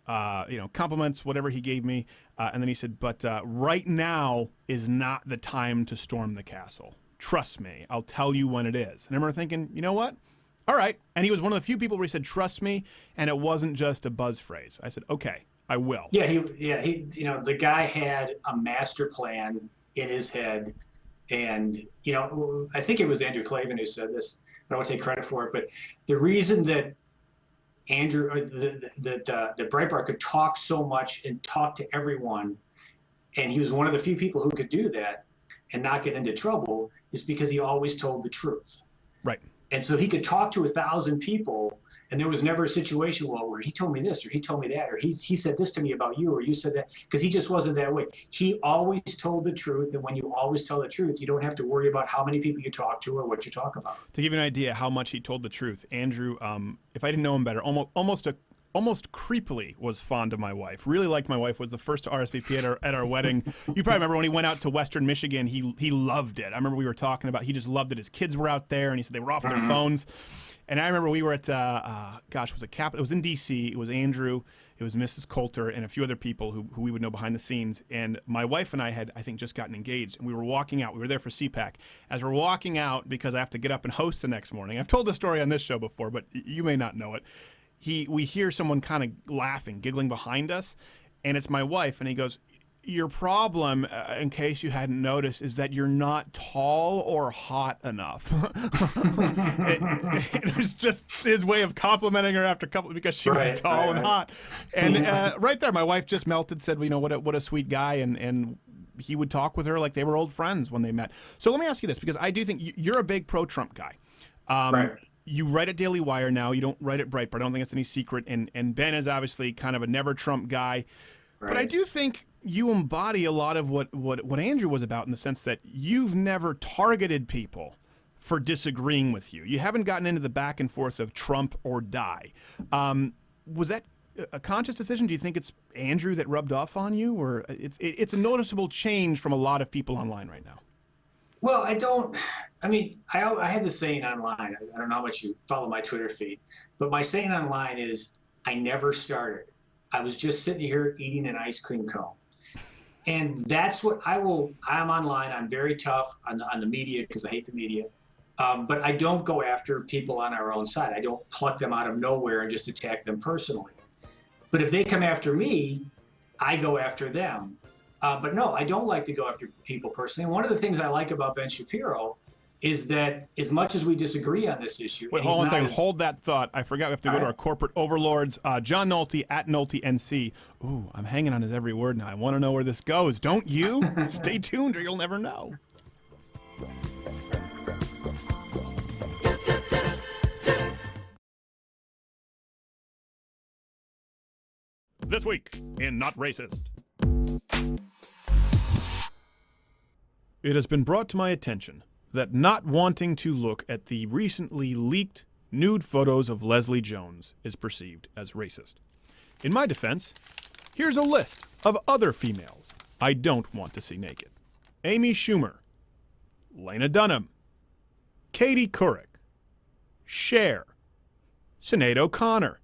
Compliments, whatever he gave me. And then he said, but right now is not the time to storm the castle. Trust me, I'll tell you when it is. And I remember thinking, you know what? All right. And he was one of the few people where he said, trust me. And it wasn't just a buzz phrase. I said, okay, I will. Yeah, the guy had a master plan in his head. And, I think it was Andrew Klavan who said this. I don't want to take credit for it, but the reason that that Breitbart could talk so much and talk to everyone, and he was one of the few people who could do that and not get into trouble, is because he always told the truth. Right. And so he could talk to 1,000 people, and there was never a situation where he told me this, or he told me that, or he said this to me about you, or you said that, because he just wasn't that way. He always told the truth, and when you always tell the truth, you don't have to worry about how many people you talk to or what you talk about. To give you an idea how much he told the truth, Andrew, if I didn't know him better, almost creepily was fond of my wife. Really liked my wife, was the first to RSVP at our wedding. You probably remember when he went out to Western Michigan, he loved it. I remember we were talking about, he just loved it. His kids were out there, and he said they were off their phones. And I remember we were at, it was in D.C. It was Andrew, it was Mrs. Coulter, and a few other people who we would know behind the scenes. And my wife and I had, I think, just gotten engaged, and we were walking out. We were there for CPAC. As we're walking out, because I have to get up and host the next morning, I've told this story on this show before, but you may not know it. We hear someone kind of laughing, giggling behind us, and it's my wife, and he goes, your problem, in case you hadn't noticed, is that you're not tall or hot enough. it was just his way of complimenting her after a couple, because she was tall and hot. And right there, my wife just melted, said, what a sweet guy, and he would talk with her like they were old friends when they met. So let me ask you this, because I do think you're a big pro-Trump guy. Right. You write at Daily Wire now. You don't write at Breitbart. I don't think it's any secret. And Ben is obviously kind of a never Trump guy. Right. But I do think you embody a lot of what Andrew was about, in the sense that you've never targeted people for disagreeing with you. You haven't gotten into the back and forth of Trump or die. Was that a conscious decision? Do you think it's Andrew that rubbed off on you, or it's a noticeable change from a lot of people online right now? Well, I have this saying online. I don't know how much you follow my Twitter feed, but my saying online is, I never started. I was just sitting here eating an ice cream cone. And that's what I'm online. I'm very tough on the media, because I hate the media. But I don't go after people on our own side. I don't pluck them out of nowhere and just attack them personally. But if they come after me, I go after them. But no, I don't like to go after people personally. And one of the things I like about Ben Shapiro is that, as much as we disagree on this issue... Wait, hold on a second. Hold that thought. I forgot we have to go to our corporate overlords. John Nolte, at Nolte NC. Ooh, I'm hanging on his every word now. I want to know where this goes. Don't you? Stay tuned, or you'll never know. This week in Not Racist. It has been brought to my attention that not wanting to look at the recently leaked nude photos of Leslie Jones is perceived as racist. In my defense, here's a list of other females I don't want to see naked. Amy Schumer, Lena Dunham, Katie Couric, Cher, Sinead O'Connor,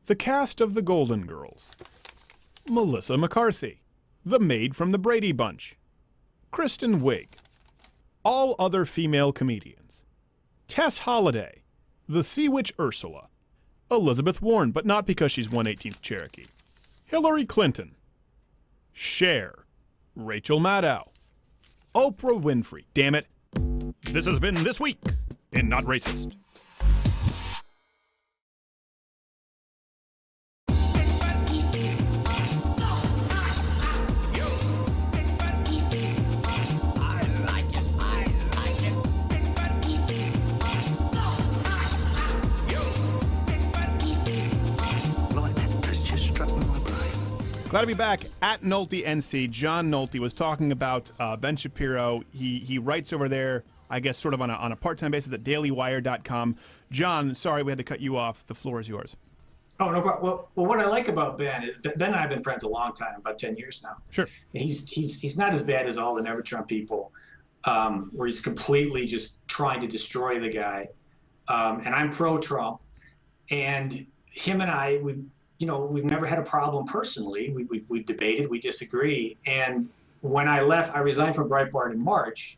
the cast of The Golden Girls, Melissa McCarthy, the maid from the Brady Bunch, Kristen Wiig, all other female comedians, Tess Holliday, the Sea Witch Ursula, Elizabeth Warren, but not because she's 1/18th Cherokee, Hillary Clinton, Cher, Rachel Maddow, Oprah Winfrey. Damn it. This has been This Week in Not Racist. Glad to be back at Nolte NC. John Nolte was talking about Ben Shapiro. He writes over there, I guess, sort of on a part-time basis at dailywire.com. John, sorry we had to cut you off. The floor is yours. Oh, no problem. Well, what I like about Ben is Ben and I have been friends a long time, about 10 years now. Sure. He's not as bad as all the Never Trump people, where he's completely just trying to destroy the guy. And I'm pro-Trump, and him and I, we've never had a problem personally. We've debated, we disagree. And when I left, I resigned from Breitbart in March,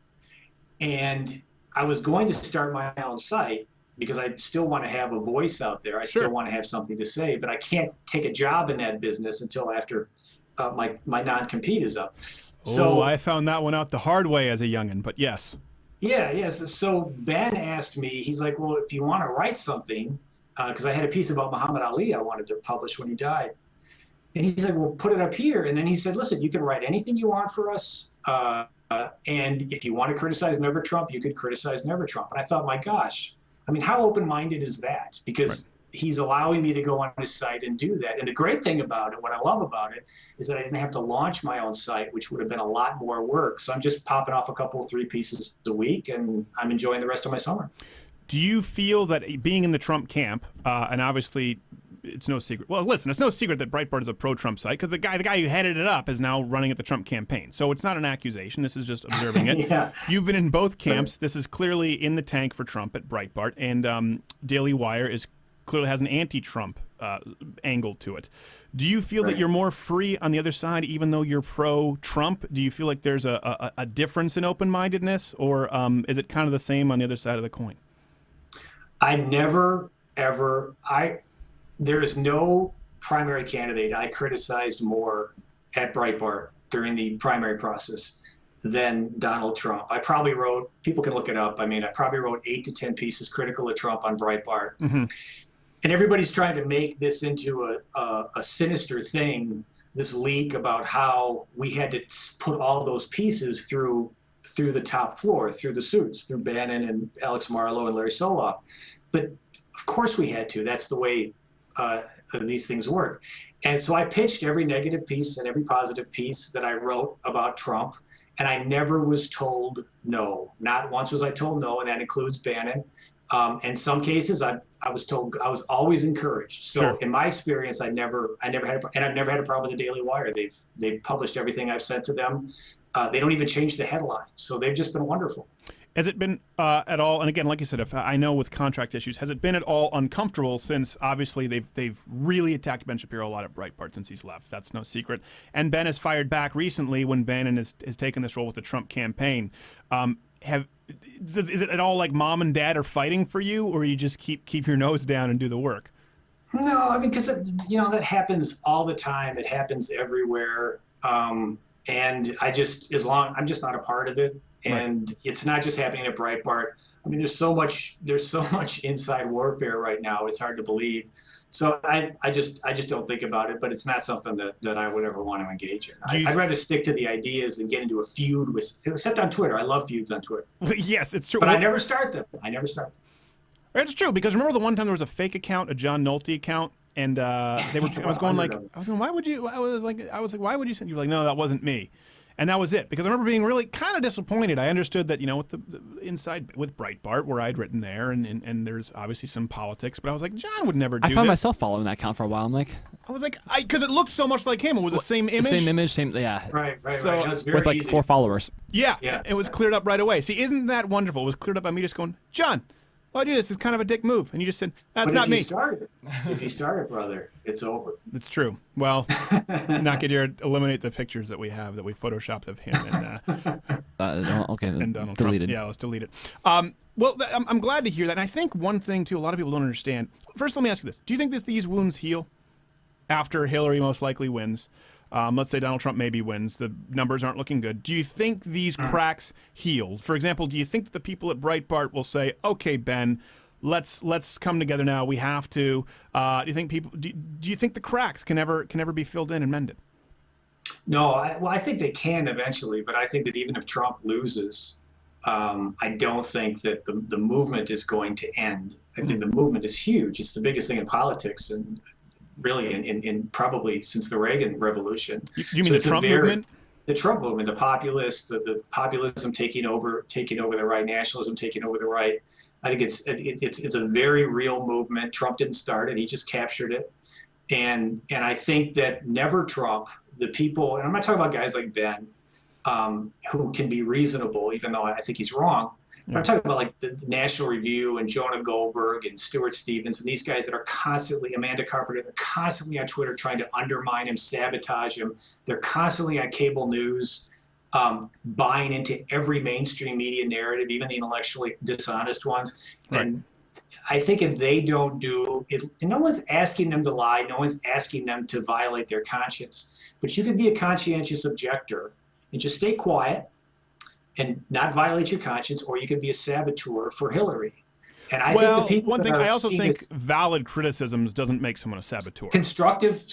and I was going to start my own site because I still want to have a voice out there. I still want to have something to say, but I can't take a job in that business until after my non-compete is up. So I found that one out the hard way as a youngin', but yes. Yes. So Ben asked me, he's like, well, if you want to write something, because I had a piece about Muhammad Ali I wanted to publish when he died. And he's like, well, put it up here. And then he said, listen, you can write anything you want for us. And if you want to criticize Never Trump, you could criticize Never Trump. And I thought, my gosh, I mean, how open-minded is that? Because he's allowing me to go on his site and do that. And the great thing about it, what I love about it, is that I didn't have to launch my own site, which would have been a lot more work. So I'm just popping off a couple, 3 pieces a week, and I'm enjoying the rest of my summer. Do you feel that being in the Trump camp, and obviously it's no secret. Well, listen, it's no secret that Breitbart is a pro-Trump site because the guy who headed it up is now running at the Trump campaign. So it's not an accusation. This is just observing it. Yeah. You've been in both camps. This is clearly in the tank for Trump at Breitbart, and Daily Wire clearly has an anti-Trump angle to it. Do you feel that you're more free on the other side, even though you're pro-Trump? Do you feel like there's a difference in open-mindedness, or is it kind of the same on the other side of the coin? I never, ever, there is no primary candidate I criticized more at Breitbart during the primary process than Donald Trump. I probably wrote, people can look it up, I probably wrote 8 to 10 pieces critical of Trump on Breitbart. Mm-hmm. And everybody's trying to make this into a sinister thing, this leak about how we had to put all those pieces through the top floor, through the suits, through Bannon and Alex Marlow and Larry Soloff. But of course we had to. That's the way these things work. And so I pitched every negative piece and every positive piece that I wrote about Trump, and I never was told no. Not once was I told no, and that includes Bannon. In some cases, I was told, I was always encouraged. So in my experience, I never had, and I've never had a problem with the Daily Wire. They've published everything I've sent to them. They don't even change the headline. So they've just been wonderful. Has it been at all, and again, like you said, I know with contract issues, has it been at all uncomfortable since obviously they've really attacked Ben Shapiro a lot at Breitbart since he's left? That's no secret. And Ben has fired back recently when Bannon has taken this role with the Trump campaign. Is it at all like mom and dad are fighting for you, or you just keep your nose down and do the work? No, because that happens all the time. It happens everywhere. And I'm just not a part of it. And it's not just happening at Breitbart. There's so much inside warfare right now. It's hard to believe. So I just don't think about it, but it's not something that I would ever want to engage in. I'd rather stick to the ideas than get into a feud except on Twitter. I love feuds on Twitter. Yes, it's true. But I never start them. It's true, because remember the one time there was a fake account, a John Nolte account, and why would you? I was like, why would you send? You were like, no, that wasn't me. And that was it, because I remember being really kind of disappointed. I understood that, with the inside with Breitbart, where I'd written there, and there's obviously some politics, but I was like, John would never do this. I found myself following that account for a while. I'm like, because it looked so much like him. It was the same image. Yeah. Right. So, with like 4 followers. Yeah. It was cleared up right away. See, isn't that wonderful? It was cleared up by me just going, John, why'd you do this? It's kind of a dick move. And you just said, that's not me. If you started, brother, it's over. It's true. Well, not get here, eliminate the pictures that we have that we photoshopped of him and Donald deleted. Trump. Yeah, let's delete it. Well, I'm glad to hear that. And I think one thing, too, a lot of people don't understand. First, let me ask you this. Do you think that these wounds heal after Hillary most likely wins? Let's say Donald Trump maybe wins. The numbers aren't looking good. Do you think these cracks heal? For example, do you think that the people at Breitbart will say, okay, Ben, let's come together now. We have to. Do you think do you think the cracks can ever be filled in and mended? No, I think they can eventually, but I think that even if Trump loses, I don't think that the movement is going to end. I think the movement is huge. It's the biggest thing in politics, and really in probably since the Reagan Revolution. Do you mean the Trump movement? The Trump movement, the populists, the populism taking over the right, nationalism taking over the right. I think it's a very real movement. Trump didn't start it; he just captured it. And I think that never Trump, the people, and I'm not talking about guys like Ben, who can be reasonable, even though I think he's wrong. But I'm talking about like the National Review and Jonah Goldberg and Stuart Stevens and these guys that are constantly, Amanda Carpenter, they're constantly on Twitter trying to undermine him, sabotage him. They're constantly on cable news, buying into every mainstream media narrative, even the intellectually dishonest ones. Right. And I think if they don't do it, and no one's asking them to lie, no one's asking them to violate their conscience, but you can be a conscientious objector and just stay quiet and not violate your conscience, or you can be a saboteur for Hillary. And I think the people one thing that are I also think this valid criticisms doesn't make someone a saboteur. constructive,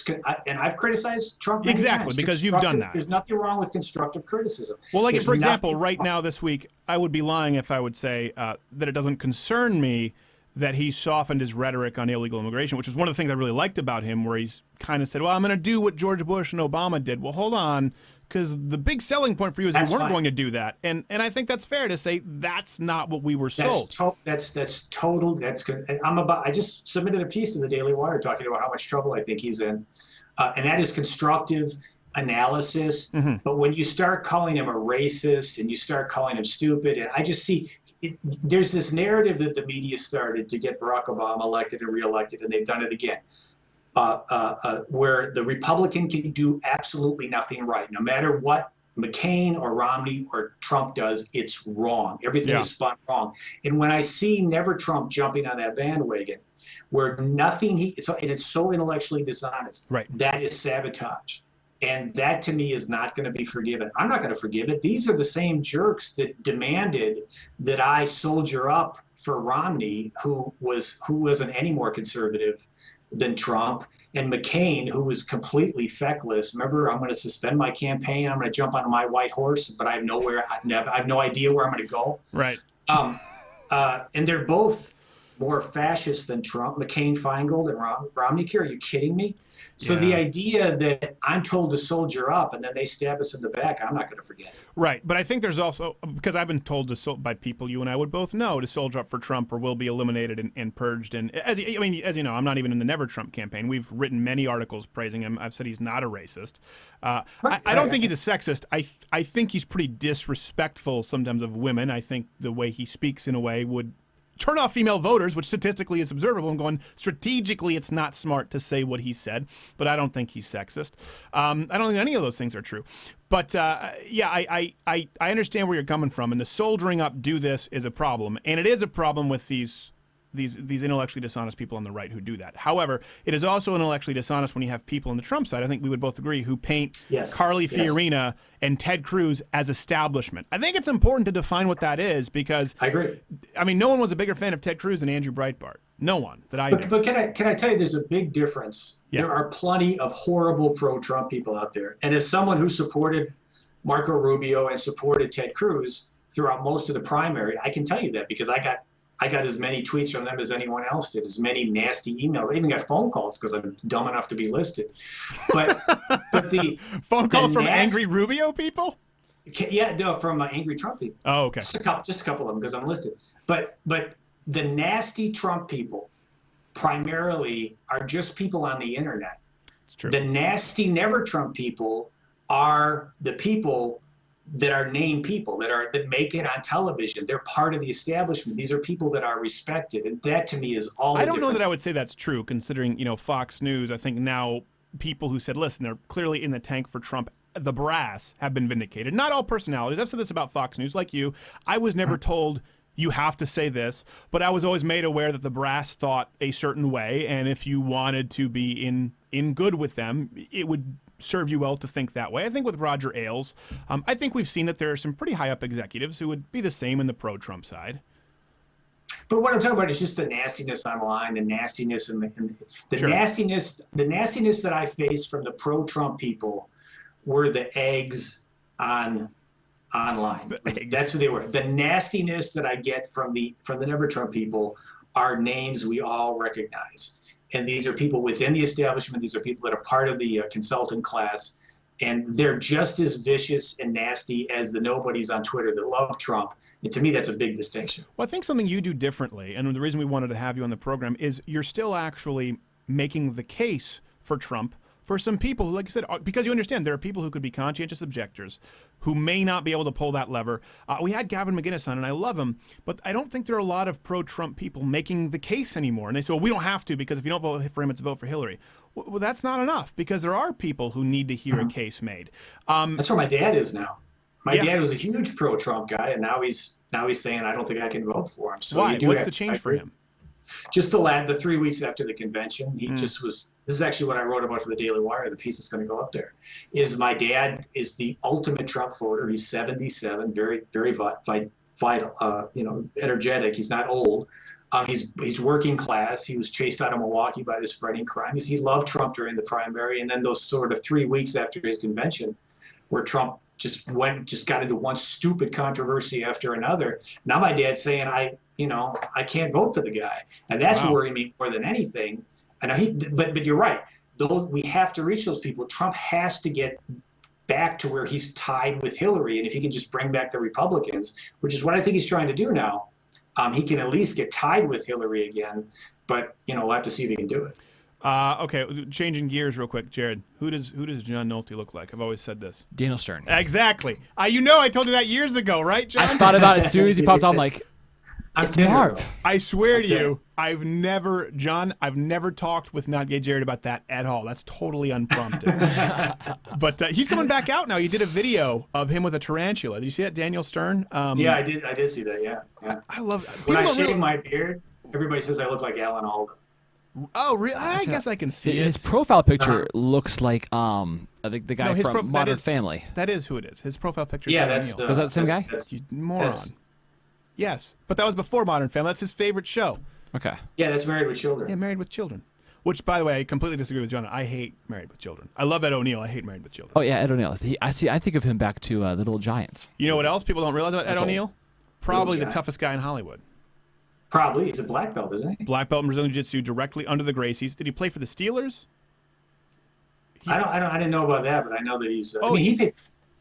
and I've criticized Trump many Exactly, times. because you've done that. There's nothing wrong with constructive criticism. Well, like There's for example, nothing right now this week, I would be lying if I would say that it doesn't concern me that he softened his rhetoric on illegal immigration, which is one of the things I really liked about him, where he's kind of said, well, I'm going to do what George Bush and Obama did. Well, hold on, because the big selling point for you is you weren't going to do that. And I think that's fair to say that's not what we were sold. That's total. That's good. And I just submitted a piece to the Daily Wire talking about how much trouble I think he's in. And that is constructive analysis. Mm-hmm. But when you start calling him a racist and you start calling him stupid, and I just see there's this narrative that the media started to get Barack Obama elected and reelected, and they've done it again. Where the Republican can do absolutely nothing right. No matter what McCain or Romney or Trump does, it's wrong. Everything is spun wrong. And when I see Never Trump jumping on that bandwagon, where nothing and it's so intellectually dishonest, that is sabotage. And that to me is not going to be forgiven. I'm not going to forgive it. These are the same jerks that demanded that I soldier up for Romney, who wasn't any more conservative than Trump, and McCain, who was completely feckless. Remember, I'm going to suspend my campaign. I'm going to jump on my white horse, but I have no idea where I'm going to go. Right. And they're both more fascist than Trump. McCain, Feingold, and Romney. Are you kidding me? So the idea that I'm told to soldier up and then they stab us in the back, I'm not going to forget. Right, but I think there's also, because I've been told by people you and I would both know to soldier up for Trump or will be eliminated and purged. And as you know, I'm not even in the Never Trump campaign. We've written many articles praising him. I've said he's not a racist. I don't think he's a sexist. I think he's pretty disrespectful sometimes of women. I think the way he speaks in a way would turn off female voters, which statistically is observable. I'm going, strategically, it's not smart to say what he said, but I don't think he's sexist. I don't think any of those things are true. But I understand where you're coming from, and the soldiering up, do this is a problem, and it is a problem with these intellectually dishonest people on the right who do that. However, it is also intellectually dishonest when you have people on the Trump side, I think we would both agree, who paint Carly Fiorina and Ted Cruz as establishment. I think it's important to define what that is, because I agree. I mean, no one was a bigger fan of Ted Cruz than Andrew Breitbart. No one that I knew. But can I tell you, there's a big difference. Yeah. There are plenty of horrible pro-Trump people out there. And as someone who supported Marco Rubio and supported Ted Cruz throughout most of the primary, I can tell you that, because I got as many tweets from them as anyone else did, as many nasty emails. I even got phone calls because I'm dumb enough to be listed. But the phone calls from angry Rubio people? Yeah, no, from angry Trump people. Oh, okay. Just a couple of them, because I'm listed. But the nasty Trump people primarily are just people on the internet. It's true. The nasty Never Trump people are the people that are named people, that make it on television. They're part of the establishment. These are people that are respected, and that to me is all the difference. I don't know that I would say that's true, considering, Fox News. I think now people who said, listen, they're clearly in the tank for Trump, the brass, have been vindicated. Not all personalities. I've said this about Fox News, like you. I was never told you have to say this, but I was always made aware that the brass thought a certain way, and if you wanted to be in good with them, it would serve you well to think that way. I think with Roger Ailes, I think we've seen that there are some pretty high up executives who would be the same in the pro-Trump side. But what I'm talking about is just the nastiness online, the nastiness and the nastiness that I faced from the pro-Trump people were the eggs online. That's who they were. The nastiness that I get from the Never Trump people are names we all recognize. and these are people within the establishment. These are people that are part of the consultant class, and they're just as vicious and nasty as the nobodies on Twitter that love Trump. And to me, that's a big distinction. Well, I think something you do differently, and the reason we wanted to have you on the program is you're still actually making the case for Trump for some people, like you said, because you understand there are people who could be conscientious objectors who may not be able to pull that lever. We had Gavin McInnes on, and I love him, but I don't think there are a lot of pro-Trump people making the case anymore. And they say, well, we don't have to, because if you don't vote for him, it's a vote for Hillary. Well, that's not enough, because there are people who need to hear a case made. That's where my dad is now. My Yeah. dad was a huge pro-Trump guy, and now he's saying, I don't think I can vote for him. So Why? you do What's have the to change for agree. him? Just the 3 weeks after the convention, he just was. This is actually what I wrote about for the Daily Wire. The piece that's going to go up there is my dad is the ultimate Trump voter. He's 77, very vital, energetic. He's not old. He's working class. He was chased out of Milwaukee by the spreading crime. He loved Trump during the primary, and then those sort of 3 weeks after his convention, where Trump just got into one stupid controversy after another. Now my dad's saying, I can't vote for the guy, and that's worrying me more than anything. And but you're right. We have to reach those people. Trump has to get back to where he's tied with Hillary, and if he can just bring back the Republicans, which is what I think he's trying to do now, he can at least get tied with Hillary again. But we'll have to see if he can do it. Okay, changing gears real quick, Jared. Who does John Nolte look like? I've always said this. Daniel Stern. Exactly. I told you that years ago, right, John? I thought about it as soon as he popped on. Like, it's Marv. I swear to you, I've never talked with Not Gay Jared about that at all. That's totally unprompted. But he's coming back out now. You did a video of him with a tarantula. Did you see that, Daniel Stern? Yeah, I did see that. Yeah. I love. When I shave my beard, everybody says I look like Alan Alda. Oh, really? I guess I can see his it. profile picture looks like I think the guy from Modern Family. That is who it is. His profile picture. Yeah, is that's was that the same guy? You moron. Yes, but that was before Modern Family. That's his favorite show. Okay. Yeah, that's Married with Children. Yeah, Married with Children. Which, by the way, I completely disagree with John. I hate Married with Children. I love Ed O'Neill. I hate Married with Children. Oh yeah, Ed O'Neill. I think of him back to the Little Giants. You know what else people don't realize about Ed That's O'Neill? old. Probably the Giant. toughest guy in Hollywood. Probably. He's a black belt, isn't he? Black belt in Brazilian Jiu-Jitsu, directly under the Gracies. Did he play for the Steelers? I didn't know about that, but I know that he's.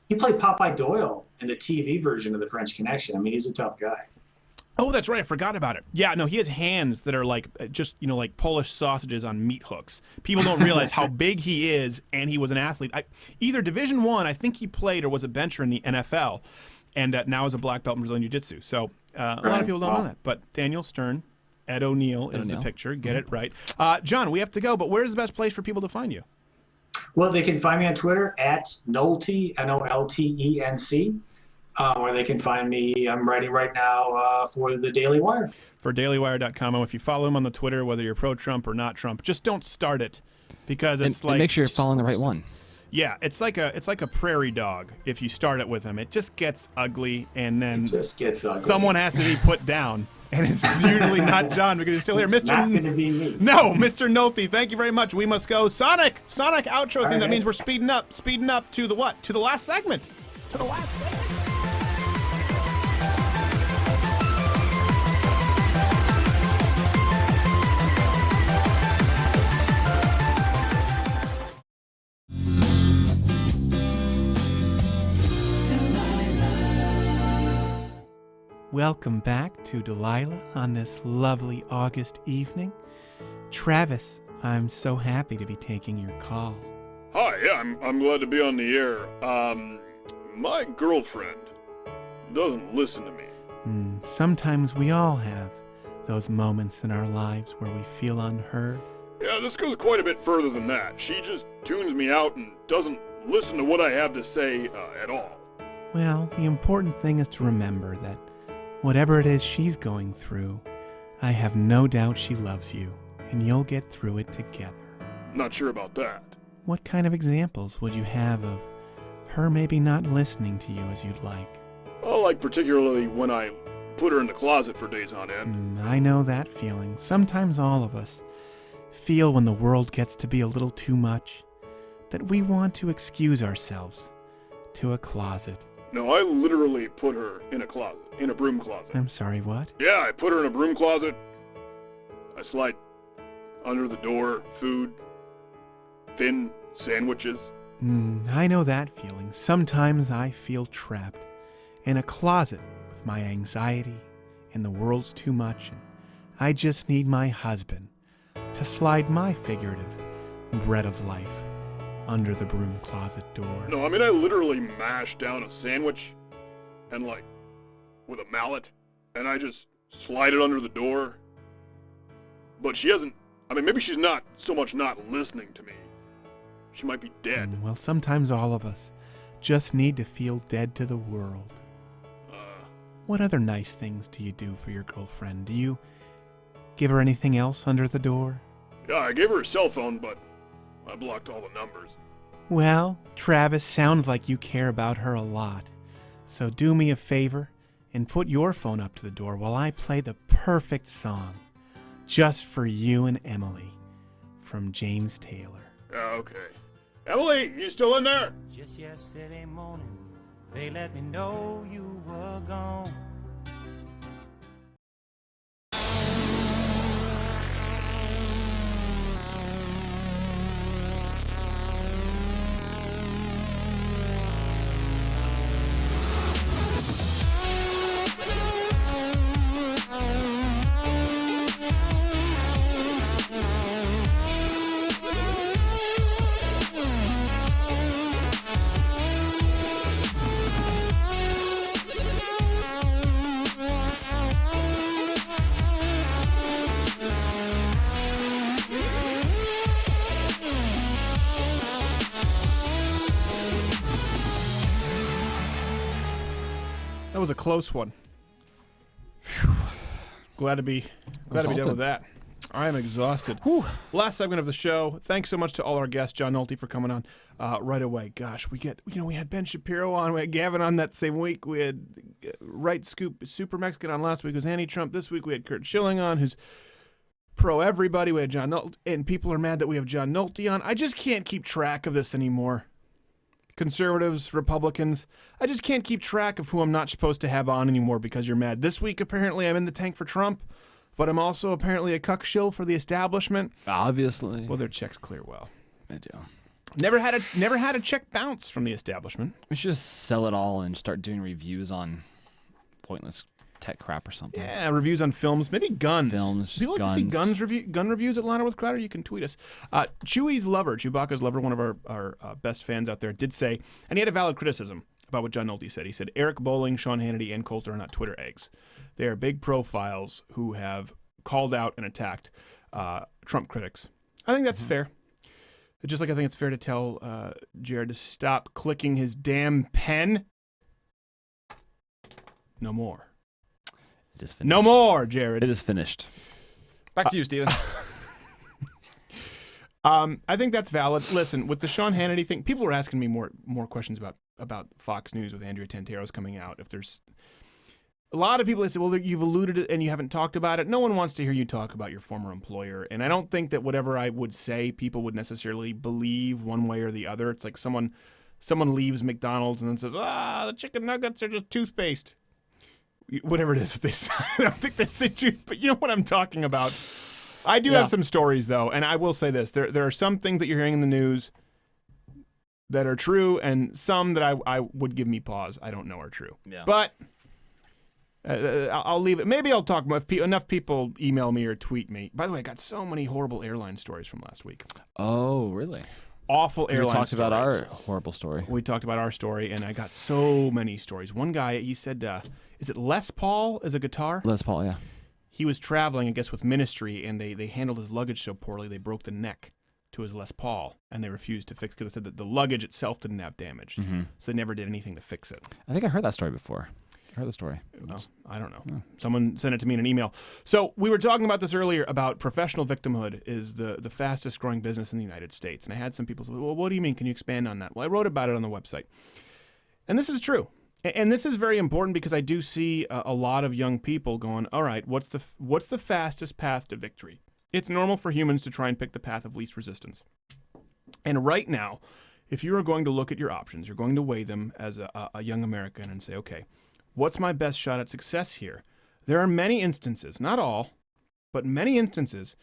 He played Popeye Doyle in the TV version of The French Connection. I mean, he's a tough guy. Oh, that's right. I forgot about it. Yeah, no, he has hands that are like like Polish sausages on meat hooks. People don't realize how big he is, and he was an athlete. Either Division I think he played, or was a bencher in the NFL, and now is a black belt in Brazilian Jiu-Jitsu. So a lot of people don't know that. But Daniel Stern, Ed O'Neill is the picture. Get it right. John, we have to go, but where's the best place for people to find you? Well, they can find me on Twitter at Nolte, Noltenc. Or they can find me. I'm writing right now for the Daily Wire. For dailywire.com. And if you follow him on the Twitter, whether you're pro-Trump or not Trump, just don't start it, because it's and make sure you're following the right one. Yeah, it's like a prairie dog. If you start it with him, it just gets ugly, and then someone has to be put down, and it's usually not John because he's still here. It's not going to be me. No, Mr. Nolte, thank you very much. We must go. Sonic outro thing. That means we're speeding up to the what? To the last segment. To the last segment. Welcome back to Delilah on this lovely August evening. Travis, I'm so happy to be taking your call. Hi, yeah, I'm glad to be on the air. My girlfriend doesn't listen to me. Sometimes we all have those moments in our lives where we feel unheard. Yeah, this goes quite a bit further than that. She just tunes me out and doesn't listen to what I have to say at all. Well, the important thing is to remember that whatever it is she's going through, I have no doubt she loves you, and you'll get through it together. Not sure about that. What kind of examples would you have of her maybe not listening to you as you'd like? Oh, like particularly when I put her in the closet for days on end. I know that feeling. Sometimes all of us feel when the world gets to be a little too much, that we want to excuse ourselves to a closet. No, I literally put her in a closet, in a broom closet. I'm sorry, what? Yeah, I put her in a broom closet. I slide under the door, food, thin sandwiches. I know that feeling. Sometimes I feel trapped in a closet with my anxiety and the world's too much, and I just need my husband to slide my figurative bread of life under the broom closet door. No, I mean, I literally mash down a sandwich and, like, with a mallet, and I just slide it under the door. But she hasn't, I mean, maybe she's not so much not listening to me. She might be dead. Well, sometimes all of us just need to feel dead to the world. What other nice things do you do for your girlfriend? Do you give her anything else under the door? Yeah, I gave her a cell phone, but I blocked all the numbers. Well, Travis, sounds like you care about her a lot. So do me a favor and put your phone up to the door while I play the perfect song just for you and Emily from James Taylor. Okay. Emily, you still in there? Just yesterday morning, they let me know you were gone. That was a close one. Whew. Glad to be done with that. I am exhausted. Last segment of the show. Thanks so much to all our guests, John Nolte for coming on right away. Gosh, we had Ben Shapiro on, we had Gavin on that same week. We had Right Scoop Super Mexican on last week, who's anti-Trump. This week we had Curt Schilling on, who's pro everybody. We had John Nolte, and people are mad that we have John Nolte on. I just can't keep track of this anymore. Conservatives, Republicans, I just can't keep track of who I'm not supposed to have on anymore because you're mad. This week, apparently, I'm in the tank for Trump, but I'm also apparently a cuck shill for the establishment. Obviously. Well, their checks clear well. They do. Never had a check bounce from the establishment. We should just sell it all and start doing reviews on pointless tech crap or something. Yeah, reviews on films, maybe guns. Films, just if you like guns. to see gun reviews at Lana with Crowder, you can tweet us. Chewbacca's lover, one of our best fans out there, did say, and he had a valid criticism about what John Nolte said. He said, Eric Bolling, Sean Hannity, and Coulter are not Twitter eggs. They are big profiles who have called out and attacked Trump critics. I think that's fair. Just like I think it's fair to tell Jared to stop clicking his damn pen. No more. It is finished. No more, Jared. It is finished. Back to you, Steven. I think that's valid. Listen, with the Sean Hannity thing, people were asking me more questions about Fox News with Andrea Tantaro's coming out. If there's a lot of people that say, well, you've alluded it and you haven't talked about it. No one wants to hear you talk about your former employer. And I don't think that whatever I would say, people would necessarily believe one way or the other. It's like someone leaves McDonald's and then says, the chicken nuggets are just toothpaste. Whatever it is that they say. I don't think they say truth, but you know what I'm talking about. I do have some stories, though, and I will say this. There are some things that you're hearing in the news that are true, and some that I would give me pause. I don't know are true. Yeah. But I'll leave it. Maybe I'll talk more if enough people email me or tweet me. By the way, I got so many horrible airline stories from last week. Oh, really? Awful airline stories. We talked about our horrible story. We talked about our story, and I got so many stories. One guy, he said, is it Les Paul as a guitar? Les Paul, yeah. He was traveling, I guess, with Ministry, and they handled his luggage so poorly they broke the neck to his Les Paul, and they refused to fix it because they said that the luggage itself didn't have damage, so they never did anything to fix it. I think I heard that story before. I heard the story. Well, I don't know. Yeah. Someone sent it to me in an email. So we were talking about this earlier about professional victimhood is the fastest growing business in the United States, and I had some people say, well, what do you mean? Can you expand on that? Well, I wrote about it on the website, and this is true. And this is very important because I do see a lot of young people going, all right, what's the fastest path to victory? It's normal for humans to try and pick the path of least resistance. And right now, if you are going to look at your options, you're going to weigh them as a young American and say, okay, what's my best shot at success here? There are many instances, not all, but many instances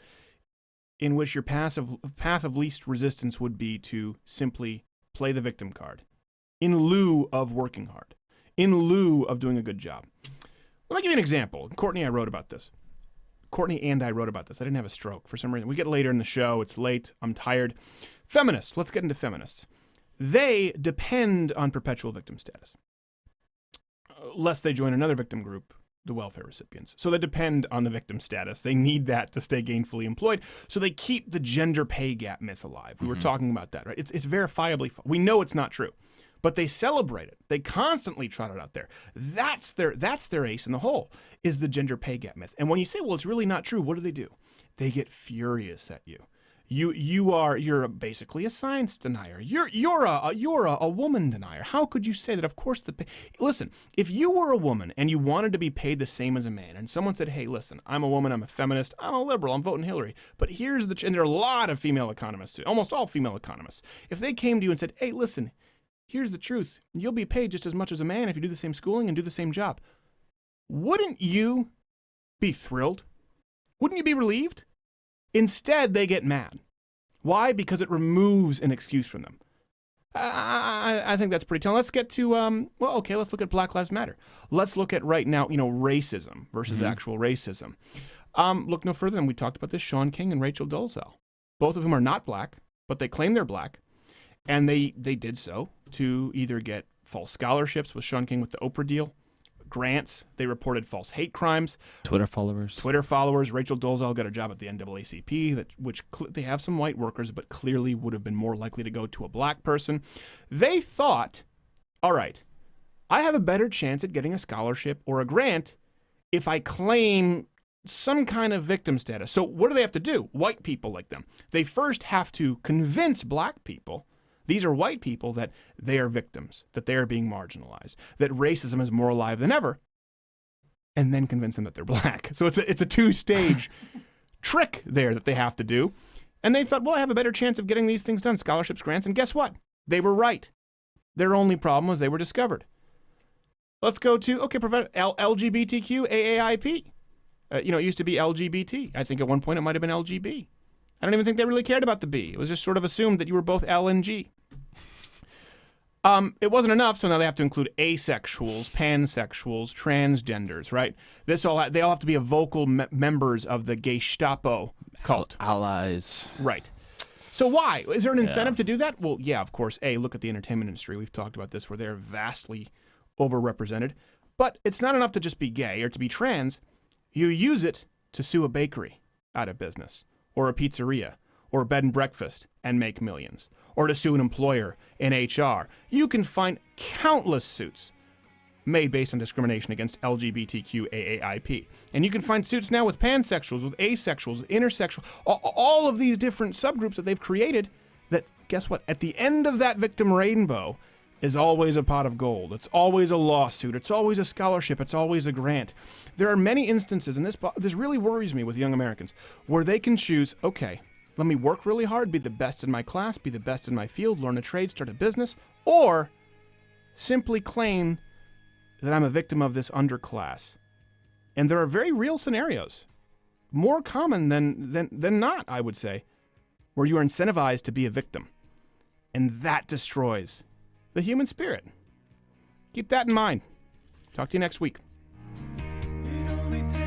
in which your path of least resistance would be to simply play the victim card in lieu of working hard, in lieu of doing a good job. Let me give you an example. Courtney and I wrote about this. I didn't have a stroke for some reason. We get later in the show. It's late. I'm tired. Feminists. Let's get into feminists. They depend on perpetual victim status, lest they join another victim group, the welfare recipients. So they depend on the victim status. They need that to stay gainfully employed. So they keep the gender pay gap myth alive. We were talking about that, right? It's verifiably, we know it's not true, but they celebrate it. They constantly trot it out there. That's their ace in the hole, is the gender pay gap myth. And when you say, well, it's really not true, what do? They get furious at you. You're basically a science denier. You're a woman denier. How could you say that? Of course, listen, if you were a woman and you wanted to be paid the same as a man, and someone said, hey, listen, I'm a woman, I'm a feminist, I'm a liberal, I'm voting Hillary, but here's and there are a lot of female economists, almost all female economists. If they came to you and said, hey, listen, here's the truth, you'll be paid just as much as a man if you do the same schooling and do the same job, wouldn't you be thrilled? Wouldn't you be relieved? Instead, they get mad. Why? Because it removes an excuse from them. I think that's pretty telling. Let's get to, let's look at Black Lives Matter. Let's look at right now, racism versus actual racism. Look no further than we talked about this, Sean King and Rachel Dolezal. Both of whom are not black, but they claim they're black. And they did so to either get false scholarships, with Sean King with the Oprah deal, grants. They reported false hate crimes. Twitter followers. Rachel Dolezal got a job at the NAACP, which they have some white workers, but clearly would have been more likely to go to a black person. They thought, all right, I have a better chance at getting a scholarship or a grant if I claim some kind of victim status. So what do they have to do? White people like them. They first have to convince black people, these are white people, that they are victims, that they are being marginalized, that racism is more alive than ever, and then convince them that they're black. So it's a two-stage trick there that they have to do. And they thought, well, I have a better chance of getting these things done, scholarships, grants, and guess what? They were right. Their only problem was they were discovered. Let's go to, LGBTQ AAIP. It used to be LGBT. I think at one point it might have been LGB. I don't even think they really cared about the B. It was just sort of assumed that you were both L and G. It wasn't enough, so now they have to include asexuals, pansexuals, transgenders, right? They all have to be vocal members of the Gestapo cult. Allies. Right. So why? Is there an incentive to do that? Well, yeah, of course. Look at the entertainment industry. We've talked about this, where they're vastly overrepresented. But it's not enough to just be gay or to be trans. You use it to sue a bakery out of business, or a pizzeria, or a bed and breakfast, and make millions, or to sue an employer in HR. You can find countless suits made based on discrimination against LGBTQ AAIP. And you can find suits now with pansexuals, with asexuals, with intersexual, all of these different subgroups that they've created that, guess what, at the end of that victim rainbow is always a pot of gold. It's always a lawsuit. It's always a scholarship. It's always a grant. There are many instances, and this really worries me with young Americans, where they can choose, okay, let me work really hard, be the best in my class, be the best in my field, learn a trade, start a business, or simply claim that I'm a victim of this underclass. And there are very real scenarios, more common than not, I would say, where you are incentivized to be a victim. And that destroys the human spirit. Keep that in mind. Talk to you next week. It only takes